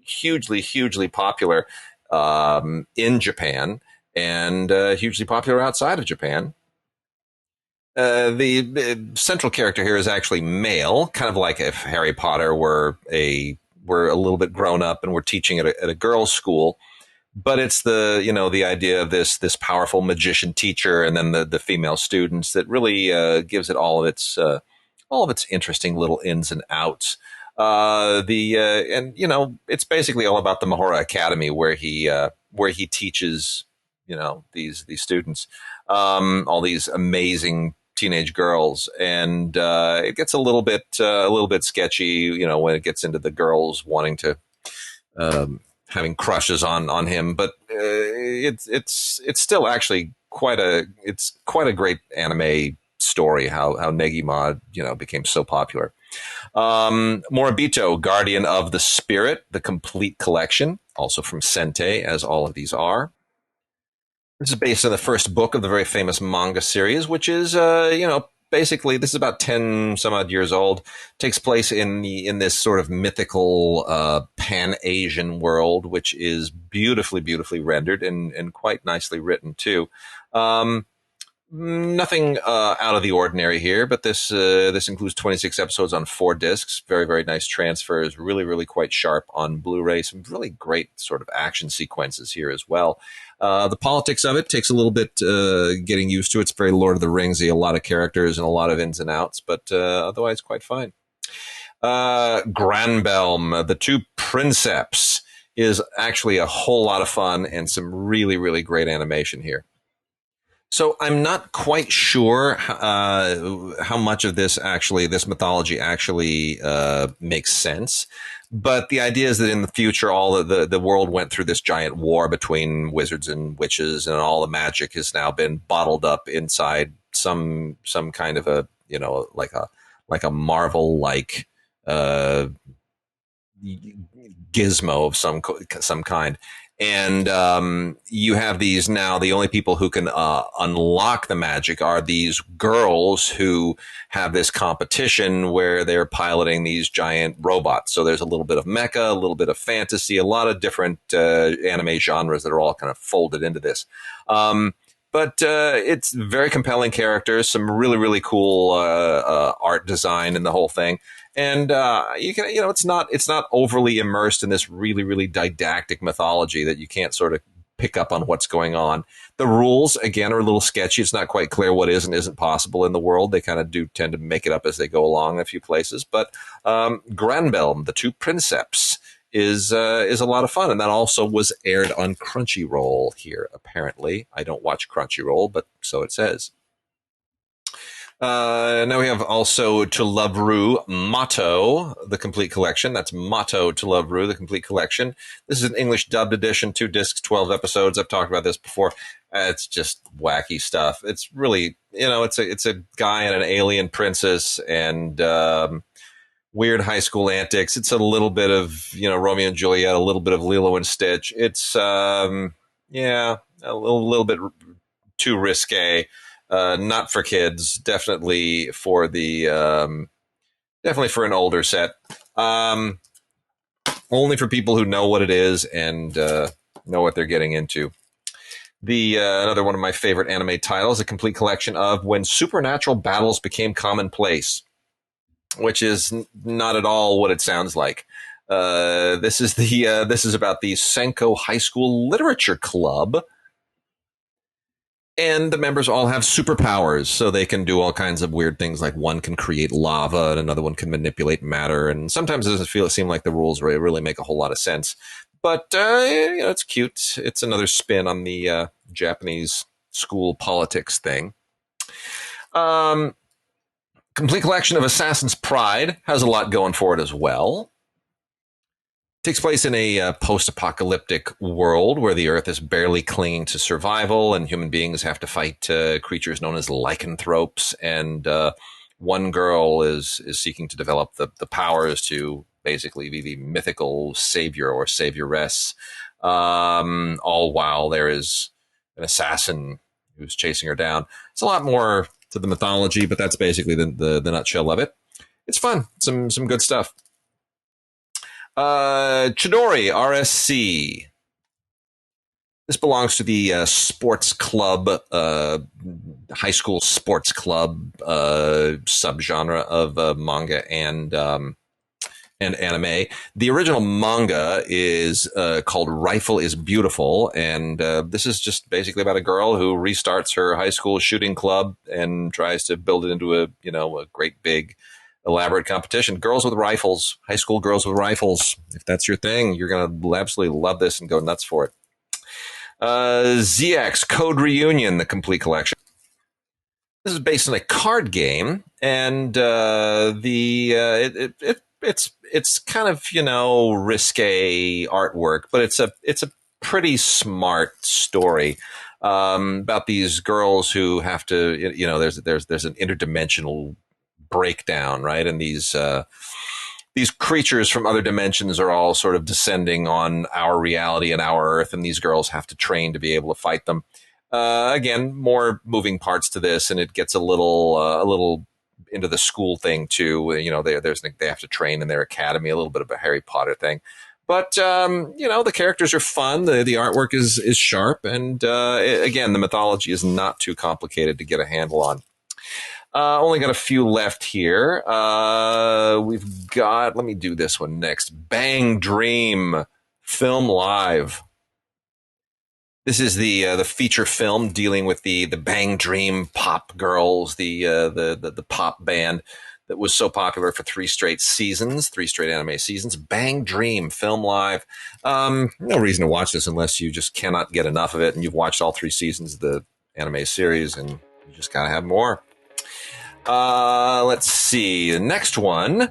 S1: hugely popular in Japan and hugely popular outside of Japan. The central character here is actually male, kind of like if Harry Potter were a little bit grown up and were teaching at a girls' school. But it's the idea of this powerful magician teacher and then the female students that really gives it all of its interesting little ins and outs. It's basically all about the Mahora Academy where he teaches these students all these amazing teenage girls, and it gets a little bit sketchy when it gets into the girls wanting to having crushes on him, but it's still actually quite a great anime story how Negima became so popular. Moribito, Guardian of the Spirit, the complete collection, also from Sente, as all of these are. This is based on the first book of the very famous manga series, which is, basically this is about 10 some odd years old. Takes place in this sort of mythical Pan-Asian world, which is beautifully rendered and quite nicely written too. Nothing out of the ordinary here, but this includes 26 episodes on 4 discs. Very nice transfers. Really quite sharp on Blu-ray. Some really great sort of action sequences here as well. The politics of it takes a little bit getting used to. It's very Lord of the Ringsy, a lot of characters and a lot of ins and outs, but otherwise quite fine. Granbelm, The Two Princeps, is actually a whole lot of fun and some really great animation here. So I'm not quite sure how much of this mythology actually makes sense. But the idea is that in the future, all the world went through this giant war between wizards and witches, and all the magic has now been bottled up inside some kind of a like a Marvel-like gizmo of some kind. And you have these now. The only people who can unlock the magic are these girls who have this competition where they're piloting these giant robots. So there's a little bit of mecha, a little bit of fantasy, a lot of different anime genres that are all kind of folded into this. But it's very compelling characters, some really cool art design in the whole thing. And it's not overly immersed in this really didactic mythology that you can't sort of pick up on what's going on. The rules, again, are a little sketchy. It's not quite clear what is and isn't possible in the world. They kind of do tend to make it up as they go along in a few places. But Granbelm, The Two Princeps, is a lot of fun, and that also was aired on Crunchyroll here. Apparently, I don't watch Crunchyroll, but so it says. Now we have also To Love Ru Motto, the complete collection. That's Motto To Love Ru, the complete collection. This is an English dubbed edition, 2 discs, 12 episodes. I've talked about this before. It's just wacky stuff. It's really, it's a guy and an alien princess and weird high school antics. It's a little bit of, Romeo and Juliet, a little bit of Lilo and Stitch. It's, a little bit too risque. Not for kids, definitely for the, definitely for an older set. Only for people who know what it is and, know what they're getting into. Another one of my favorite anime titles, a complete collection of When Supernatural Battles Became Commonplace, which is not at all what it sounds like. This is about the Senko High School Literature Club. And the members all have superpowers, so they can do all kinds of weird things, like one can create lava and another one can manipulate matter. And sometimes it doesn't seem like the rules really make a whole lot of sense. But, it's cute. It's another spin on the Japanese school politics thing. Complete collection of Assassin's Pride has a lot going for it as well. Takes place in a post-apocalyptic world where the Earth is barely clinging to survival, and human beings have to fight creatures known as lycanthropes. And one girl is seeking to develop the powers to basically be the mythical savior or savioress. All while there is an assassin who's chasing her down. It's a lot more to the mythology, but that's basically the nutshell of it. It's fun. Some good stuff. Chidori RSC. This belongs to the sports club, high school sports club subgenre of manga and anime. The original manga is called Rifle is Beautiful, and this is just basically about a girl who restarts her high school shooting club and tries to build it into a great big elaborate competition. Girls with rifles, high school girls with rifles. If that's your thing, you're going to absolutely love this and go nuts for it. ZX Code Reunion, the complete collection. This is based on a card game, and it it's kind of, risque artwork, but it's a pretty smart story about these girls who have to, there's an interdimensional breakdown, right? And these creatures from other dimensions are all sort of descending on our reality and our Earth, and these girls have to train to be able to fight them. Again, more moving parts to this, and it gets a little into the school thing too. They have to train in their academy, a little bit of a Harry Potter thing. But, the characters are fun. The artwork is sharp. And, again, the mythology is not too complicated to get a handle on. Only got a few left here. We've got, let me do this one next. Bang Dream, Film Live. This is the feature film dealing with the Bang Dream pop girls, the pop band that was so popular for 3 straight anime seasons. Bang Dream, Film Live. No reason to watch this unless you just cannot get enough of it and you've watched all 3 seasons of the anime series and you just gotta have more. Let's see. The next one.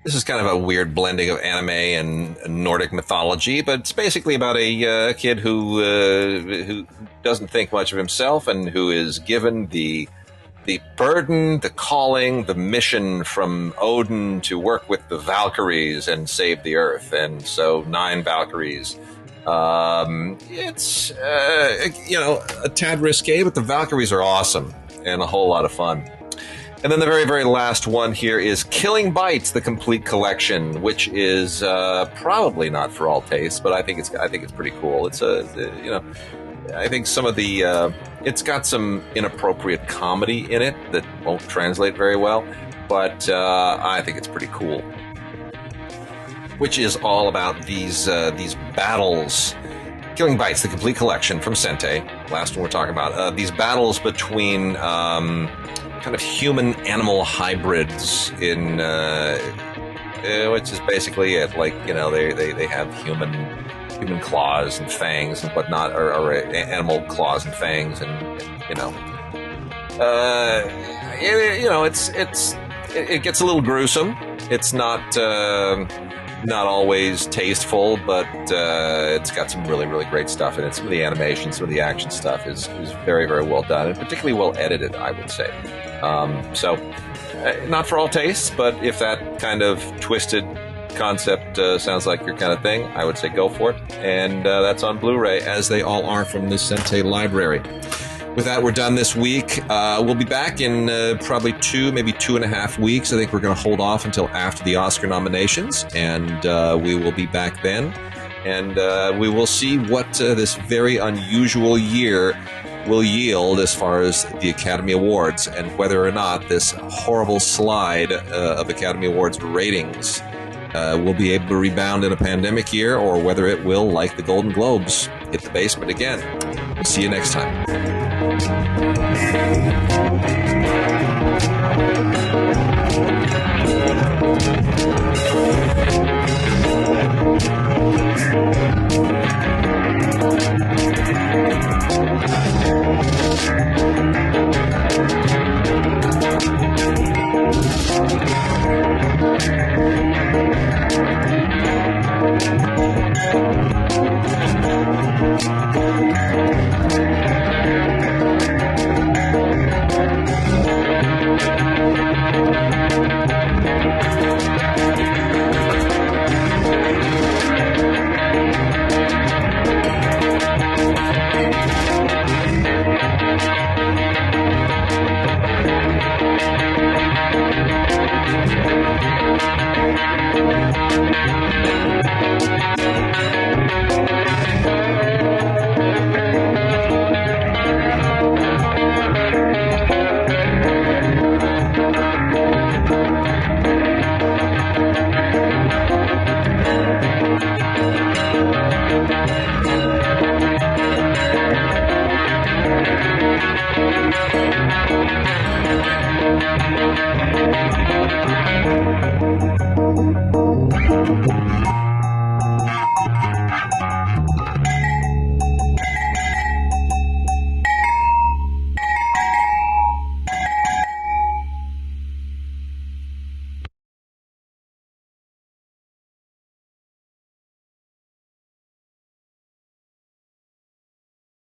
S1: This is kind of a weird blending of anime and Nordic mythology, but it's basically about a kid who doesn't think much of himself and who is given the burden, the calling, the mission from Odin to work with the Valkyries and save the Earth. And so 9 Valkyries. It's a tad risque, but the Valkyries are awesome and a whole lot of fun. And then the very, very last one here is Killing Bites, the complete collection, which is probably not for all tastes, but I think it's pretty cool. It's I think some of the it's got some inappropriate comedy in it that won't translate very well, but I think it's pretty cool. Which is all about these battles. Killing Bites, the complete collection from Sentai. Last one we're talking about. These battles between kind of human-animal hybrids in, which is basically it. Like, they have human claws and fangs and whatnot, or animal claws and fangs, and it gets a little gruesome. It's not always tasteful, but it's got some really, really great stuff in it. Some of the animation, some of the action stuff is very, very well done, and particularly well edited, I would say. Not for all tastes, but if that kind of twisted concept sounds like your kind of thing, I would say go for it. And that's on Blu-ray, as they all are from the Sentai library. With that, we're done this week. We'll be back in probably 2, maybe 2.5 weeks. I think we're going to hold off until after the Oscar nominations, and we will be back then. And we will see what this very unusual year will yield as far as the Academy Awards, and whether or not this horrible slide of Academy Awards ratings will be able to rebound in a pandemic year, or whether it will, like the Golden Globes, hit the basement again. We'll see you next time.